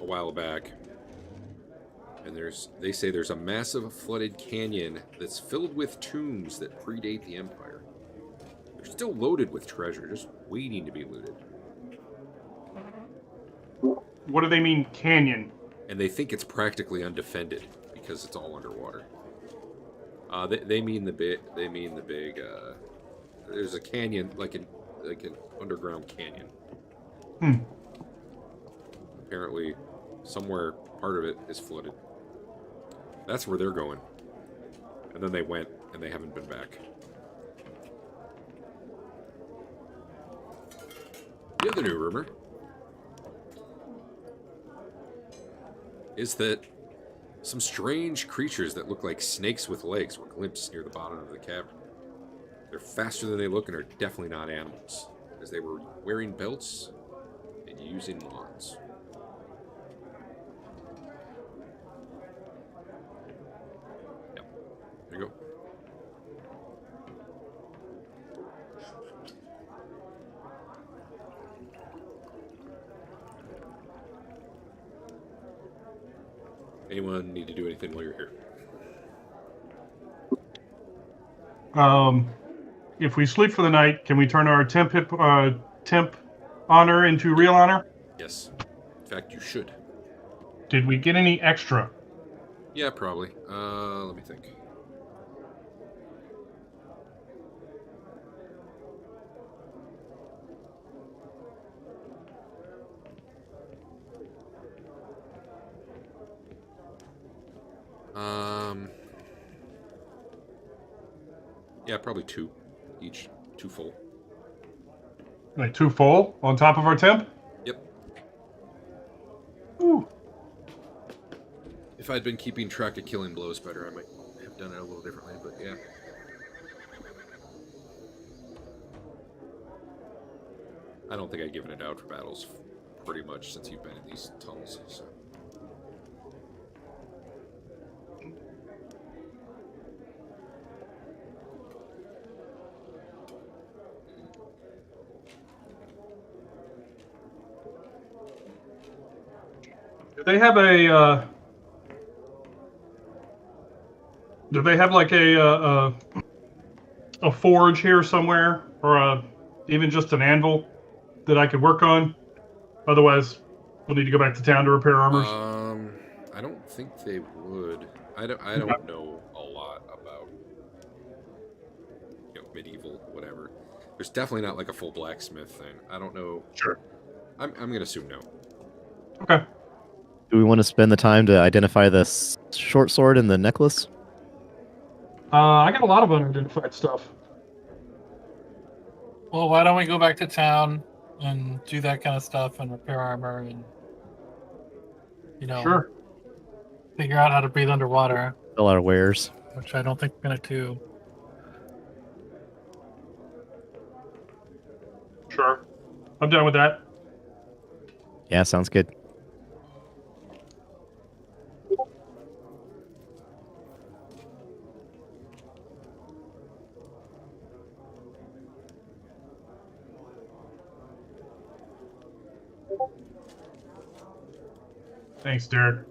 A while back. And they say there's a massive flooded canyon that's filled with tombs that predate the Empire. They're still loaded with treasure, just waiting to be looted. What do they mean, canyon? And they think it's practically undefended because it's all underwater. They mean the big. There's a canyon, like an underground canyon. Apparently, somewhere part of it is flooded. That's where they're going. And then they went, and they haven't been back. The other new rumor is that some strange creatures that look like snakes with legs were glimpsed near the bottom of the cavern. They're faster than they look and are definitely not animals, as they were wearing belts and using wands. Yep. There you go. Anyone need to do anything while you're here? If we sleep for the night, can we turn our temp honor into real honor? Yes. In fact, you should. Did we get any extra? Yeah, probably. Let me think. Yeah, probably 2 each. 2 full. Like 2 full on top of our temp? Yep. Ooh. If I'd been keeping track of killing blows better, I might have done it a little differently, but yeah. I don't think I've given it out for battles pretty much since you've been in these tunnels, so. Do they have a? Do they have like a forge here somewhere, or even just an anvil that I could work on? Otherwise, we'll need to go back to town to repair armors. I don't think they would. I don't know a lot about medieval whatever. There's definitely not like a full blacksmith thing. I don't know. Sure. I'm gonna assume no. Okay. Do we want to spend the time to identify the short sword and the necklace? I got a lot of unidentified stuff. Well, why don't we go back to town and do that kind of stuff and repair armor and Sure. figure out how to breathe underwater, A lot of wares. which I don't think we're gonna do. Sure. I'm done with that. Yeah, sounds good. Thanks, Derek.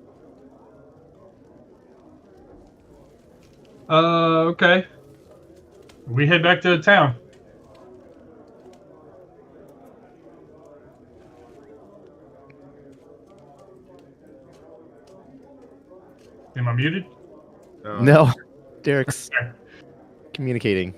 Okay. We head back to town. Am I muted? No, Derek's communicating.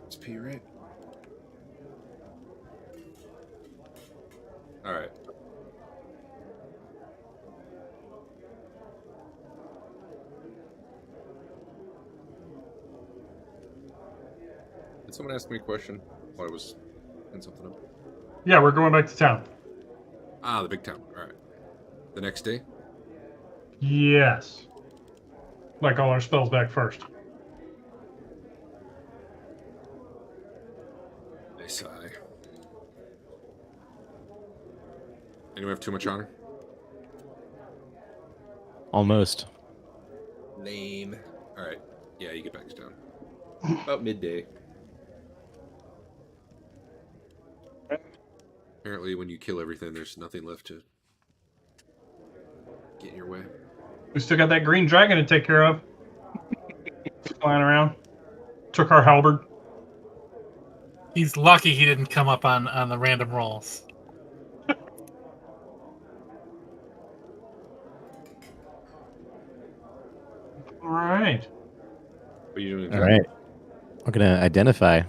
It's P, right? All right. Did someone ask me a question while I was in something up? Yeah, we're going back to town. Ah, the big town. All right. The next day? Yes. Like all our spells back first. I sigh. Anyone have too much honor? Almost. Lame. All right. Yeah, you get back to town. About midday. Apparently, when you kill everything, there's nothing left to get in your way. We still got that green dragon to take care of. Flying around. Took our halberd. He's lucky he didn't come up on the random rolls. All right. What are you doing? All right. We're going to identify.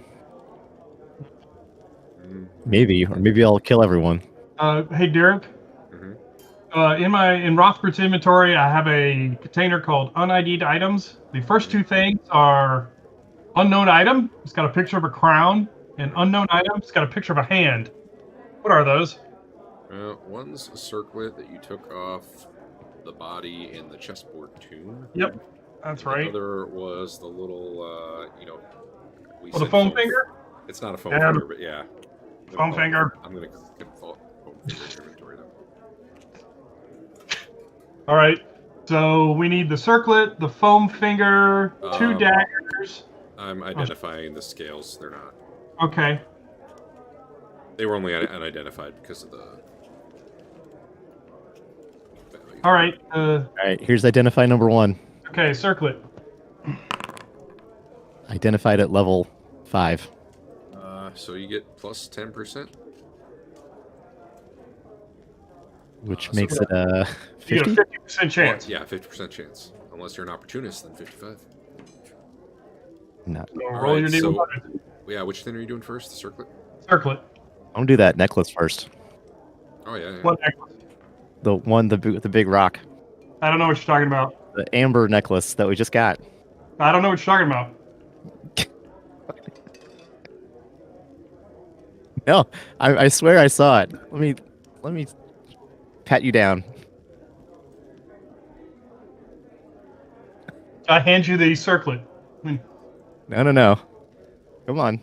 Maybe, or maybe I'll kill everyone. Hey, Derek. Mhm. In Rothbert's inventory, I have a container called unID'd items. The first two things are unknown item. It's got a picture of a crown, and unknown item. It's got a picture of a hand. What are those? One's a circlet that you took off the body in the chessboard tomb. Yep, that's The right. other was the little, we Oh, the said foam finger. It's not a foam Yeah. finger, but yeah. Foam finger. I'm gonna get foam finger in inventory now. All right. So we need the circlet, the foam finger, two Um, daggers. I'm identifying the scales. They're not. Okay. They were only unidentified because of the. All right. All right, here's identify number 1. Okay, circlet. Identified at level 5. So you get plus 10%. Which so makes it You get 50? a 50% chance. Yeah, 50% chance. Unless you're an opportunist, then 55. No. So All roll right, your so- D100. Yeah, which thing are you doing first? The circlet? Circlet. I'm gonna do that necklace first. Oh, yeah. What necklace? The one, the big rock. I don't know what you're talking about. The amber necklace that we just got. I don't know what you're talking about. No, I swear I saw it. Let me pat you down. I hand you the circlet. No. Come on.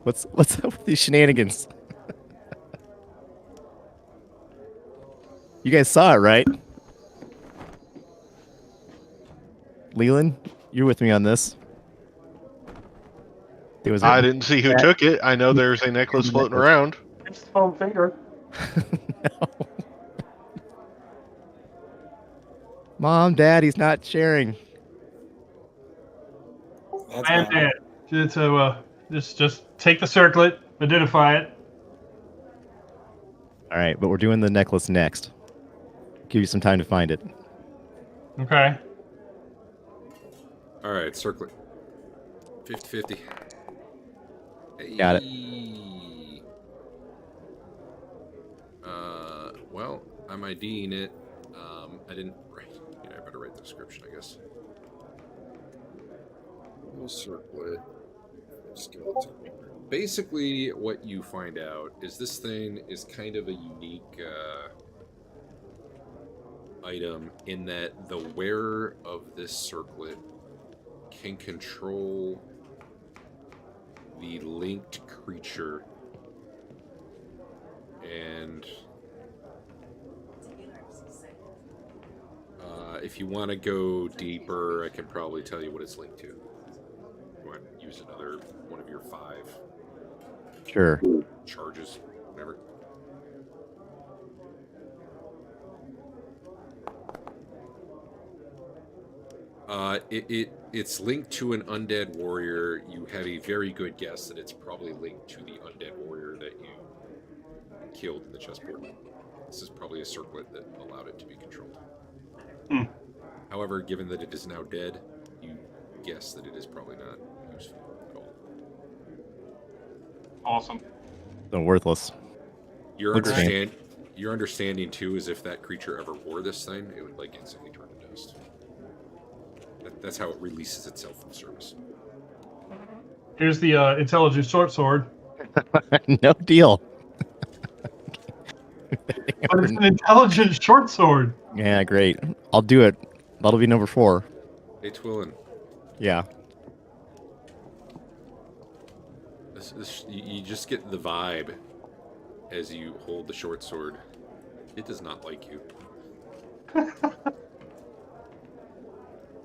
What's up with these shenanigans? You guys saw it, right? Leland, you're with me on this. There was I didn't see who took it. I know there's a necklace floating around. It's the foam finger. No. Mom, Dad, he's not sharing. That's I am bad. dead. So just take the circlet, identify it. All right, but we're doing the necklace next. Give you some time to find it. Okay. All right, circlet. 50-50. Got it. Well, I'm IDing it. I didn't write. Yeah, I better write the description, I guess. Little circlet. Skeleton. Basically, what you find out is this thing is kind of a unique item in that the wearer of this circlet can control the linked creature, and if you want to go deeper, I can probably tell you what it's linked to. You want to use another one of your 5 Sure. charges, whatever. It's linked to an undead warrior. You have a very good guess that it's probably linked to the undead warrior that you killed in the chessboard. This is probably a circlet that allowed it to be controlled. Hmm. However, given that it is now dead, you guess that it is probably not useful at all. Awesome. So worthless. Your Looks understanding too is if that creature ever wore this thing, it would like instantly turn to dust. That's how it releases itself from service. Here's the intelligent short sword. No deal. But it's an intelligent short sword. Yeah, great. I'll do it. That'll be number 4. Hey, Twillen. Yeah. You just get the vibe as you hold the short sword. It does not like you.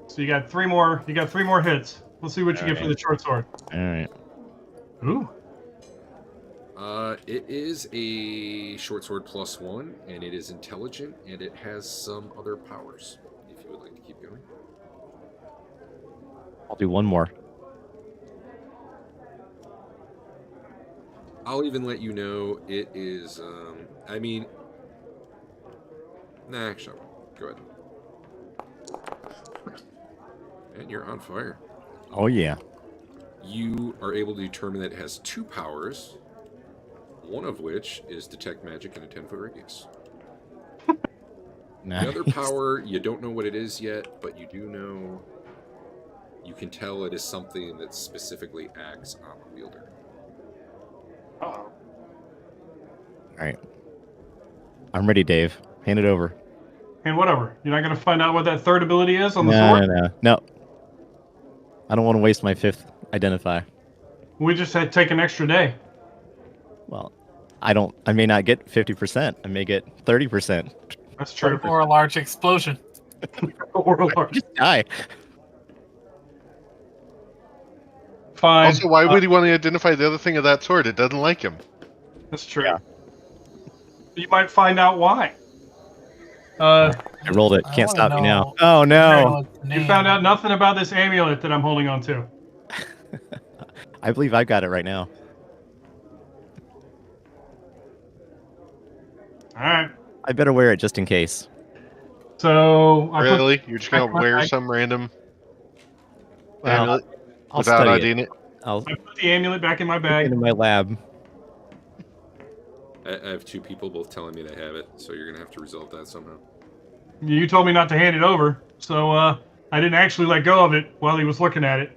So you got 3 more. You got 3 more hits. Let's see what you All get for right. the short sword. All right. Ooh. It is a short sword +1, and it is intelligent, and it has some other powers. If you would like to keep going. I'll do one more. I'll even let you know it is. I mean, nah, actually, go ahead. And you're on fire. Oh yeah. You are able to determine that it has 2 powers, one of which is detect magic in a 10-foot radius. Nice. The other power, you don't know what it is yet, but you do know, you can tell it is something that specifically acts on the wielder. Uh-oh. All right. I'm ready, Dave. Hand it over. And whatever. You're not going to find out what that third ability is on the No, sword? no. I don't want to waste my 5th identify. We just had to take an extra day. Well, I may not get 50%. I may get 30%. That's true. Or a large explosion. Or a large. Just die. Fine. Also, why would he want to identify the other thing of that sword? It doesn't like him. That's true. Yeah. You might find out why. I rolled it. I Can't wanna stop me now. know Oh, no. You found out nothing about this amulet that I'm holding on to. I believe I got it right now. All right. I better wear it just in case. So I put, Really? You're just going to wear I- some random Well, amulet I'll without study IDing it? I'll I put the amulet back in my put it in bag. my lab. I have 2 people both telling me they have it, so you're going to have to resolve that somehow. You told me not to hand it over, so I didn't actually let go of it while he was looking at it.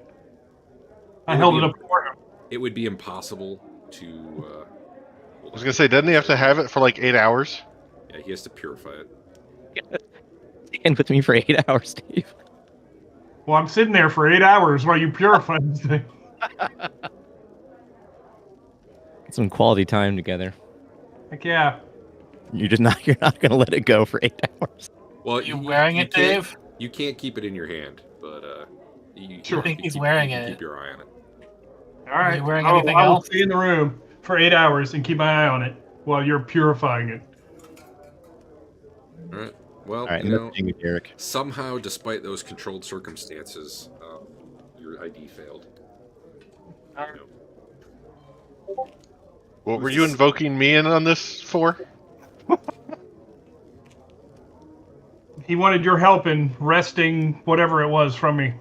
I held it up for him. It would be impossible to... I was going to say, doesn't he have to have it for like 8 hours? Yeah, he has to purify it. Stand with me for 8 hours, Steve. Well, I'm sitting there for 8 hours while you purify this thing. Get some quality time together. Heck yeah. You're not gonna let it go for 8 hours. Well, You wearing it, can't- Dave? You can't keep it in your hand, but you Sure. I think can he's keep- wearing you can it. Keep your eye on it. All right. you wearing I will- anything I will else? stay in the room for 8 hours and keep my eye on it while you're purifying it. All right. Well, All right, you and know, that's you, Derek. somehow, despite those controlled circumstances, your ID failed. All right. You know. What were you invoking me in on this for? He wanted your help in wresting whatever it was from me.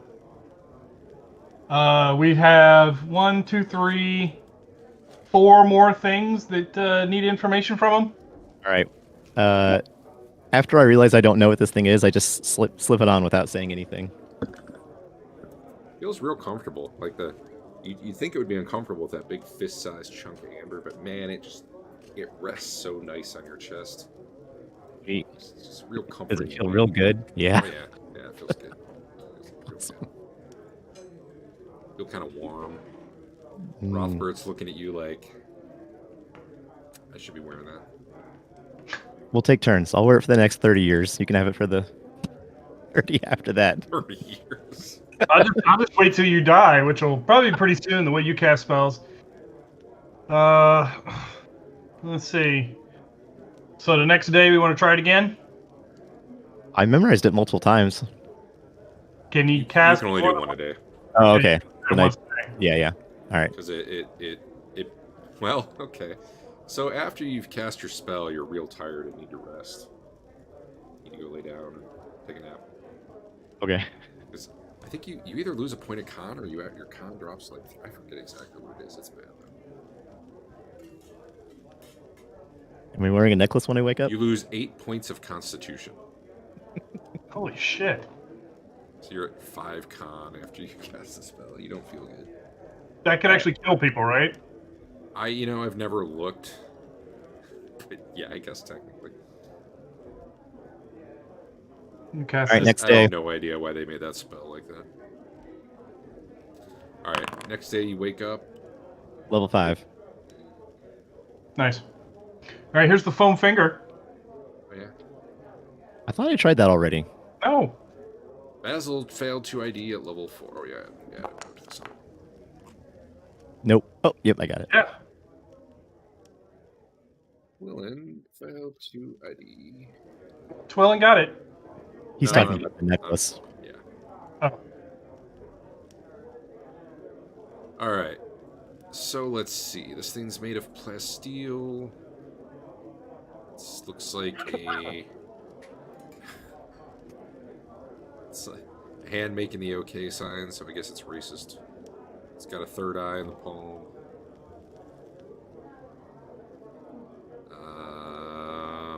We have 1, 2, 3, 4 more things that need information from him. All right. After I realize I don't know what this thing is, I just slip it on without saying anything. Feels real comfortable. Like you'd think it would be uncomfortable with that big fist-sized chunk of amber, but man, it rests so nice on your chest. Gee, It's just real does comforting. it feel real good? Yeah. Oh, yeah, it feels good. Feels real good. Feel kind of warm. Rothbert's looking at you like, I should be wearing that. We'll take turns. I'll wear it for the next 30 years. You can have it for the 30 after that. 30 years. I'll just wait till you die, which will probably be pretty soon the way you cast spells. Let's see. So the next day we want to try it again? I memorized it multiple times. Can you You cast? can only do one a day. Oh, okay. one Then I- once a day? yeah. All right. Because well, okay. So after you've cast your spell, you're real tired and need to rest. You need to go lay down and take a nap. Okay. I think you either lose a point of con or your con drops like, I forget exactly what it is. It's bad though. Am I wearing a necklace when I wake up? You lose 8 points of constitution. Holy shit. So you're at 5 con after you cast the spell. You don't feel good. That could actually kill people, right? I've never looked. But yeah, I guess technically. You cast All right, this- next I day. have no idea why they made that spell like that. Alright, next day you wake up. Level 5. Nice. All right, here's the foam finger. Oh, yeah. I thought I tried that already. Oh, Basil failed 2 ID at level 4. Oh, yeah. This one. Nope. Oh, yep, I got it. yeah. Twillen failed 2 ID. Twillen got it. He's No, talking no, about the necklace. Yeah. Oh. Alright. So let's see. This thing's made of plasteel. This looks like a... It's a hand making the OK sign, so I guess it's racist. It's got a third eye in the palm.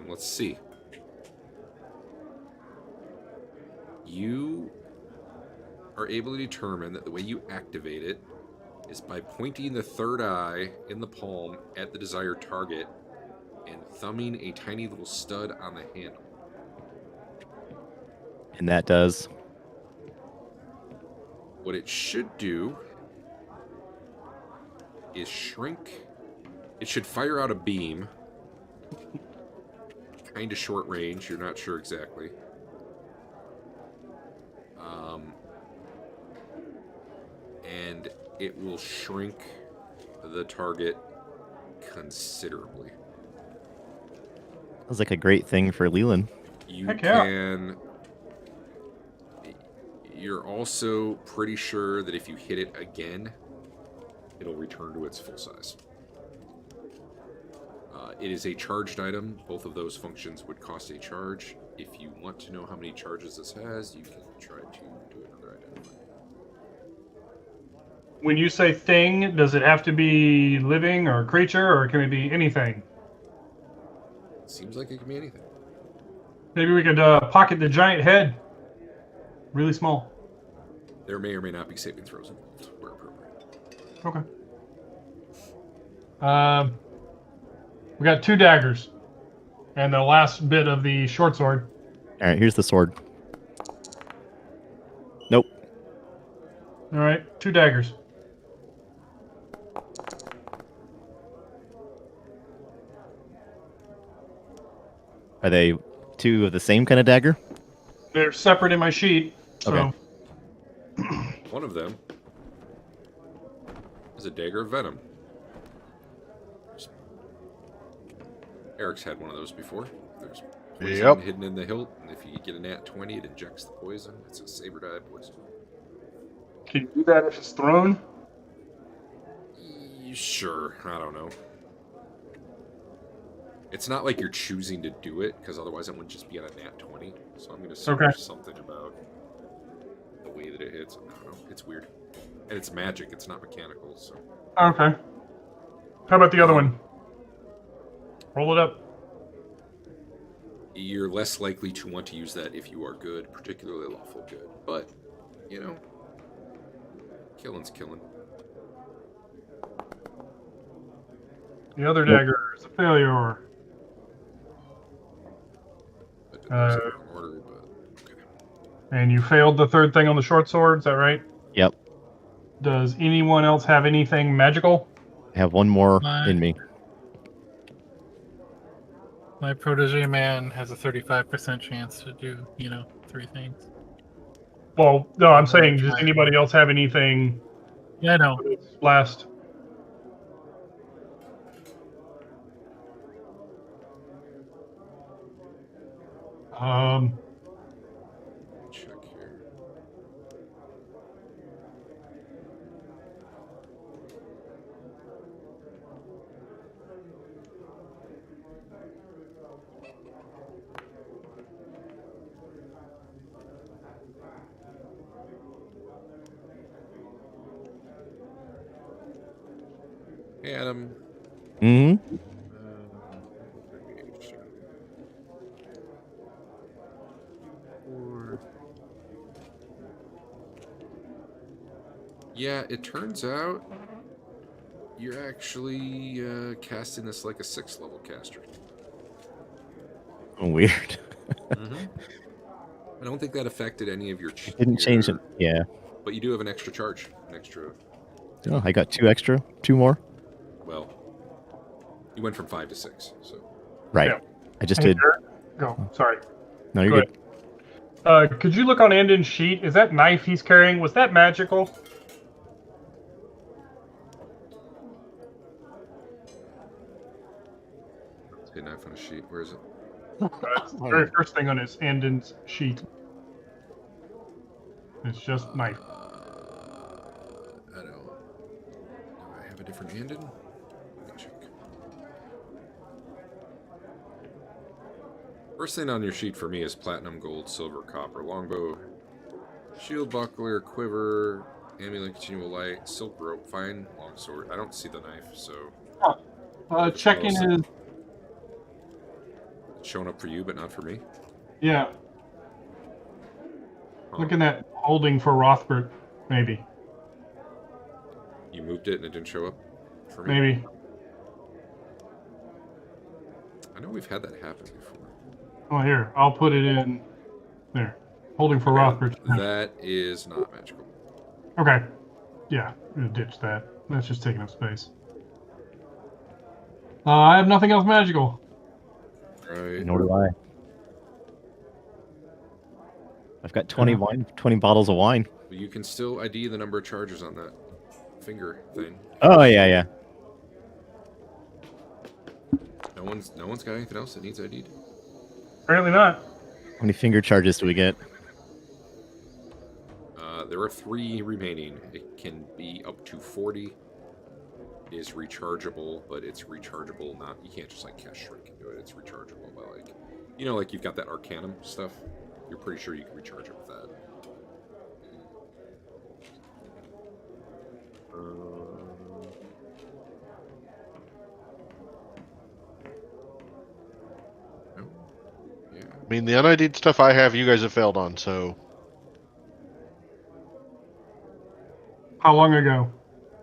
Let's see. You are able to determine that the way you activate it is by pointing the third eye in the palm at the desired target and thumbing a tiny little stud on the handle. And that does. What it should do is shrink. It should fire out a beam. Kind of short range, you're not sure exactly. And it will shrink the target considerably. Sounds like a great thing for Lelion. You Heck yeah. can... You're also pretty sure that if you hit it again, it'll return to its full size. It is a charged item. Both of those functions would cost a charge. If you want to know how many charges this has, you can try to do another identifier. When you say thing, does it have to be living or creature, or can it be anything? Seems like it can be anything. Maybe we could pocket the giant head. Really small. There may or may not be saving throws involved, where appropriate. Okay. We got 2 daggers. And the last bit of the short sword. All right, here's the sword. Nope. All right, 2 daggers. Are they 2 of the same kind of dagger? They're separate in my sheet. So. Okay. One of them is a dagger of venom. Eric's had one of those before. There's poison hidden in the hilt, and if you get a nat 20, it injects the poison. It's a saber die poison. Can you do that if it's thrown? Sure, I don't know. It's not like you're choosing to do it, because otherwise it wouldn't just be on a nat 20. So I'm going to say there's something about the way that it hits. I don't know. It's weird. And it's magic. It's not mechanical, so... Okay. How about the other one? Roll it up. You're less likely to want to use that if you are good, particularly lawful good. But, you know, killing's killing. The other dagger is a failure. Order, but okay. And you failed the third thing on the short sword, is that right? Yep. Does anyone else have anything magical? I have 1 more in me. My protege man has a 35% chance to do, 3 things. Well, no, I'm saying, does anybody else have anything? Yeah, I know. Last. Check here. Hey, Adam. Mm-hmm. Yeah, it turns out you're actually casting this like a 6th level caster. Weird. I don't think that affected any of your... Didn't change it, yeah. But you do have an extra charge. An extra... Oh, I got 2 extra. 2 more. Well, you went from 5 to 6, so... Right. Yeah. I just did... Go. Sorry. No, you're good. Could you look on Andeon's sheet? Is that knife he's carrying, was that magical? Say knife on a sheet. Where is it? It's the very first thing on his Andeon's sheet. It's just knife. I don't... Do I have a different Andeon? Let me check. First thing on your sheet for me is platinum, gold, silver, copper, longbow, shield, buckler, quiver, amulet, continual light, silk rope, fine longsword. I don't see the knife, so Checking Well, his. showing up for you, but not for me. Yeah. Huh. Looking at holding for Rothbert, maybe. You moved it and it didn't show up for me. Maybe. I know we've had that happen before. Oh, here. I'll put it in there. Holding for Rothbert. That is not magical. Okay. Yeah, we'll ditch that. That's just taking up space. I have nothing else magical. Right. Nor do I. I've got 20 bottles of wine. But you can still ID the number of charges on that finger thing. Oh yeah, yeah. No one's got anything else that needs ID'd. Apparently not. How many finger charges do we get? There are 3 remaining. It can be up to 40. It is rechargeable, but it's rechargeable not. You can't just like cast shrink into it. It's rechargeable by like, like you've got that Arcanum stuff. You're pretty sure you can recharge it with that. Yeah. I mean, the unID'd stuff I have, you guys have failed on, so... How long ago?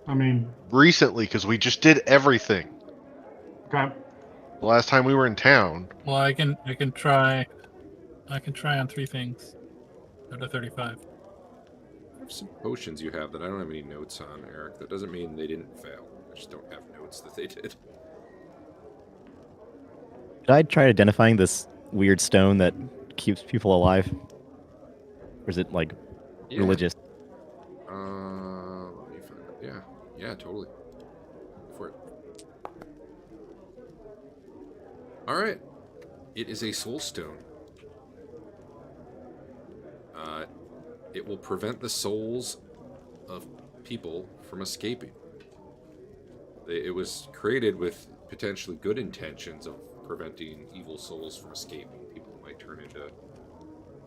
I mean, Recently, because we just did everything. okay. The last time we were in town. Well, I can try on 3 things out of 35. I have some potions you have that I don't have any notes on, Eric. That doesn't mean they didn't fail. I just don't have notes that they did. Should I try identifying this weird stone that keeps people alive? Or is it like religious? Let me find it. Yeah, totally. Go for it. All right. It is a soul stone. It will prevent the souls of people from escaping. It was created with potentially good intentions of preventing evil souls from escaping. People who might turn into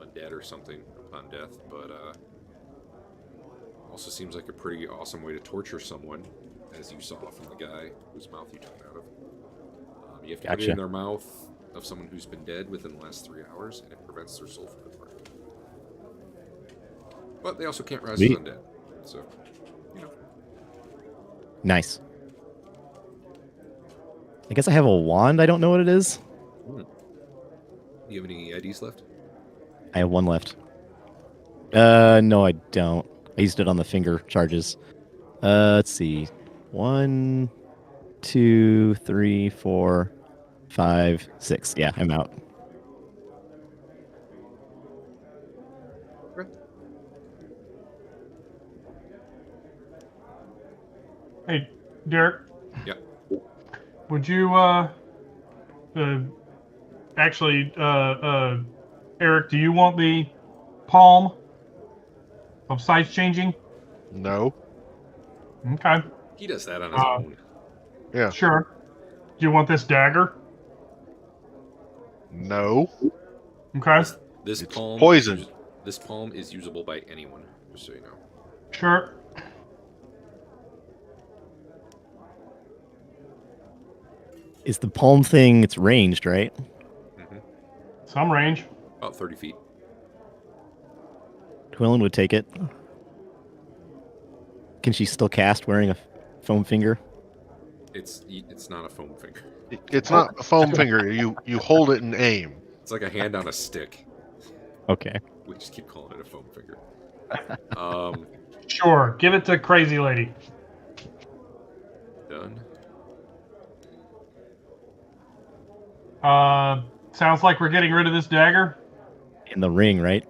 undead or something upon death, but also seems like a pretty awesome way to torture someone, as you saw from the guy whose mouth you took it out of. You have to put it in their mouth of someone who's been dead within the last 3 hours, and it prevents their soul from departing. But they also can't rise as undead, so, Nice. I guess I have a wand. I don't know what it is. Do you have any IDs left? I have 1 left. No, I don't. I used it on the finger charges. Let's see. 1, 2, 3, 4, 5, 6. Yeah, I'm out. Hey, Derek. Yeah. Would you, actually, Eric, do you want the palm of size changing? No. Okay. He does that on his own. Yeah. Sure. Do you want this dagger? No. Okay. This It's palm. poison. This palm is usable by anyone, just so you know. Sure. Is the palm thing, it's ranged, right? Mm-hmm. Some range. About 30 feet. Twillen would take it. Can she still cast wearing a foam finger? It's not a foam finger. It's not a foam finger. You hold it and aim. It's like a hand on a stick. Okay. We just keep calling it a foam finger. Sure. Give it to Crazy Lady. Done. Sounds like we're getting rid of this dagger. In the ring, right?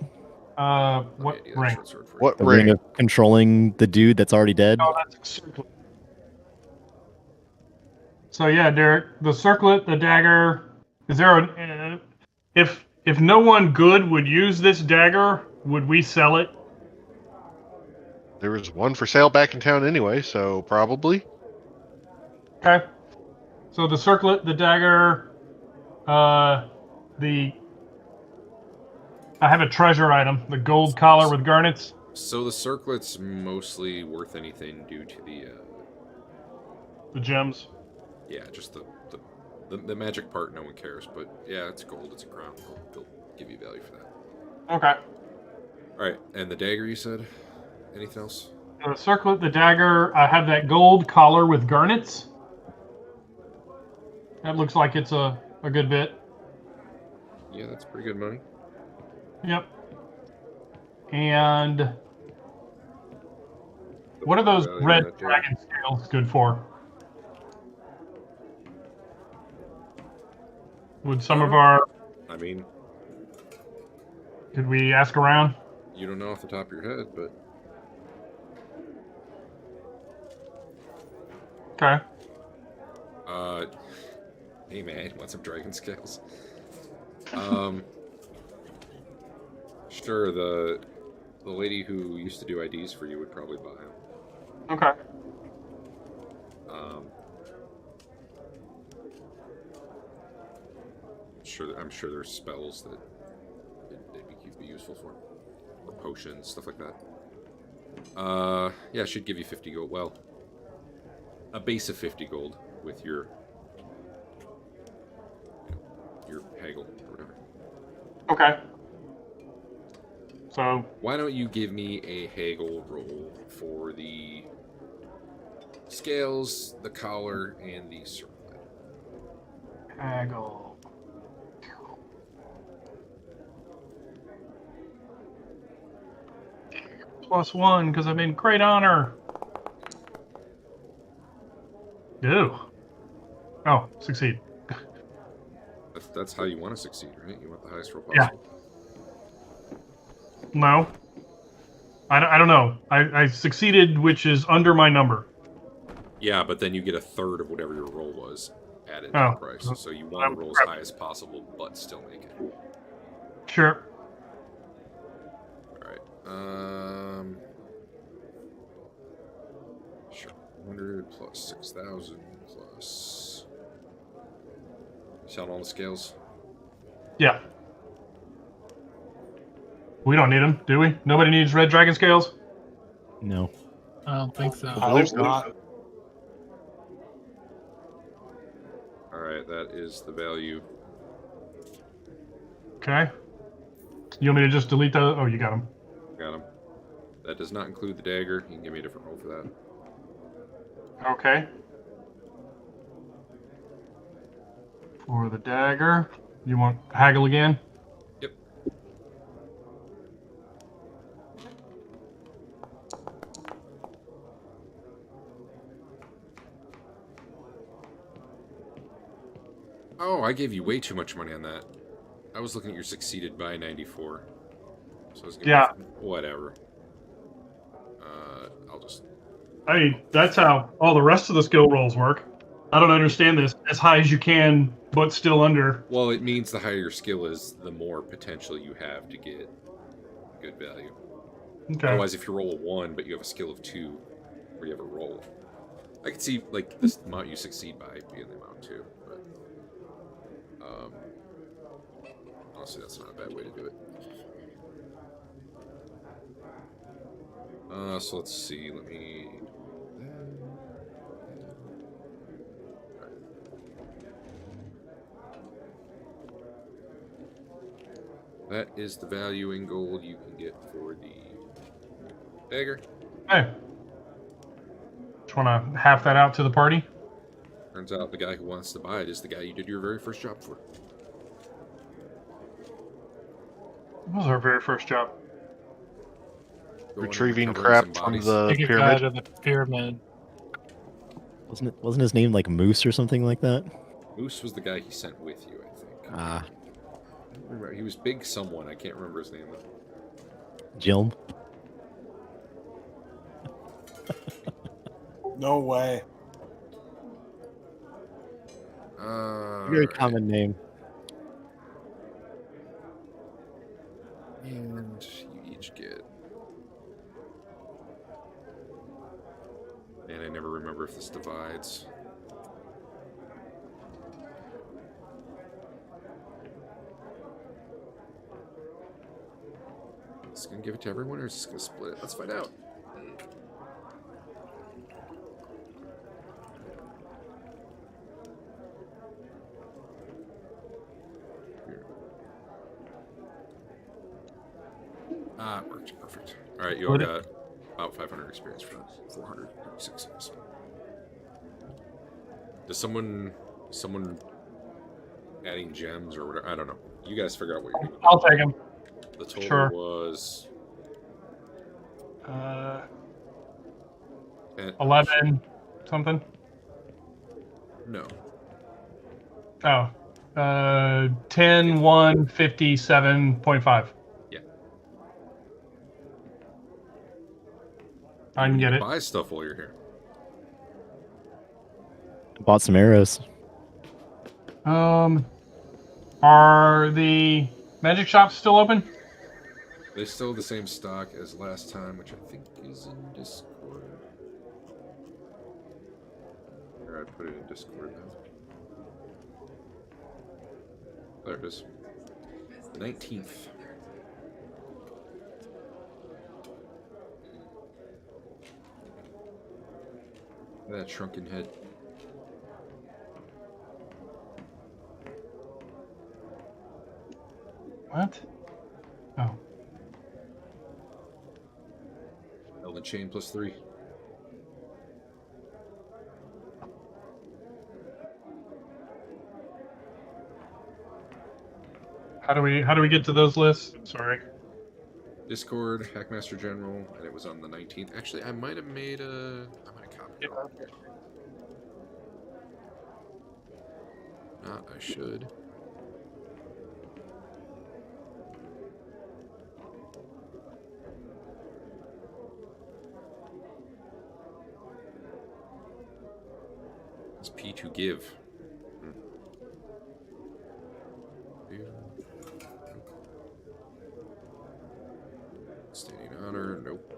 What Okay, I do that ring? short sword for you. What The ring? ring of controlling the dude that's already dead. Oh, that's a circlet. So yeah, Derek, the circlet, the dagger. Is there a if no one good would use this dagger, would we sell it? There was one for sale back in town anyway, so probably. Okay. So the circlet, the dagger, I have a treasure item, the gold collar with garnets. So the circlet's mostly worth anything due to The gems. yeah, just the magic part. No one cares, but yeah, it's gold. It's a crown. They'll give you value for that. Okay. All right, and the dagger you said. Anything else? The circlet, the dagger. I have that gold collar with garnets. That looks like it's a good bit. Yeah, that's pretty good money. Yep. And what are those Value red in that dagger. dragon scales good for? Would some of our... I mean, Could we ask around? you don't know off the top of your head, but Okay. hey man, want some dragon scales? Sure. The lady who used to do IDs for you would probably buy them. Okay. I'm sure there's spells that they'd be useful for, or potions, stuff like that. Yeah, she'd give you 50 gold. Well, a base of 50 gold with your haggle or whatever. Okay. So, Why don't you give me a haggle roll for the scales, the collar, and the circlet? haggle. +1, because I'm in great honor. Ew. Oh, succeed. That's how you want to succeed, right? You want the highest roll Yeah. possible. No. I don't know. I succeeded, which is under my number. Yeah, but then you get a third of whatever your roll was added to Oh. the price. So you want to roll as high as possible, but still make it. Sure. Alright. Sure. 100 plus 6,000 plus. Count all the scales. Yeah. We don't need them, do we? Nobody needs red dragon scales? No. I don't think so. I hope not. Alright, that is the value. Okay. You want me to just delete those? Oh, you got them. Got him. That does not include the dagger. You can give me a different roll for that. Okay. For the dagger, you want haggle again? Yep. Oh, I gave you way too much money on that. I was looking at your succeeded by 94. So I was giving Yeah. you whatever. I'll just... I mean, that's how all the rest of the skill rolls work. I don't understand this. As high as you can, but still under. Well, it means the higher your skill is, the more potential you have to get good value. Okay. Otherwise, if you roll a 1, but you have a skill of 2, or you have a roll, I could see, like, this amount you succeed by being the amount 2, but... honestly, that's not a bad way to do it. So let's see, let me... That is the value in gold you can get for the dagger. Hey. Just want to half that out to the party? Turns out the guy who wants to buy it is the guy you did your very first job for. What was our very first job? Going and Retrieving recovering crap some from bodies. the Take a guy pyramid. to the pyramid. Wasn't his name like Moose or something like that? Moose was the guy he sent with you, I think. Ah, I don't remember. He was big someone. I can't remember his name though. Jilm. No way. Very Alright. common name. And you each get... And I never remember if this divides. This can and give it to everyone, or is this gonna split? Let's find out. Ah, it worked. Perfect. All right, you all got about 500 experience for 436 days. Does someone adding gems or whatever? I don't know. You guys figure out what you're doing. I'll take them. The total Sure. was 11 something. No. Oh, 10, 1, 57.5. Yeah. I can get it. Buy stuff while you're here. Bought some arrows. Are the magic shops still open? They still have the same stock as last time, which I think is in Discord. Here, I put it in Discord now. There it is. The 19th. That shrunken head. What? Oh. Elven chain +3. How do we get to those lists? Sorry. Discord, Hackmaster General, and it was on the 19th. Actually, I might have made a... I might have copied it. Not, I should. It's P to give. Standing honor, nope.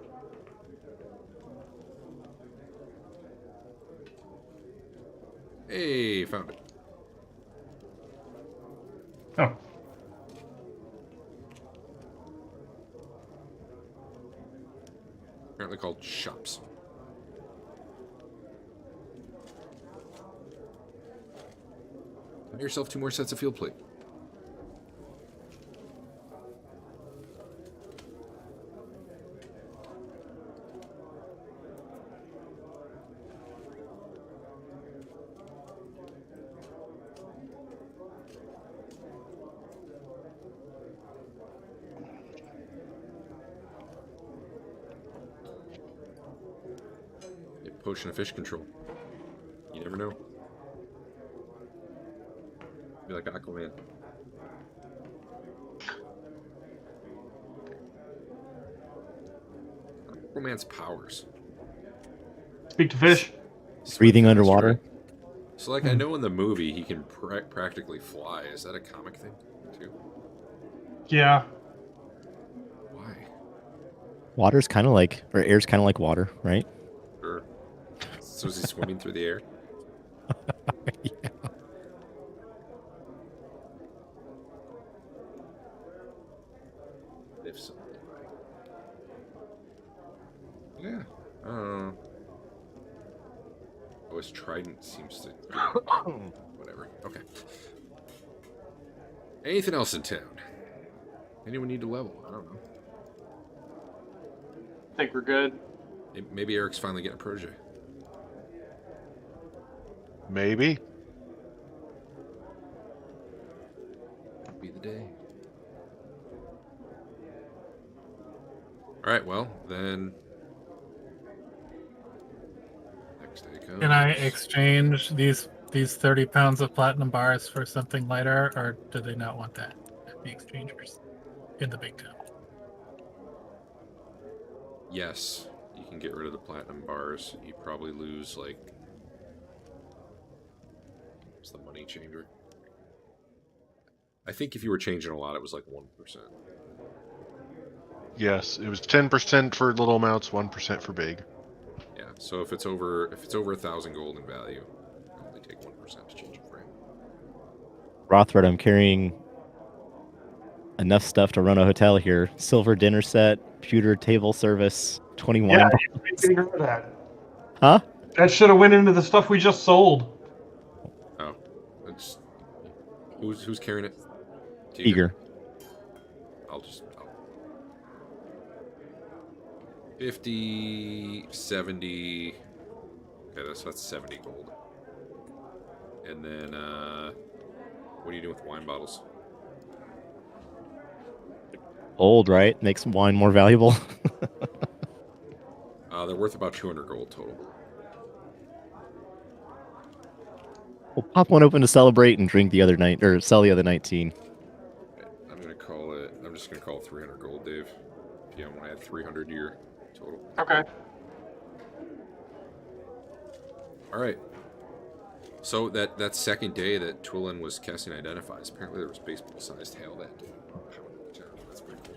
Hey, found it. Oh. Apparently called shops. Buy yourself 2 more sets of field plate. Get potion of fish control. You never know. Be like Aquaman. Aquaman's powers. Speak to fish. Breathing underwater. So, like, I know in the movie he can practically fly. Is that a comic thing, too? Yeah. Why? Water's kind of like, or air's kind of like water, right? Sure. So is he swimming through the air? Yeah. If so. Yeah. I don't know. Oh, his trident seems to... Whatever. Okay. Anything else in town? Anyone need to level? I don't know. I think we're good. Maybe Eric's finally getting a protege. Maybe. Could be the day. Alright, well, then... Next day comes... Can I exchange these 30 pounds of platinum bars for something lighter, or do they not want that? The exchangers in the big town. Yes, you can get rid of the platinum bars. You probably lose, like... What's the money changer? I think if you were changing a lot, it was like 1%. Yes, it was 10% for little amounts, 1% for big. Yeah, so if it's over 1,000 gold in value, you only take 1% to change it for him. Rothbert, I'm carrying enough stuff to run a hotel here. Silver dinner set, computer table service, 21. Yeah, you made me hear that. Huh? That should have went into the stuff we just sold. Oh, it's who's carrying it? Teeger. I'll 50, 70. Okay, that's 70 gold. And then, what are you doing with wine bottles? Old, right? Makes wine more valuable. They're worth about 200 gold total. We'll pop one open to celebrate and drink the other night, or sell the other 19. Okay, I'm just gonna call it 300 gold, Dave. If you want to add 300 to your total. Okay. All right. So that second day that Twillen was casting Identifies, apparently there was baseball-sized hail that day. That's pretty cool.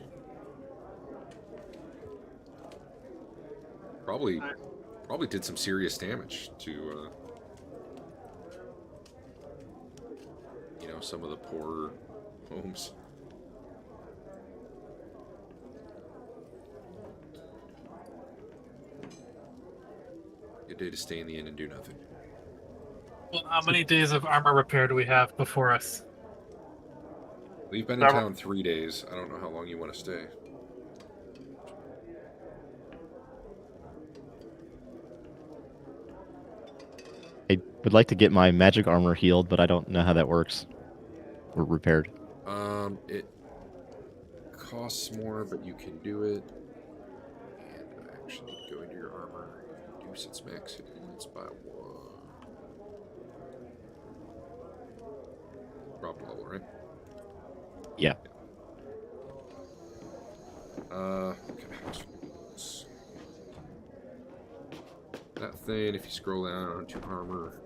Probably did some serious damage to some of the poorer homes. Good day to stay in the inn and do nothing. Well, how many days of armor repair do we have before us? We've been in town 3 days. I don't know how long you want to stay. I would like to get my magic armor healed, but I don't know how that works. Or repaired. It costs more, but you can do it. And actually, go into your armor, reduce its max hit points by 1. Drop level, right? Yeah. Okay. That thing, if you scroll down onto armor,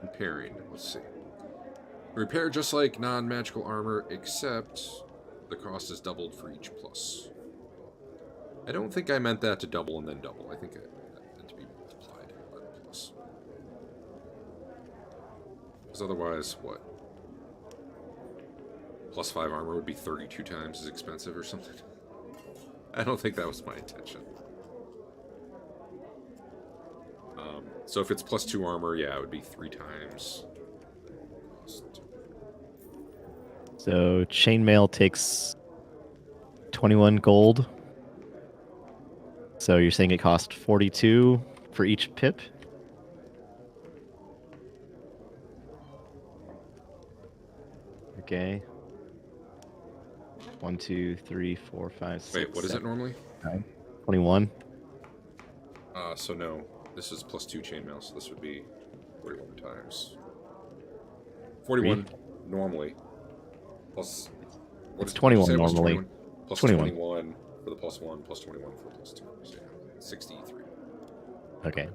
repairing. Let's see. Repair just like non-magical armor, except the cost is doubled for each plus. I don't think I meant that to double and then double. I think it meant to be multiplied by the plus. Because otherwise, what? Plus 5 armor would be 32 times as expensive or something. I don't think that was my intention. So if it's plus 2 armor, yeah, it would be 3 times. So chainmail takes 21 gold. So you're saying it cost 42 for each pip? Okay. 1, 2, 3, 4, 5, 6. Wait, what is it 7, normally? 9, 21. So no, this is plus 2 chainmail, so this would be 41 times. 41 normally. Plus. What It's did you 21 say it was? normally. 21? Plus 21. 21 for the plus 1, plus 21 for the plus 2. So yeah, 63. Okay.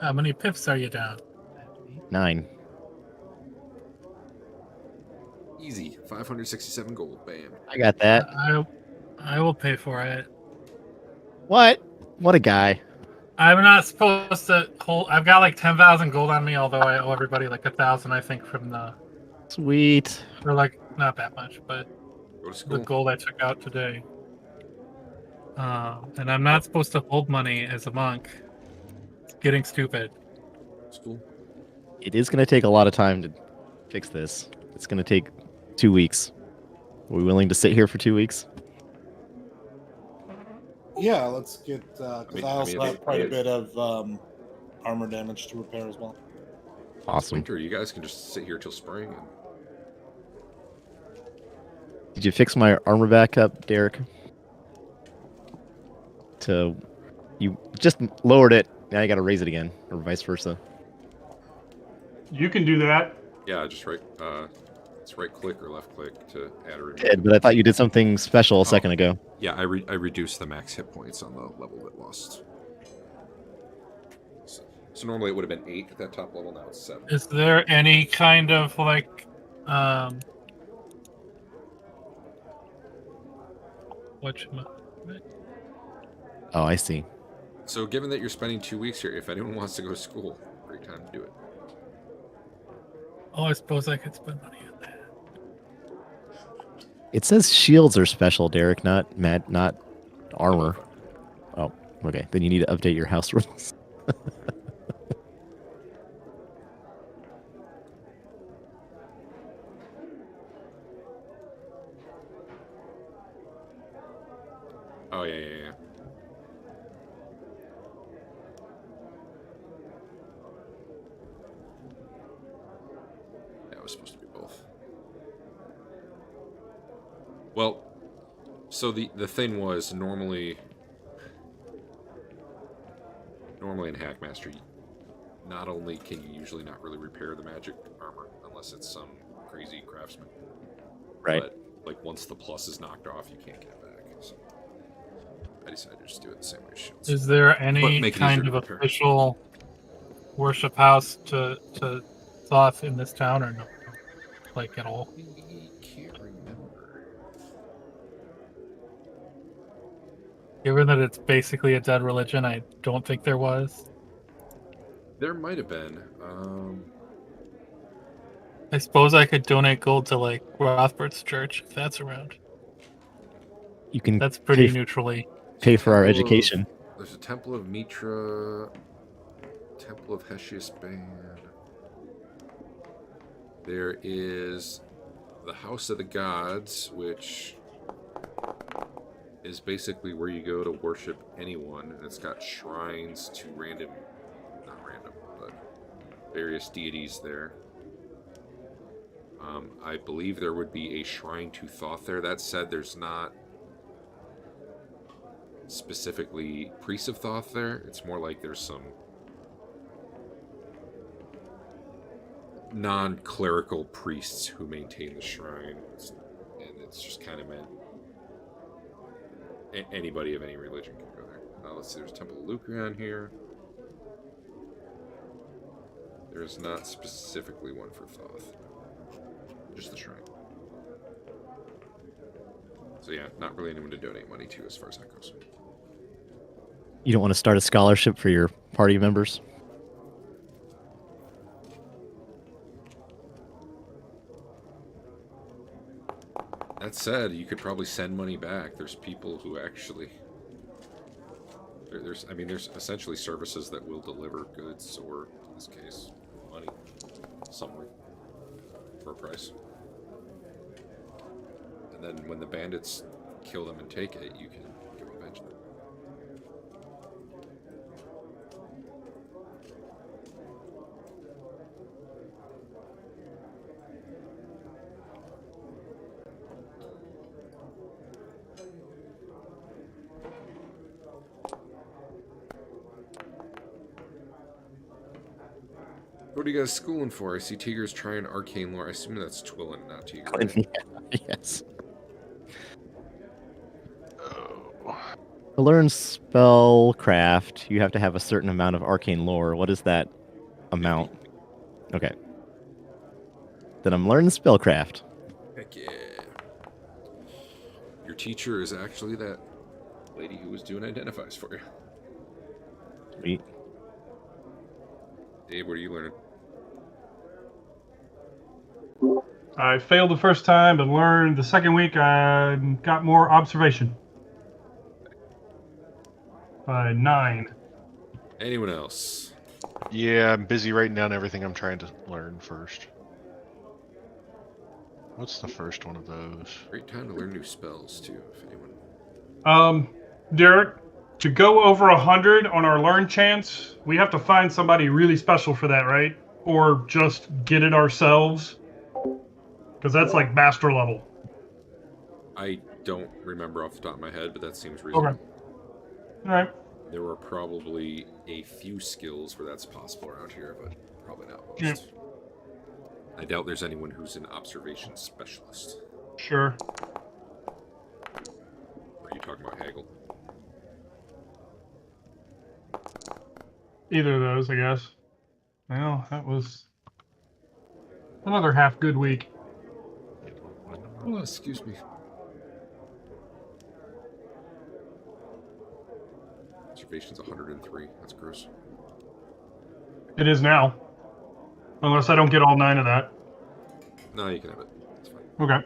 How many pips are you down? 9. Easy. 567 gold. Bam. I got that. I will pay for it. What? What a guy. I'm not supposed to hold. I've got like 10,000 gold on me, although I owe everybody like 1,000, I think, from the. Sweet. Or like not that much, but Go to school. the gold I took out today. And I'm not supposed to hold money as a monk. It's getting stupid. School. It is going to take a lot of time to fix this. It's going to take 2 weeks. Are we willing to sit here for 2 weeks? Yeah, let's get. Because I also have quite a it's- bit of armor damage to repair as well. Awesome. Winter, you guys can just sit here till spring. And... Did you fix my armor back up, Derek? You just lowered it. Now you got to raise it again, or vice versa. You can do that. Yeah, just it's right click or left click to add or remove. Did, but I thought you did something special a second ago. Yeah, I reduced the max hit points on the level that lost. So normally it would have been 8 at that top level. Now it's 7. Is there any kind of like, Oh, I see. So given that you're spending 2 weeks here, if anyone wants to go to school, great time to do it. Oh, I suppose I could spend money on that. It says shields are special, Derek, not armor. Oh, okay. Then you need to update your house rules. Oh, yeah. That was supposed to be both. Well, so the thing was normally in Hackmaster, not only can you usually not really repair the magic armor unless it's some crazy craftsman, Right. but like once the plus is knocked off, you can't get it back. So I decided to just do it the same way as shields. Is there But any make it kind easier of to repair. official worship house to Thoth in this town, or no? Like at all? I can't remember. Given that it's basically a dead religion, I don't think there was. There might have been. I suppose I could donate gold to like Rothbert's church if that's around. You can That's pretty pay, neutrally. pay for our Temple of- education. There's a Temple of Mitra, Temple of Hesius Band. There is the House of the Gods, which is basically where you go to worship anyone, and it's got shrines to various deities there. I believe there would be a shrine to Thoth there. That said, there's not specifically priests of Thoth there. It's more like there's some non-clerical priests who maintain the shrine, and it's just kind of meant anybody of any religion can go there. Let's see, there's Temple of Lucreon here. There's not specifically one for Thoth, just the shrine. So yeah, not really anyone to donate money to as far as that goes. You don't want to start a scholarship for your party members? That said, you could probably send money back. There's people who actually... There's essentially services that will deliver goods, or in this case, money, somewhere, for a price. And then when the bandits kill them and take it, you can go avenge them. What are you guys schooling for? I see Teeger's trying arcane lore. I assume that's Twillen, not Teeger. Right? Yes. Oh. To learn spellcraft, you have to have a certain amount of arcane lore. What is that amount? Okay. Then I'm learning spellcraft. Heck yeah. Your teacher is actually that lady who was doing identifies for you. Sweet. Dave, what are you learning? I failed the first time, but learned the second week. I got more observation. By 9. Anyone else? Yeah, I'm busy writing down everything I'm trying to learn first. What's the first one of those? Great time to learn new spells, too, if anyone... Derek, to go over 100 on our learn chance, we have to find somebody really special for that, right? Or just get it ourselves? Because that's like master level. I don't remember off the top of my head, but that seems reasonable. Okay. All right. There are probably a few skills where that's possible around here, but probably not most. Yeah. I doubt there's anyone who's an observation specialist. Sure. Or are you talking about Haggle? Either of those, I guess. Well, that was another half good week. Oh, excuse me. Observation's 103. That's gross. It is now. Unless I don't get all 9 of that. No, you can have it. It's fine. Okay.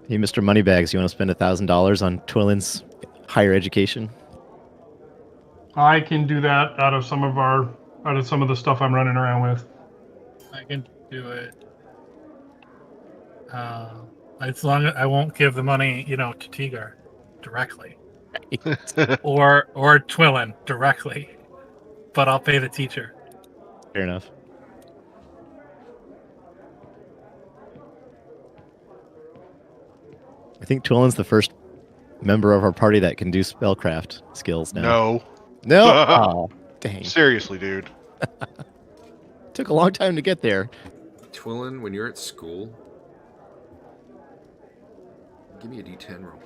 Hey, Mr. Moneybags, you want to spend $1,000 on Twillen's higher education? I can do that out of some of the stuff I'm running around with. I can do it. As long as I won't give the money, to Teeger directly, or Twillen directly, but I'll pay the teacher. Fair enough. I think Twillen's the first member of our party that can do spellcraft skills now. No. No? Oh, dang. Seriously, dude. Took a long time to get there. Twillen, when you're at school, give me a D10 roll.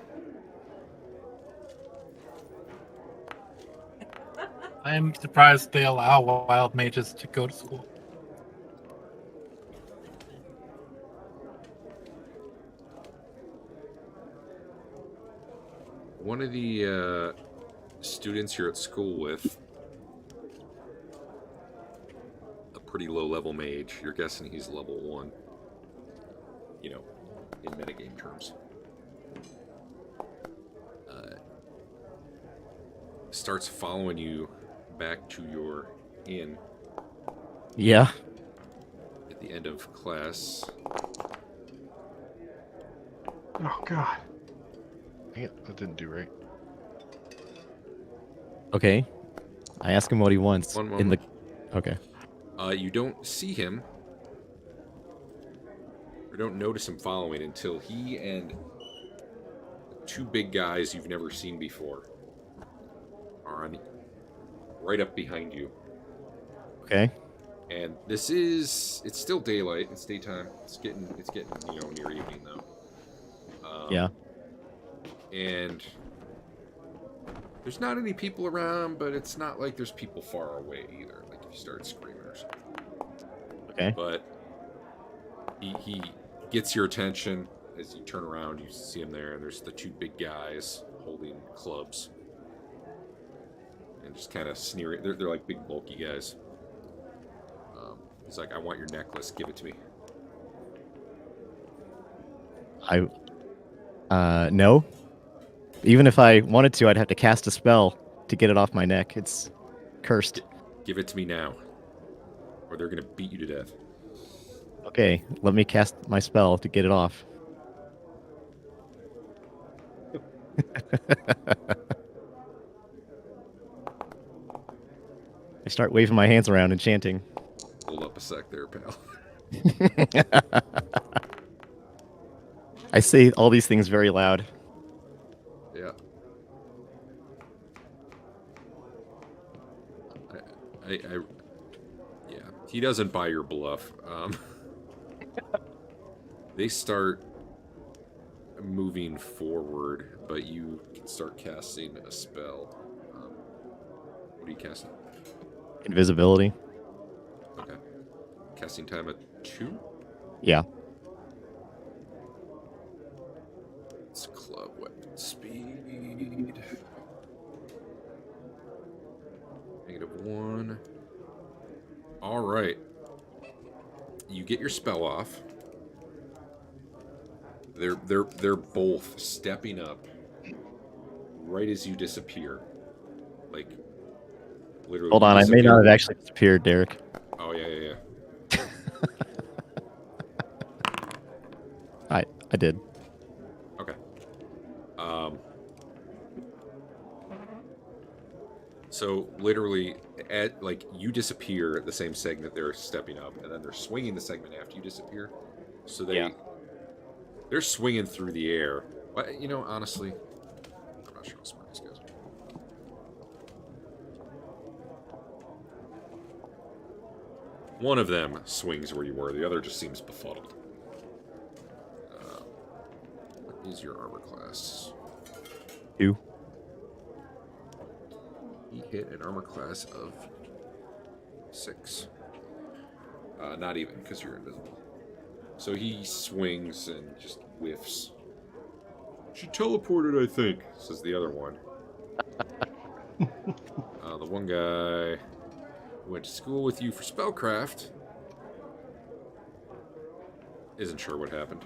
I'm surprised they allow wild mages to go to school. One of the students you're at school with, a pretty low-level mage. You're guessing he's level 1. In metagame terms. Starts following you back to your inn Yeah. at the end of class. Oh God. Dang it, that didn't do right. Okay. I ask him what he wants. One in the. moment. Okay. You don't see him, or don't notice him following until he and two big guys you've never seen before are right up behind you. Okay. And it's still daylight. It's daytime. It's getting near evening though. Yeah. And there's not any people around, but it's not like there's people far away either. Like if you start screaming or something. Okay. But he gets your attention as you turn around. You see him there, and there's the two big guys holding clubs and just kind of sneering. They're like big bulky guys. He's like, "I want your necklace. Give it to me." No. Even if I wanted to, I'd have to cast a spell to get it off my neck. It's cursed. Give it to me now, or they're gonna beat you to death. Okay, let me cast my spell to get it off. I start waving my hands around and chanting. Hold up a sec there, pal. I say all these things very loud. Yeah. Yeah. He doesn't buy your bluff. They start moving forward, but you can start casting a spell. What are you casting? Invisibility. Okay. Casting time at 2? Yeah. It's club weapon speed. -1. All right. You get your spell off. They're both stepping up right as you disappear. Like literally. Hold on, I may not have actually disappeared, Derek. Oh yeah. I did. Okay. So literally, you disappear at the same segment they're stepping up, and then they're swinging the segment after you disappear. So they're swinging through the air. But honestly, I'm not sure how smart these guys are. One of them swings where you were. The other just seems befuddled. What is your armor class? 2. He hit an armor class of 6. Not even, because you're invisible. So he swings and just whiffs. She teleported, I think, says the other one. The one guy who went to school with you for spellcraft isn't sure what happened.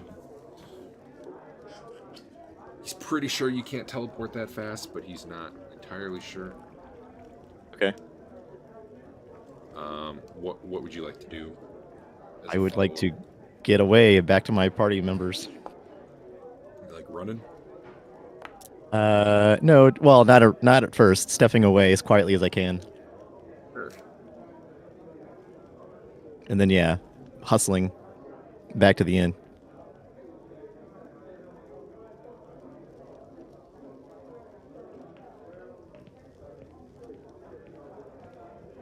He's pretty sure you can't teleport that fast, but he's not entirely sure. Okay. What would you like to do? I would like to get away back to my party members. Like running? No, well, not at first. Stepping away as quietly as I can, Sure. and then yeah, hustling back to the inn.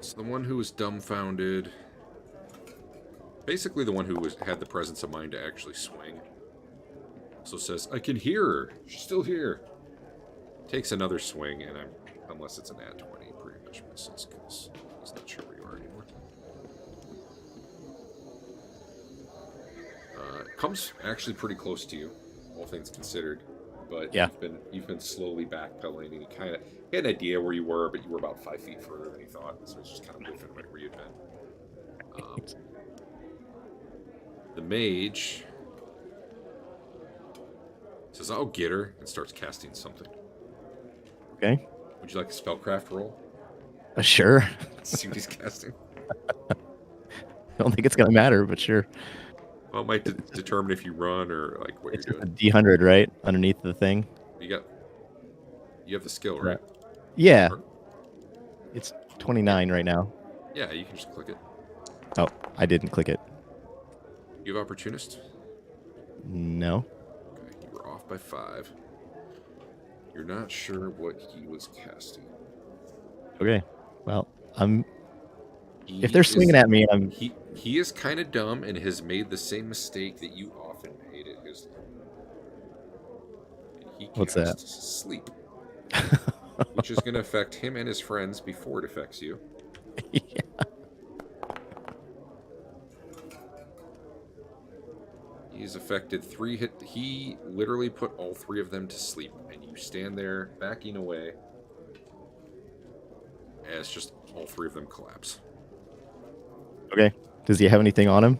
So the one who was dumbfounded, basically the one who had the presence of mind to actually swing, so says, "I can hear her. She's still here." Takes another swing, and unless it's an at 20, pretty much misses because he's not sure where you are anymore. Comes actually pretty close to you, all things considered, but yeah, you've been slowly backpedaling, and he had an idea where you were, but you were about 5 feet further than he thought, so he's just kind of whiffing right where you'd been. The mage says, "I'll get her," and starts casting something. Okay. Would you like a spellcraft roll? Sure. Let's see what he's casting. I don't think it's gonna matter, but sure. Well, it might determine if you run or like what It's you're a doing. D100, right? Underneath the thing. You have the skill, right? Yeah. Or- It's 29 right now. yeah, you can just click it. Oh, I didn't click it. You have opportunist? No. Okay, you were off by 5. You're not sure what he was casting. Okay. Well, He if they're swinging at me, He is kind of dumb and has made the same mistake that you often made at his level. And he What's that? casts sleep, which is going to affect him and his friends before it affects you. Yeah. He's affected 3 hit. He literally put all 3 of them to sleep, and you stand there backing away as just all 3 of them collapse. Okay. Does he have anything on him?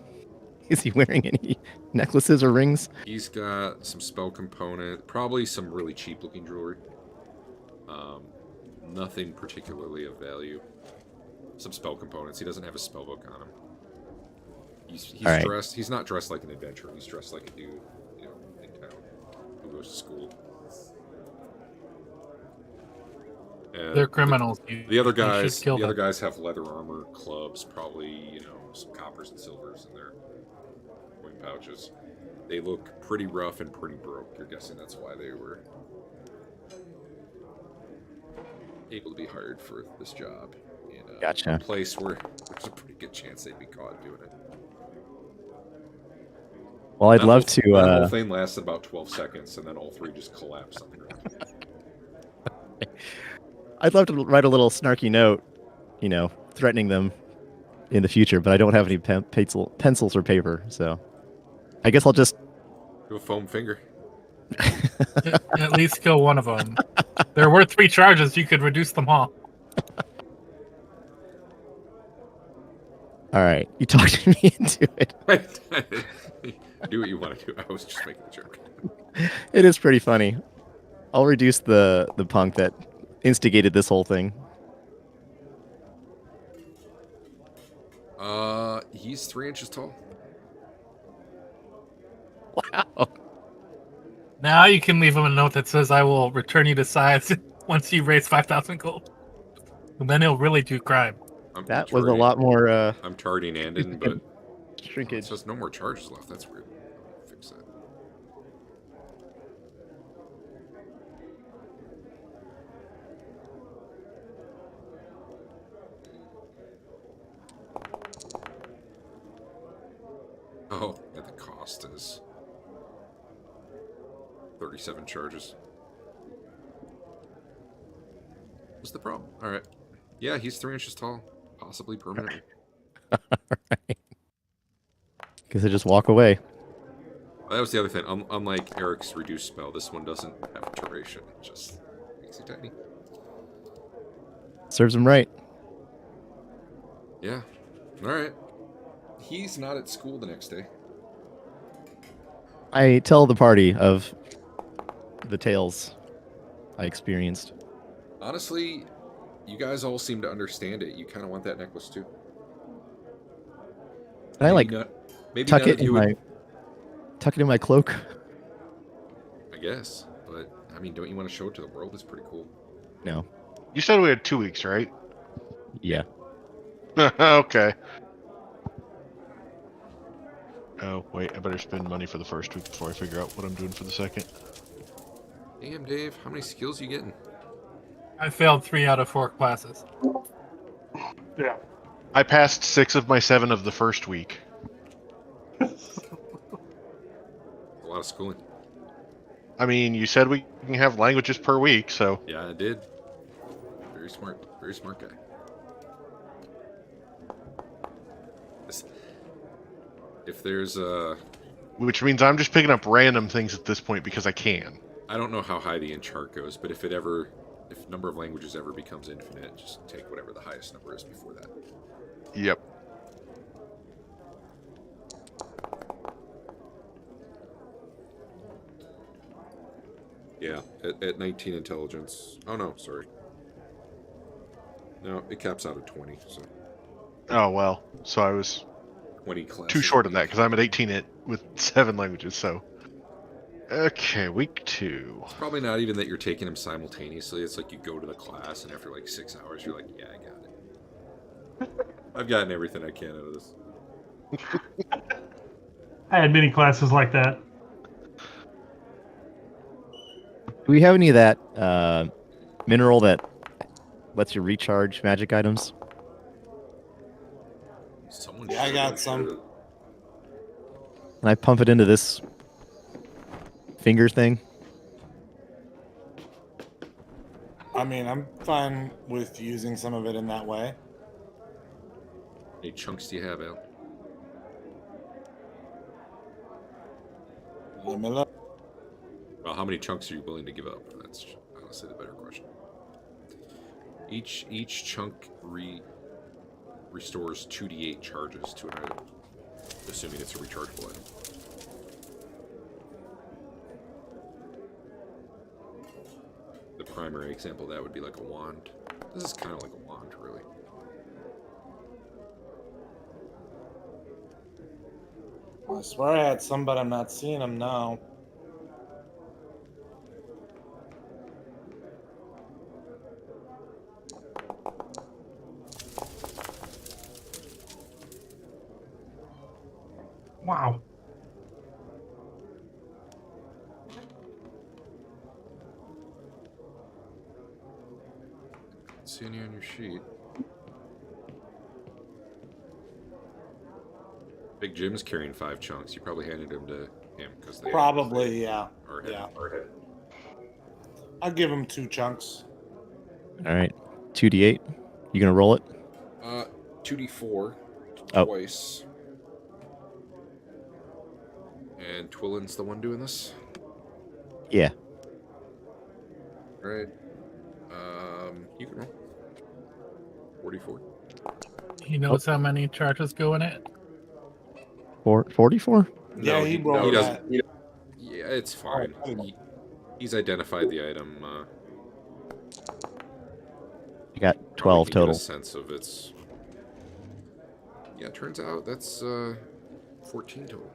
Is he wearing any necklaces or rings? He's got some spell component, probably some really cheap looking jewelry. Nothing particularly of value. Some spell components. He doesn't have a spell book on him. He's right. dressed. He's not dressed like an adventurer. He's dressed like a dude, in town who goes to school. And They're criminals. The other guys, kill them. have leather armor, clubs, probably some coppers and silvers in their coin pouches. They look pretty rough and pretty broke. You're guessing that's why they were able to be hired for this job in Gotcha. a place where there's a pretty good chance they'd be caught doing it. Well, I'd That love whole- That whole to. thing lasted about 12 seconds, and then all 3 just collapsed on the ground. I'd love to write a little snarky note, threatening them in the future, but I don't have any pencils or paper, so I guess I'll just. Do a foam finger. At least kill one of them. There were 3 charges. You could reduce them all. All right, you talked me into it. Do what you want to do. I was just making a joke. It is pretty funny. I'll reduce the punk that instigated this whole thing. He's 3 inches tall. Wow. Now you can leave him a note that says, "I will return you to size once you raise 5,000 gold." And then he'll really do crime. That was a lot more I'm targeting Andeon, but it shrinkage. says no more charges left. That's weird. Fix that. Oh, and the cost is 37 charges. What's the problem? All right. Yeah, he's 3 inches tall, possibly permanently. Right. Guess I just walk away. That was the other thing. Unlike Eric's reduced spell, this one doesn't have duration. It just makes you tiny. Serves him right. Yeah. All right. He's not at school the next day. I tell the party of the tales I experienced. Honestly, you guys all seem to understand it. You kind of want that necklace too. And I like Maybe tuck none it of in you my would. tuck it in my cloak. I guess, but I mean, don't you want to show it to the world? It's pretty cool. No. You said we had 2 weeks, right? Yeah. Okay. Oh, wait, I better spend money for the first week before I figure out what I'm doing for the second. Damn, Dave, how many skills you getting? I failed 3 out of 4 classes. Yeah. I passed 6 of my 7 of the first week. A lot of schooling. I mean, you said we can have languages per week, so... Yeah, I did. Very smart guy. If there's a... Which means I'm just picking up random things at this point because I can. I don't know how high the enchant goes, but if number of languages ever becomes infinite, just take whatever the highest number is before that. Yep. Yeah, at 19 intelligence. Oh no, sorry. No, it caps out at 20, so Oh, well. So I was 20 classes. too short of that because I'm at 18 with 7 languages, so... Okay, week 2. It's probably not even that you're taking them simultaneously. It's like you go to the class, and after like 6 hours, you're like, yeah, I got it. I've gotten everything I can out of this. I had many classes like that. Do we have any of that mineral that lets you recharge magic items? Someone Yeah, I should got have some. should've. And I pump it into this finger thing. I mean, I'm fine with using some of it in that way. How many chunks do you have, Al? Let me look. Well, how many chunks are you willing to give up? That's honestly the better question. Each chunk restores 2d8 charges to an item, assuming it's a rechargeable item. The primary example of that would be like a wand. This is kind of like a wand, really. I swear I had some, but I'm not seeing them now. Wow. See any on your sheet? Big Jim's carrying 5 chunks. You probably handed them to him because they Probably, yeah. Or Yeah. Or I'll give him 2 chunks. All right. 2d8. You gonna roll it? 2d4 Oh. twice. And Twillen's the one doing this. Yeah. All right. You can roll. 44. He knows how many charges go in it. 44? Yeah, he rolled that. Yeah, it's fine. Oh, He's identified the item. You got Probably 12 can get total. a sense of its. Yeah, it turns out that's 14 total.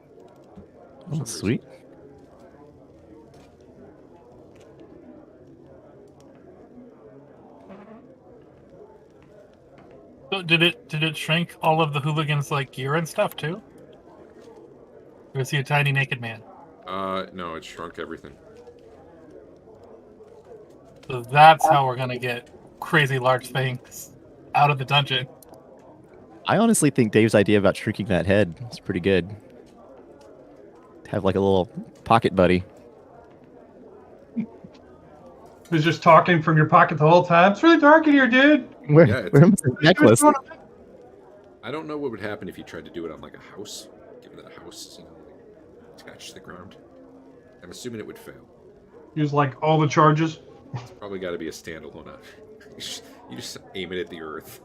Oh, sweet. So did it shrink all of the hooligans like gear and stuff too? Or is he a tiny naked man? No, it shrunk everything. So that's how we're gonna get crazy large things out of the dungeon. I honestly think Dave's idea about shrinking that head is pretty good. Have like a little pocket buddy. Was just talking from your pocket the whole time. It's really dark in here, dude. Where, Yeah, where's the necklace? I don't know what would happen if you tried to do it on like a house, given that a house, like, attached to the ground. I'm assuming it would fail. Use like all the charges. It's probably got to be a standalone option. You just aim it at the earth.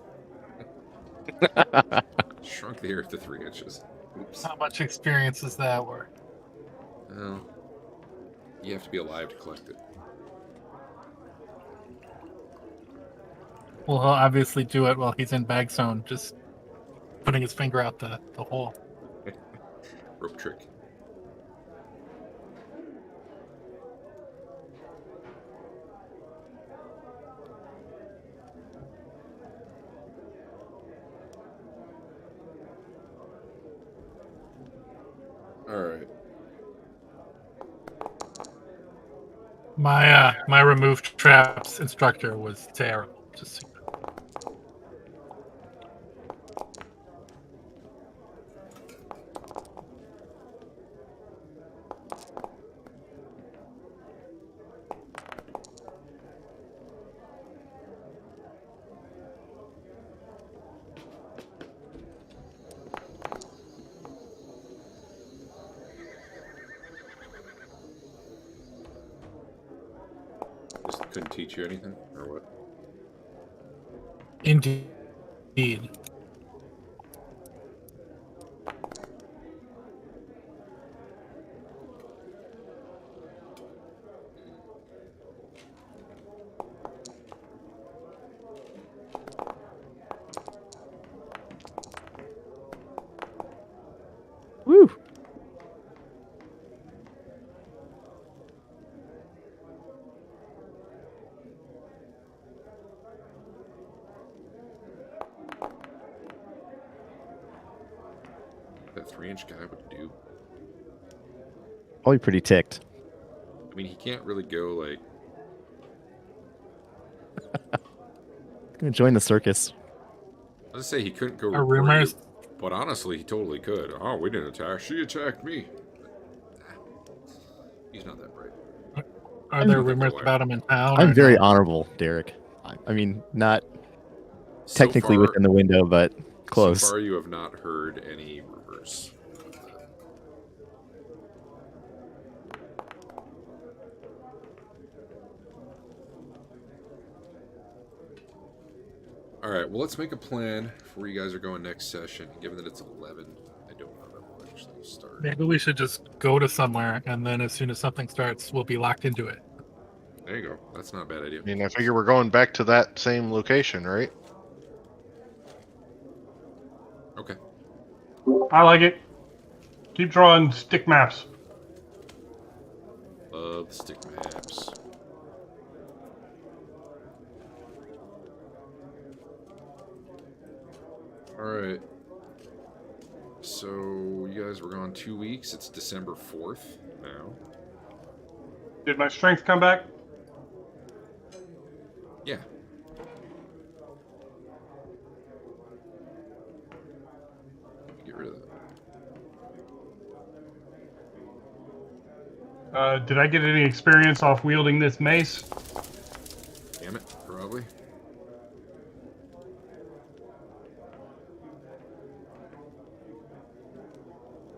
Shrunk the earth to 3 inches. Oops. How much experience is that worth? Well, you have to be alive to collect it. Well, he'll obviously do it while he's in bag zone, just putting his finger out the hole. Rope trick. Alright. My removed traps instructor was terrible. Just Just couldn't teach you anything, or what? indeed. Woo! That 3-inch guy would do. Probably pretty ticked. I mean, he can't really go like. Gonna join the circus. Let's say he couldn't go. Are report rumors? you, but honestly, he totally could. Oh, we didn't attack. She attacked me. He's not that bright. Are there think rumors they'll about him in town? I'm or very no? honorable, Derek. I mean, not So technically far- within the window, but close. So far, you have not heard any rumors. All right. Well, let's make a plan for where you guys are going next session. Given that it's 11, I don't know that we'll actually start. Maybe we should just go to somewhere, and then as soon as something starts, we'll be locked into it. There you go. That's not a bad idea. I mean, I figure we're going back to that same location, right? Okay. I like it. Keep drawing stick maps. Love the stick maps. Alright. So, you guys were gone 2 weeks. It's December 4th now. Did my strength come back? Yeah. Get rid of that. Did I get any experience off wielding this mace? Damn it, probably.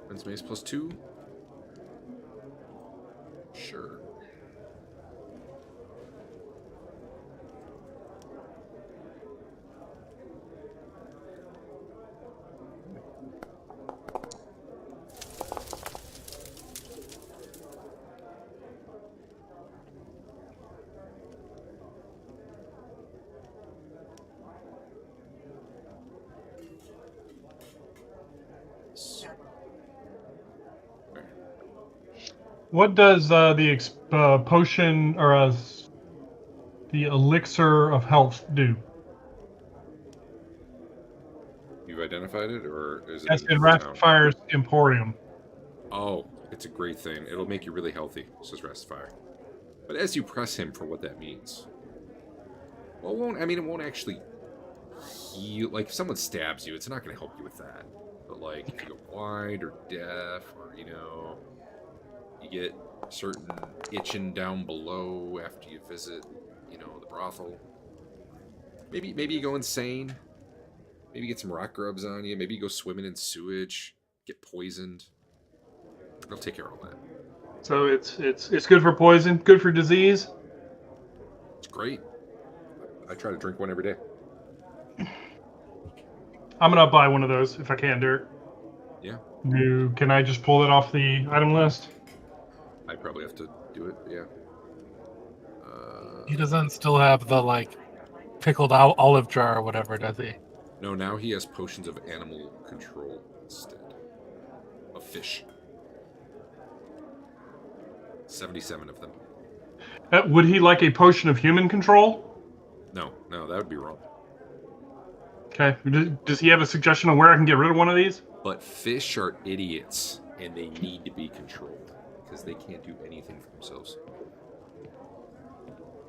Friends mace +2. Sure. What does the potion or the elixir of health do? You've identified it, or is it That's in town? Rapidfire's Emporium. Oh, it's a great thing. It'll make you really healthy, says Rapidfire. But as you press him for what that means, well, it won't actually heal. Like, if someone stabs you, it's not going to help you with that. But, like, if you go blind or deaf, or, you get certain itching down below after you visit, the brothel. Maybe you go insane. Maybe get some rock grubs on you. Maybe you go swimming in sewage. Get poisoned. I'll take care of all that. So it's good for poison, good for disease. It's great. I try to drink one every day. I'm gonna buy one of those if I can, Derek. Yeah. Can I just pull it off the item list? I probably have to do it. Yeah. He doesn't still have the like pickled olive jar or whatever, does he? No, now he has potions of animal control instead of fish. 77 of them. Would he like a potion of human control? No, that would be wrong. Okay. Does he have a suggestion on where I can get rid of one of these? But fish are idiots, and they need to be controlled because they can't do anything for themselves.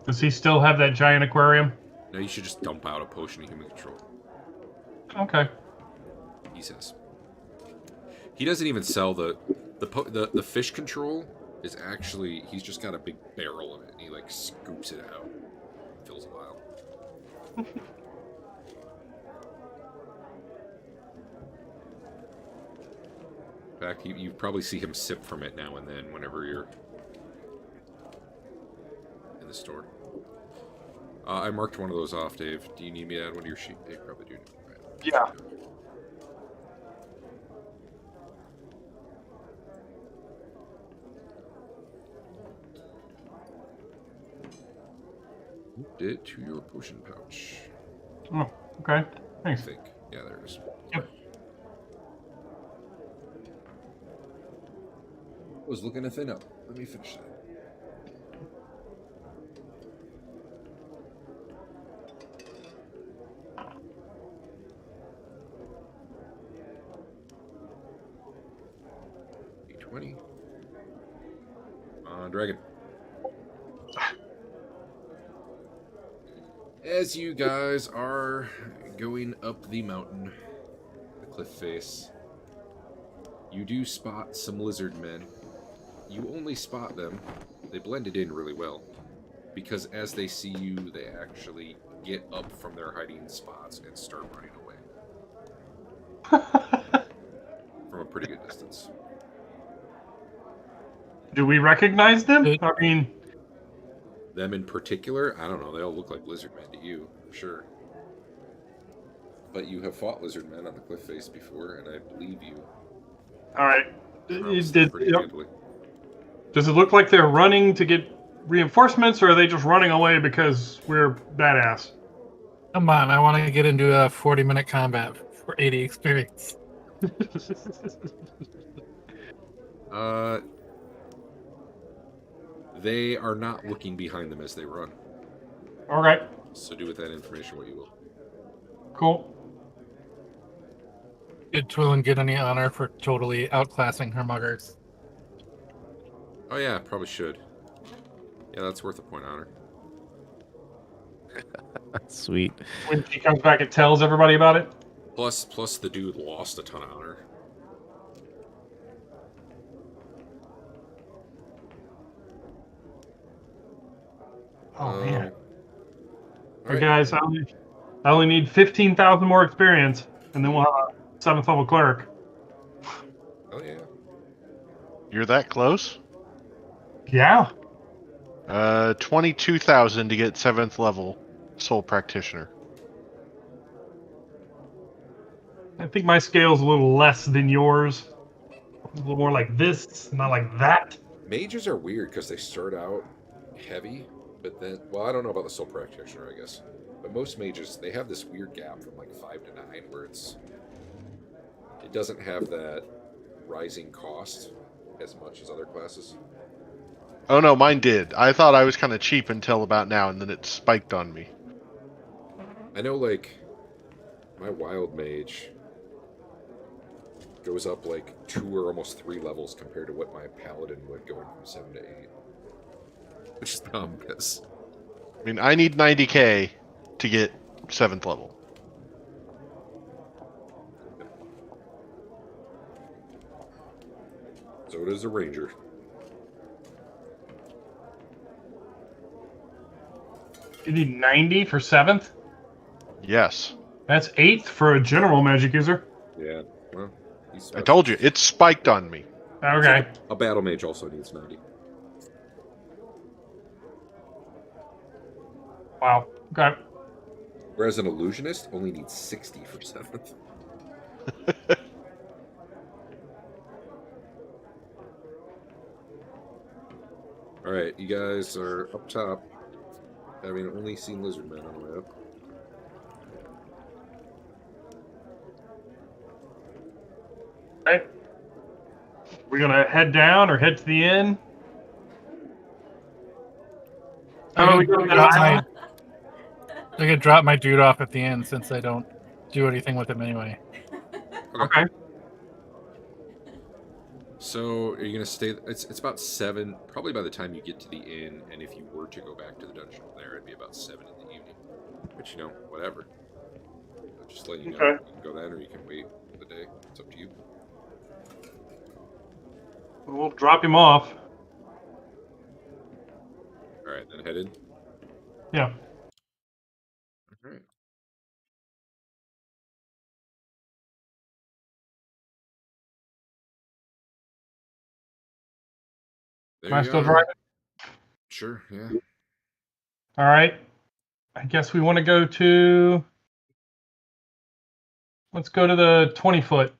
Does he still have that giant aquarium? No, you should just dump out a potion of human control. Okay. He says. He doesn't even sell the fish control. Is actually, he's just got a big barrel of it, and he like scoops it out. Fills a vial. In fact, you probably see him sip from it now and then whenever you're in the store. I marked one of those off, Dave. Do you need me to add one to your sheet? You probably do. Right. Yeah. Moved it to your potion pouch. Oh, okay. I Thanks. think. Yeah, there it is. Yep. I was looking to thin up. Let me finish that. D20. Dragon. As you guys are going up the mountain, the cliff face, you do spot some lizard men. You only spot them. They blended in really well. Because as they see you, they actually get up from their hiding spots and start running away. From a pretty good distance. Do we recognize them? I mean, them in particular, I don't know. They all look like lizard men to you, for sure. But you have fought lizard men on the cliff face before, and I believe you. All right. Pretty handily. Does it look like they're running to get reinforcements, or are they just running away because we're badass? Come on, I want to get into a 40-minute combat for 80 experience. They are not looking behind them as they run. All right. So do with that information what you will. Cool. Did Twillen get any honor for totally outclassing her muggers? Oh yeah, probably should. Yeah, that's worth a point honor. Sweet. When she comes back, it tells everybody about it. Plus the dude lost a ton of honor. Oh man. All Hey guys, I only need 15,000 more experience, and then we'll have a 7th level cleric. Oh yeah. You're that close? Yeah. 22,000 to get 7th level soul practitioner. I think my scale's a little less than yours. A little more like this, not like that. Mages are weird because they start out heavy, but then, well, I don't know about the soul practitioner, I guess. But most mages, they have this weird gap from like 5 to 9 where it doesn't have that rising cost as much as other classes. Oh no, mine did. I thought I was kind of cheap until about now, and then it spiked on me. I know, like, my wild mage goes up like 2 or almost 3 levels compared to what my paladin would, going from 7 to 8. Which is dumb, because... I mean, I need 90k to get 7th level. So does a ranger. You need 90 for 7th? Yes. That's 8th for a general magic user. Yeah, well, I told you, it spiked on me. Okay. A battle mage also needs 90. Wow. Okay. Whereas an illusionist only needs 60 for 7th. All right, you guys are up top, having only seen lizard men on the way up. Okay. We're gonna head down or head to the inn. How about we go to the island? I could drop my dude off at the end since I don't do anything with him anyway. Okay. So are you gonna stay? It's about 7. Probably by the time you get to the inn, and if you were to go back to the dungeon from there, it'd be about 7 in the evening. But you know, whatever. I'll just let you know. Okay. You can go then, or you can wait for the day. It's up to you. We'll drop him off. All right, then head in. Yeah. All right. Am I still driving? Sure. Yeah. All right. I guess we want to go to. Let's go to the 20-foot.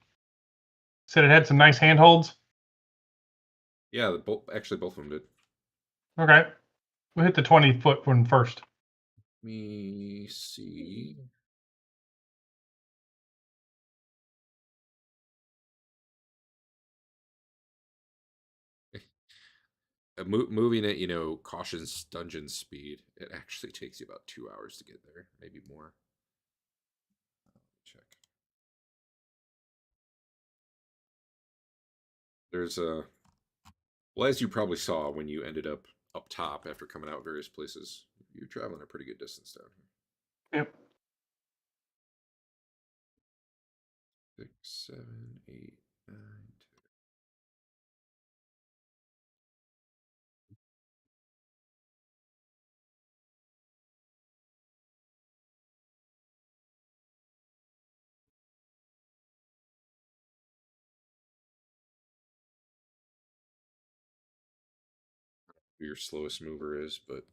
Said it had some nice handholds. Yeah. Actually, both of them did. Okay. We'll hit the 20-foot one first. Let me see. Moving at, cautious dungeon speed, it actually takes you about 2 hours to get there, maybe more. Check. There's a, well, as you probably saw when you ended up top after coming out various places, you're traveling a pretty good distance down here. Yep. 6, 7, 8, 9, 10. Who your slowest mover is, but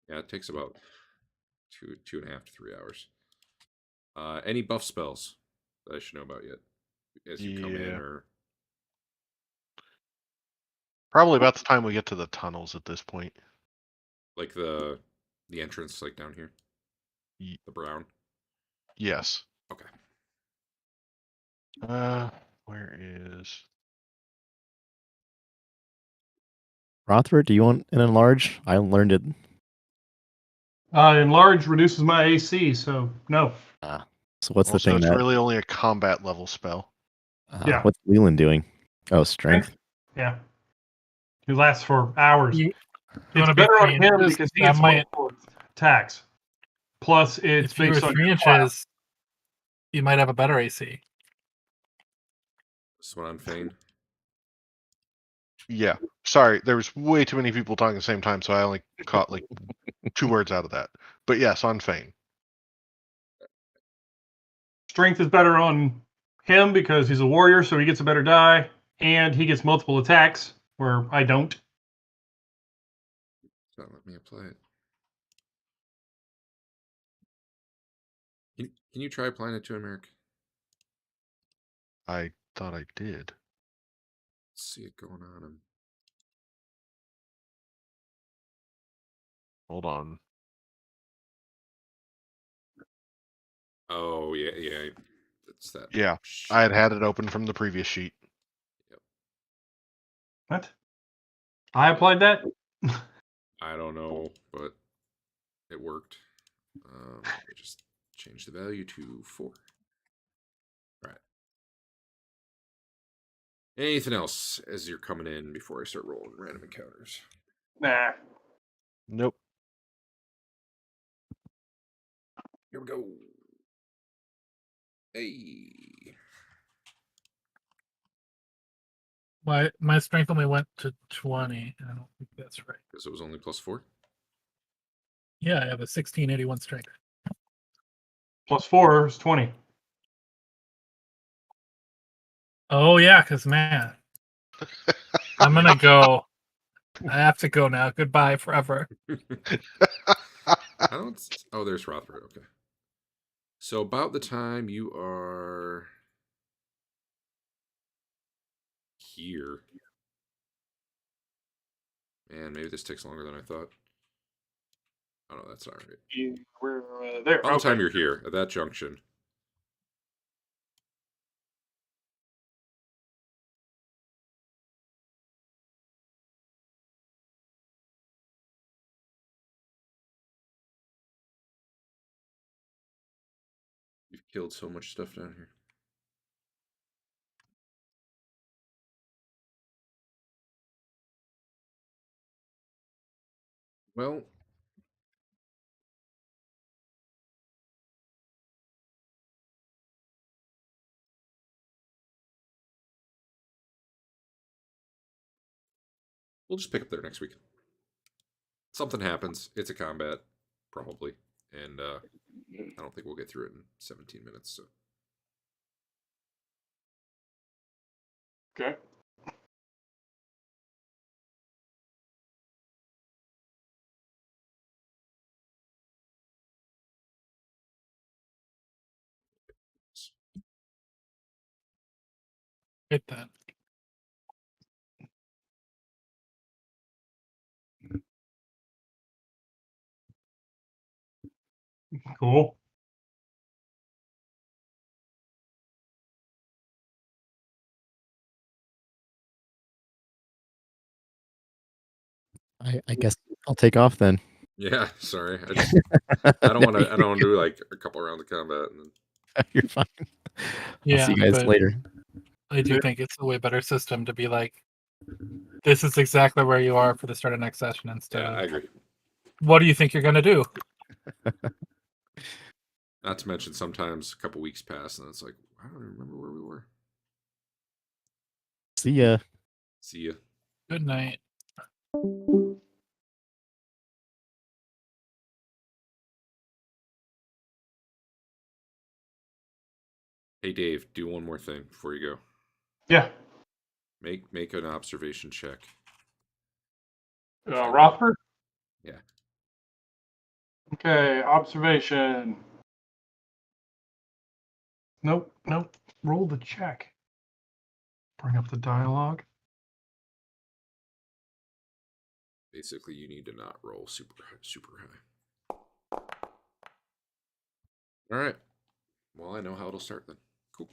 yeah, it takes about 2.5 to 3 hours. Any buff spells that I should know about yet as you come in, or Probably about the time we get to the tunnels at this point. like the entrance, like down here, the brown. Yes. Okay. Where is? Rothbert, do you want an enlarge? I learned it. Enlarge reduces my AC, so no. So what's the Also, thing it's that? really only a combat level spell. Yeah. What's Leland doing? Oh, strength. Yeah. He lasts for hours. You It's wanna be better on 3 him inches? because he That gets might- multiple attacks. Plus, it's If you were based on 3 your class. inches, you might have a better AC. This one on Fain. Yeah. Sorry, there was way too many people talking at the same time, so I only caught like 2 words out of that. But yes, on Fain. Strength is better on him because he's a warrior, so he gets a better die, and he gets multiple attacks, where I don't. It's not let me apply it. Can you try applying it to him, Eric? I thought I did. Let's see it going on him. Hold on. Oh yeah. That's that. Yeah, I had it open from the previous sheet. What? I applied that? I don't know, but it worked. Let me just change the value to 4. All right. Anything else as you're coming in before I start rolling random encounters? Nah. Nope. Here we go. Hey. My strength only went to 20. I don't think that's right. Because it was only +4. Yeah, I have a 1681 strength. Plus 4 is 20. Oh yeah, because man, I'm gonna go. I have to go now. Goodbye forever. I don't. Oh, there's Rothbert. Okay. So about the time you are here, man, maybe this takes longer than I thought. Oh no, that's not right. We're there. About the time Okay. you're here at that junction, you've killed so much stuff down here. Well, we'll just pick up there next week. Something happens. It's a combat, probably, and I don't think we'll get through it in 17 minutes. So Okay. Hit that. Cool. I guess I'll take off then. yeah, sorry, I don't want to. I don't want to do like a couple rounds of combat and then. You're fine. I'll Yeah, see you guys but later. I do think it's a way better system to be like, this is exactly where you are for the start of next session instead Yeah, I of agree. what do you think you're gonna do? Not to mention, sometimes a couple weeks pass and it's like I don't even remember where we were. See ya. See ya. Good night. Hey Dave, do one more thing before you go. Yeah. Make an observation check. Rothbert? Yeah. Okay, observation. Nope. Roll the check. Bring up the dialogue. Basically, you need to not roll super high. All right. Well, I know how it'll start then. Cool.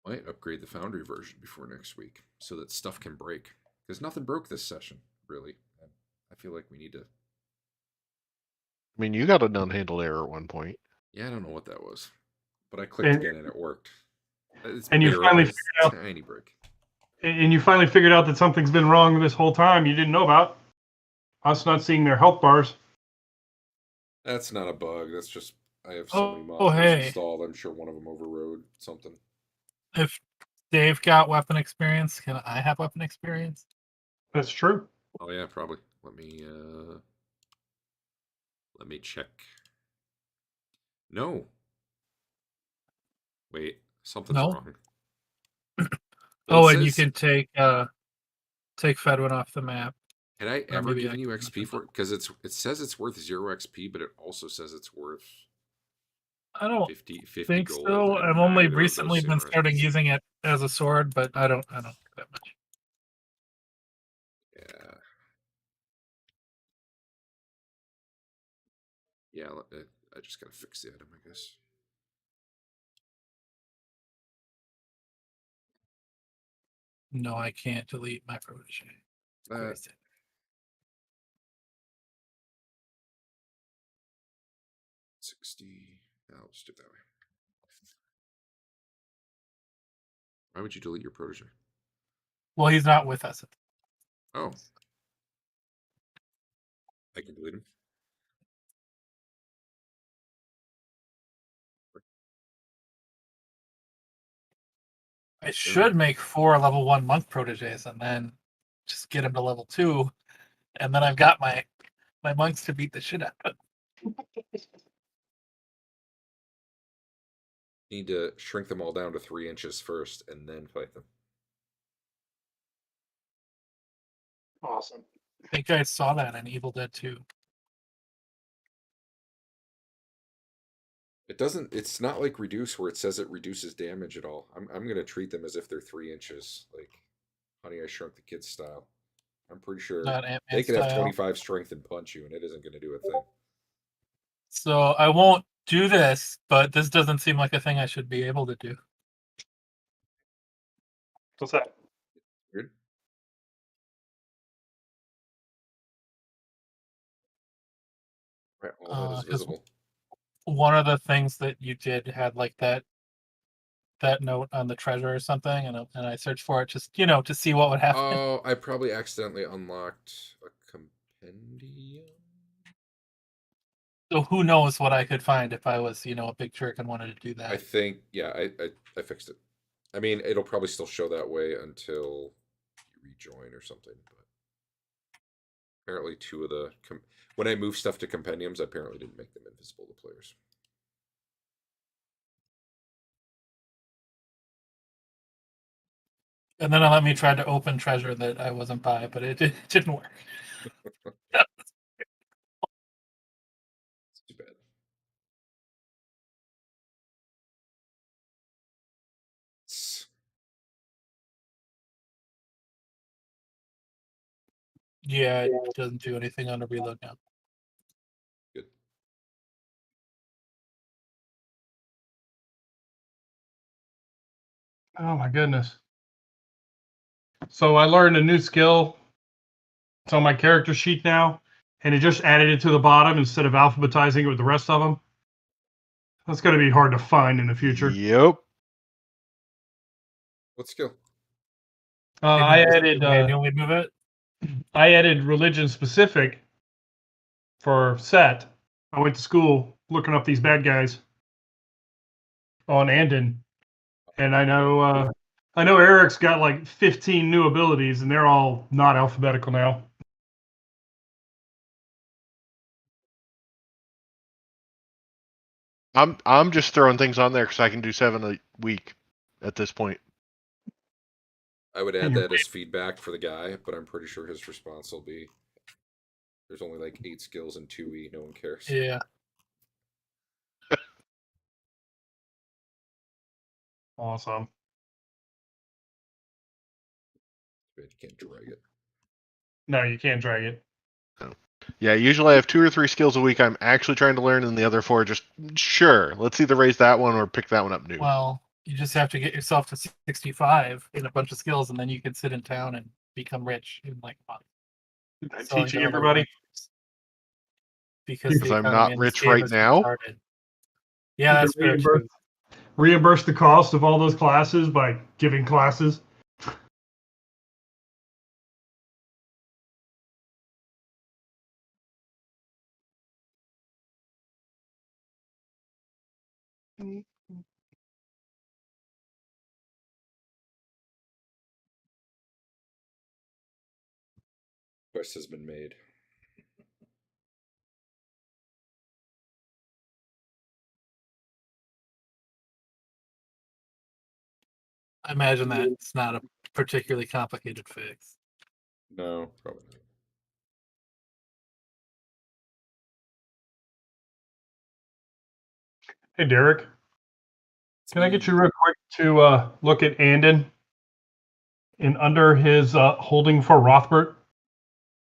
Might upgrade the Foundry version before next week so that stuff can break. Because nothing broke this session, really. I feel like we need to. I mean, you got an unhandled error at one point. Yeah, I don't know what that was, but I clicked And- again and it worked. It's and you barely- finally it's figured out- tiny break. And you finally figured out that something's been wrong this whole time you didn't know about. Us not seeing their health bars. That's not a bug. That's just I have so many Oh, modules hey. installed. I'm sure one of them overrode something. If Dave got weapon experience, can I have weapon experience? That's true. Oh yeah, probably. Let me check. No. Wait, something's No? wrong. Oh, It and you says- can take Fedwin off the map. Had I or ever maybe given I you can XP for remember. it? Because it says it's worth 0 XP, but it also says it's worth I don't 50 think gold. so. and I've only neither of those recently seem been right. starting using it as a sword, but I don't that much. Yeah. Yeah, I just gotta fix the item, I guess. No, I can't delete my protege. Of That- course. 60. I'll just do it that way. Why would you delete your protege? Well, he's not with us. Oh. I can delete him. I should make 4 level 1 monk proteges and then just get him to level 2, and then I've got my monks to beat the shit out of. Need to shrink them all down to 3 inches first, and then fight them. Awesome. I think I saw that in Evil Dead 2. It doesn't. It's not like reduce where it says it reduces damage at all. I'm gonna treat them as if they're 3 inches, like Honey I Shrunk the Kids style. I'm pretty sure Not Ant-Man they could have style. 25 strength and punch you, and it isn't gonna do a thing. So I won't do this, but this doesn't seem like a thing I should be able to do. What's that? Weird. Right, all that is 'Cause visible. one of the things that you did had like that note on the treasure or something, and I searched for it just to see what would happen. Oh, I probably accidentally unlocked a compendium. So who knows what I could find if I was a big jerk and wanted to do that. I think, yeah, I fixed it. I mean, it'll probably still show that way until you rejoin or something. But apparently, two of the when I move stuff to compendiums, I apparently didn't make them invisible to players. And then it let me try to open treasure that I wasn't by, but it didn't work. It's too bad. Yeah, it doesn't do anything on a reload now. Good. Oh my goodness. So I learned a new skill. It's on my character sheet now, and it just added it to the bottom instead of alphabetizing it with the rest of them. That's going to be hard to find in the future. Yep. What skill? I added manually move it. I added religion specific for set. I went to school looking up these bad guys on Andeon, and I know Eric's got like 15 new abilities, and they're all not alphabetical now. I'm just throwing things on there because I can do 7 a week at this point. I would add that as feedback for the guy, but I'm pretty sure his response will be, "There's only like 8 skills in 2E. No one cares." Yeah. Awesome. But you can't drag it. No, you can't drag it. Yeah, usually I have 2 or 3 skills a week I'm actually trying to learn, and the other 4 just sure. Let's either raise that one or pick that one up new. Well, you just have to get yourself to 65 in a bunch of skills, and then you can sit in town and become rich in like a month. Teaching everybody. Because I'm not rich right now. Yeah, that's fair too. Reimburse the cost of all those classes by giving classes. Quest has been made. I imagine that it's not a particularly complicated fix. No, probably not. Hey, Derek. Can I get you real quick to look at Andeon? And under his holding for Rothbert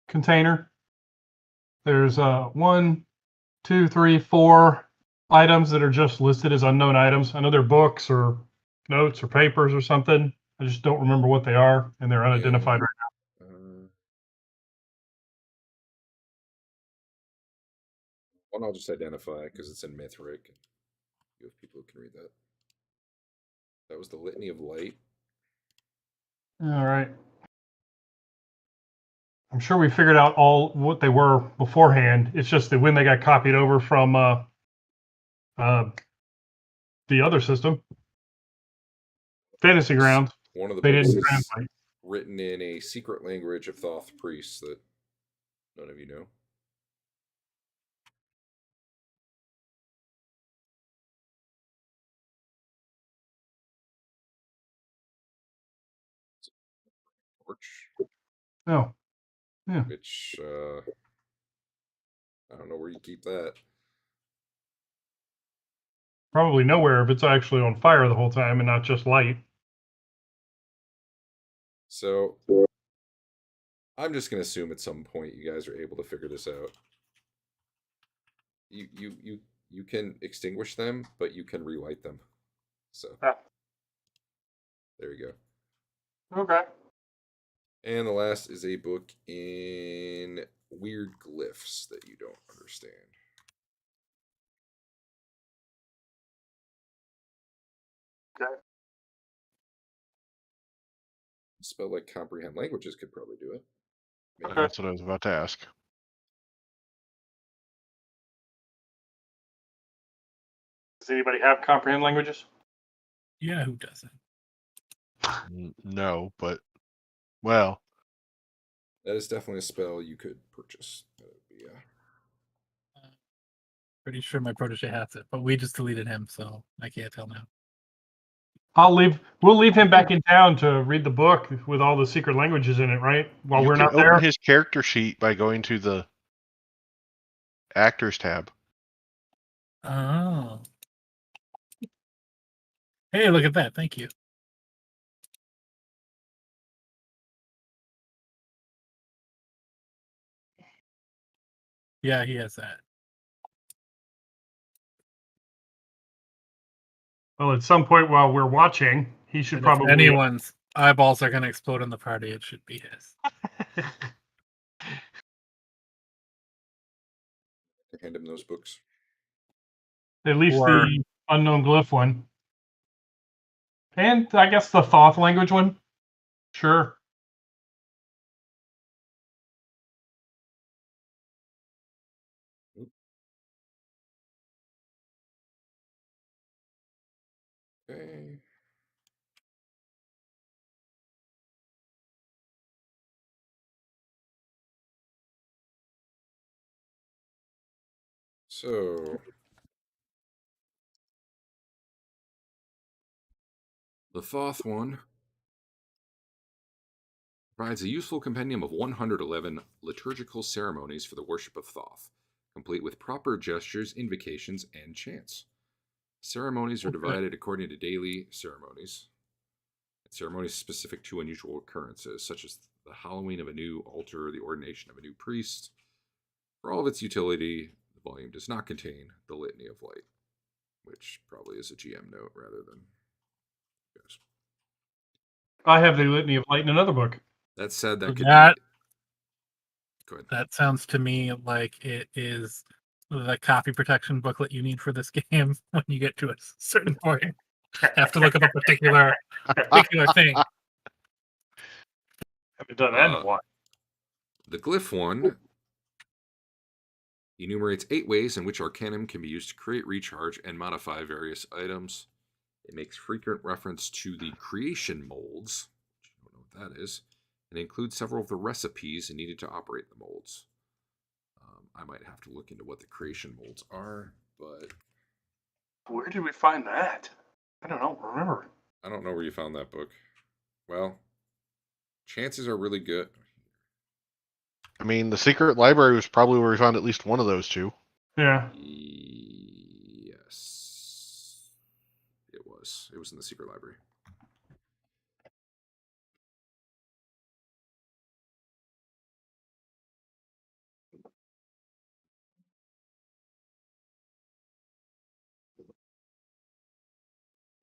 container, there's 1, 2, 3, 4 items that are just listed as unknown items. I know they're books or notes or papers or something. I just don't remember what they are, and they're unidentified right now. One I'll just identify because it's in Mythric. You have people who can read that. That was the Litany of Light. All right. I'm sure we figured out all what they were beforehand. It's just that when they got copied over from the other system, Fantasy Grounds, One of the they books didn't is translate. written in a secret language of Thoth priests that none of you know. torch, Oh, which I don't know where you keep that. probably nowhere if it's actually on fire the whole time and not just light. So I'm just gonna assume at some point you guys are able to figure this out. You can extinguish them, but you can relight them. So Ah. there you go. Okay. And the last is a book in weird glyphs that you don't understand. Okay. A spell like comprehend languages could probably do it. Maybe. That's what I was about to ask. Does anybody have comprehend languages? Yeah, who doesn't? No, but well, That is definitely a spell you could purchase. That would be Pretty sure my protege has it, but we just deleted him, so I can't tell now. We'll leave him back in town to read the book with all the secret languages in it, right? While you we're can not open there. his character sheet by going to the actors tab. Oh. Hey, look at that. Thank you. Yeah, he has that. Well, at some point while we're watching, he should And probably. if anyone's eyeballs are going to explode in the party, it should be his. hand him those books. At least Or- the unknown glyph one. And I guess the Thoth language one. Sure. Okay. So the Thoth one provides a useful compendium of 111 liturgical ceremonies for the worship of Thoth, complete with proper gestures, invocations, and chants. Ceremonies are divided according to daily ceremonies. Ceremonies specific to unusual occurrences, such as the hallowing of a new altar or the ordination of a new priest. For all of its utility, the volume does not contain the Litany of Light, which probably is a GM note rather than yours. I have the Litany of Light in another book. That said, that could That- be. Go ahead. That sounds to me like it is the copy protection booklet you need for this game when you get to a certain point. Have to look up a particular thing. Haven't done that in a while. The glyph one enumerates 8 ways in which Arcanum can be used to create, recharge, and modify various items. It makes frequent reference to the creation molds, which I don't know what that is, and includes several of the recipes needed to operate the molds. I might have to look into what the creation molds are, but Where did we find that? I don't remember. I don't know where you found that book. Well, chances are really good. I mean, the secret library was probably where we found at least one of those two. Yeah. Yes. It was. It was in the secret library.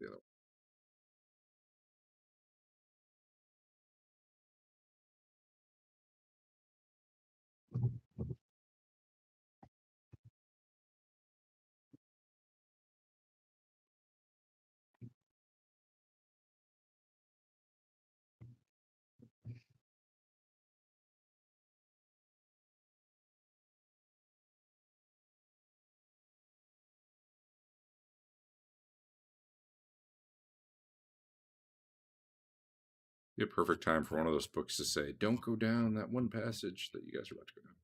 Yeah. Be a perfect time for one of those books to say, "Don't go down that one passage that you guys are about to go down."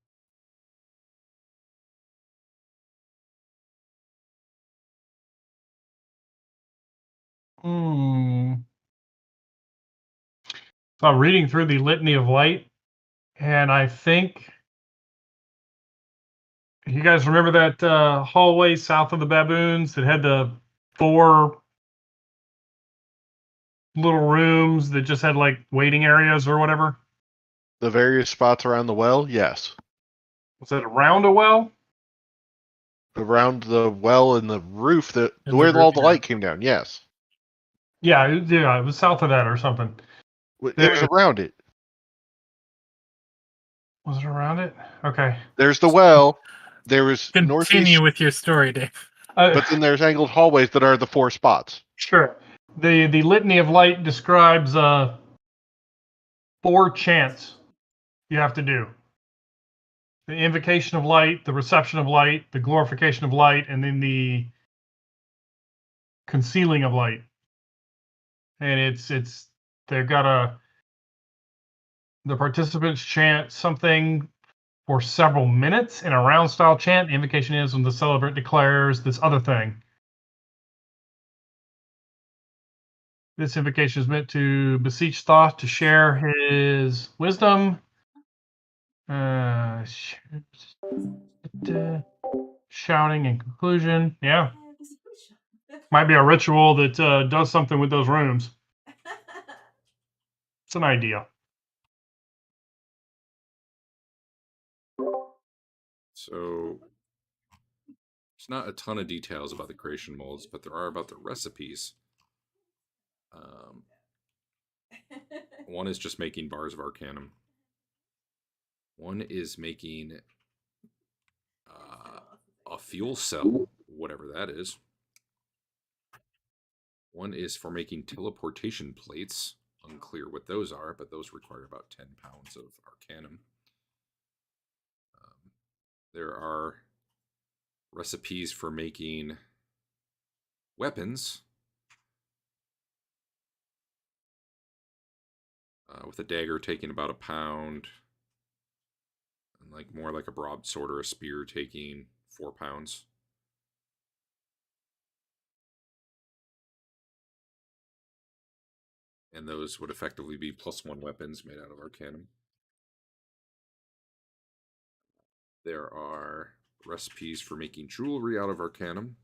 So I'm reading through the Litany of Light, and I think you guys remember that hallway south of the baboons that had the 4 little rooms that just had like waiting areas or whatever? The various spots around the well, yes. Was it around a well? Around the well and the roof, And the where all roof, the yeah. light came down, yes. Yeah, it was south of that or something. It was around it. Was it around it? Okay. There's the well. There was northeast, Continue with your story, Dave. but then there's angled hallways that are the 4 spots. Sure. The Litany of Light describes 4 chants you have to do. The invocation of light, the reception of light, the glorification of light, and then the concealing of light. And it's they've got the participants chant something for several minutes in a round style chant. The invocation is when the celebrant declares this other thing. This invocation is meant to beseech Thoth to share his wisdom. Shouting in conclusion. Yeah. Might be a ritual that does something with those rooms. It's an idea. So there's not a ton of details about the creation molds, but there are about the recipes. One is just making bars of Arcanum. One is making a fuel cell, whatever that is. One is for making teleportation plates. Unclear what those are, but those require about 10 pounds of Arcanum. There are recipes for making weapons. With a dagger taking about 1 pound. And like more like a broadsword or a spear taking 4 pounds. And those would effectively be +1 weapons made out of Arcanum. There are recipes for making jewelry out of Arcanum.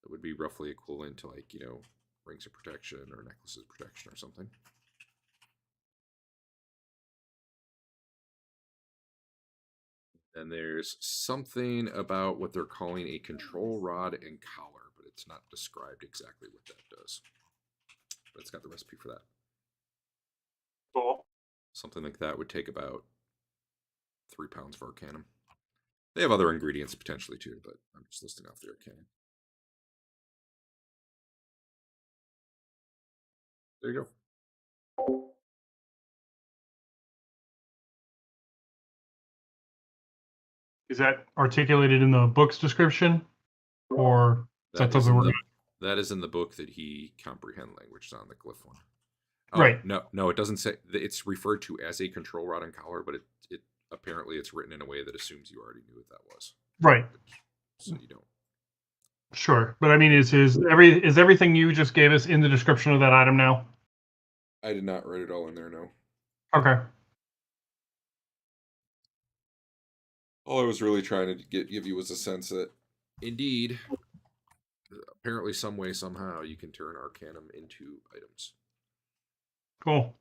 That would be roughly equivalent to, like, you know, rings of protection or necklaces of protection or something. And there's something about what they're calling a control rod and collar, but it's not described exactly what that does. But it's got the recipe for that. Cool. Something like that would take about 3 pounds of Arcanum. They have other ingredients potentially too, but I'm just listing off the Arcanum. There you go. Is that articulated in the book's description, or is that something we're going to? That is in the book that he comprehend language is on the glyph one. Oh, right. No, it doesn't say. It's referred to as a control rod and collar, but it apparently it's written in a way that assumes you already knew what that was. Right. So you don't. Sure, but I mean, is everything you just gave us in the description of that item now? I did not write it all in there. No. Okay. All I was really trying to give you was a sense that, indeed, apparently, some way, somehow, you can turn Arcanum into items. Cool.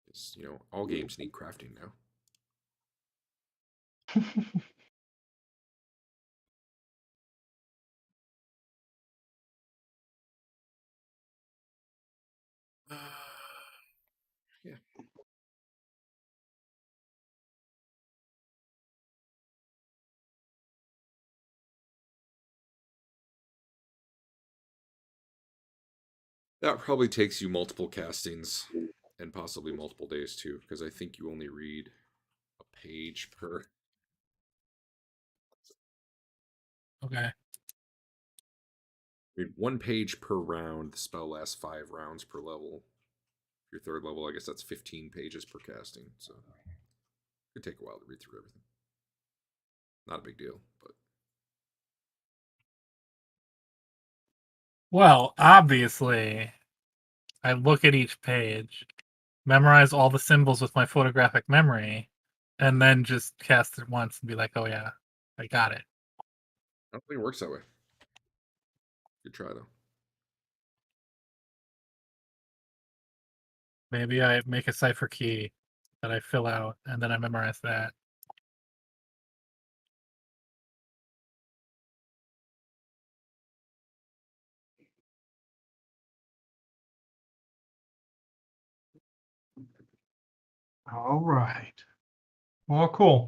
Because, you know, all games need crafting now. Yeah. That probably takes you multiple castings and possibly multiple days too, because I think you only read a page per. Okay. Read 1 page per round. The spell lasts 5 rounds per level. If you're 3rd level, I guess that's 15 pages per casting. So it could take a while to read through everything. Not a big deal, but. Well, obviously, I look at each page memorize all the symbols with my photographic memory, and then just cast it once and be like, oh yeah, I got it. I don't think it works that way. Good try though. Maybe I make a cipher key that I fill out, and then I memorize that. All right. Well, cool.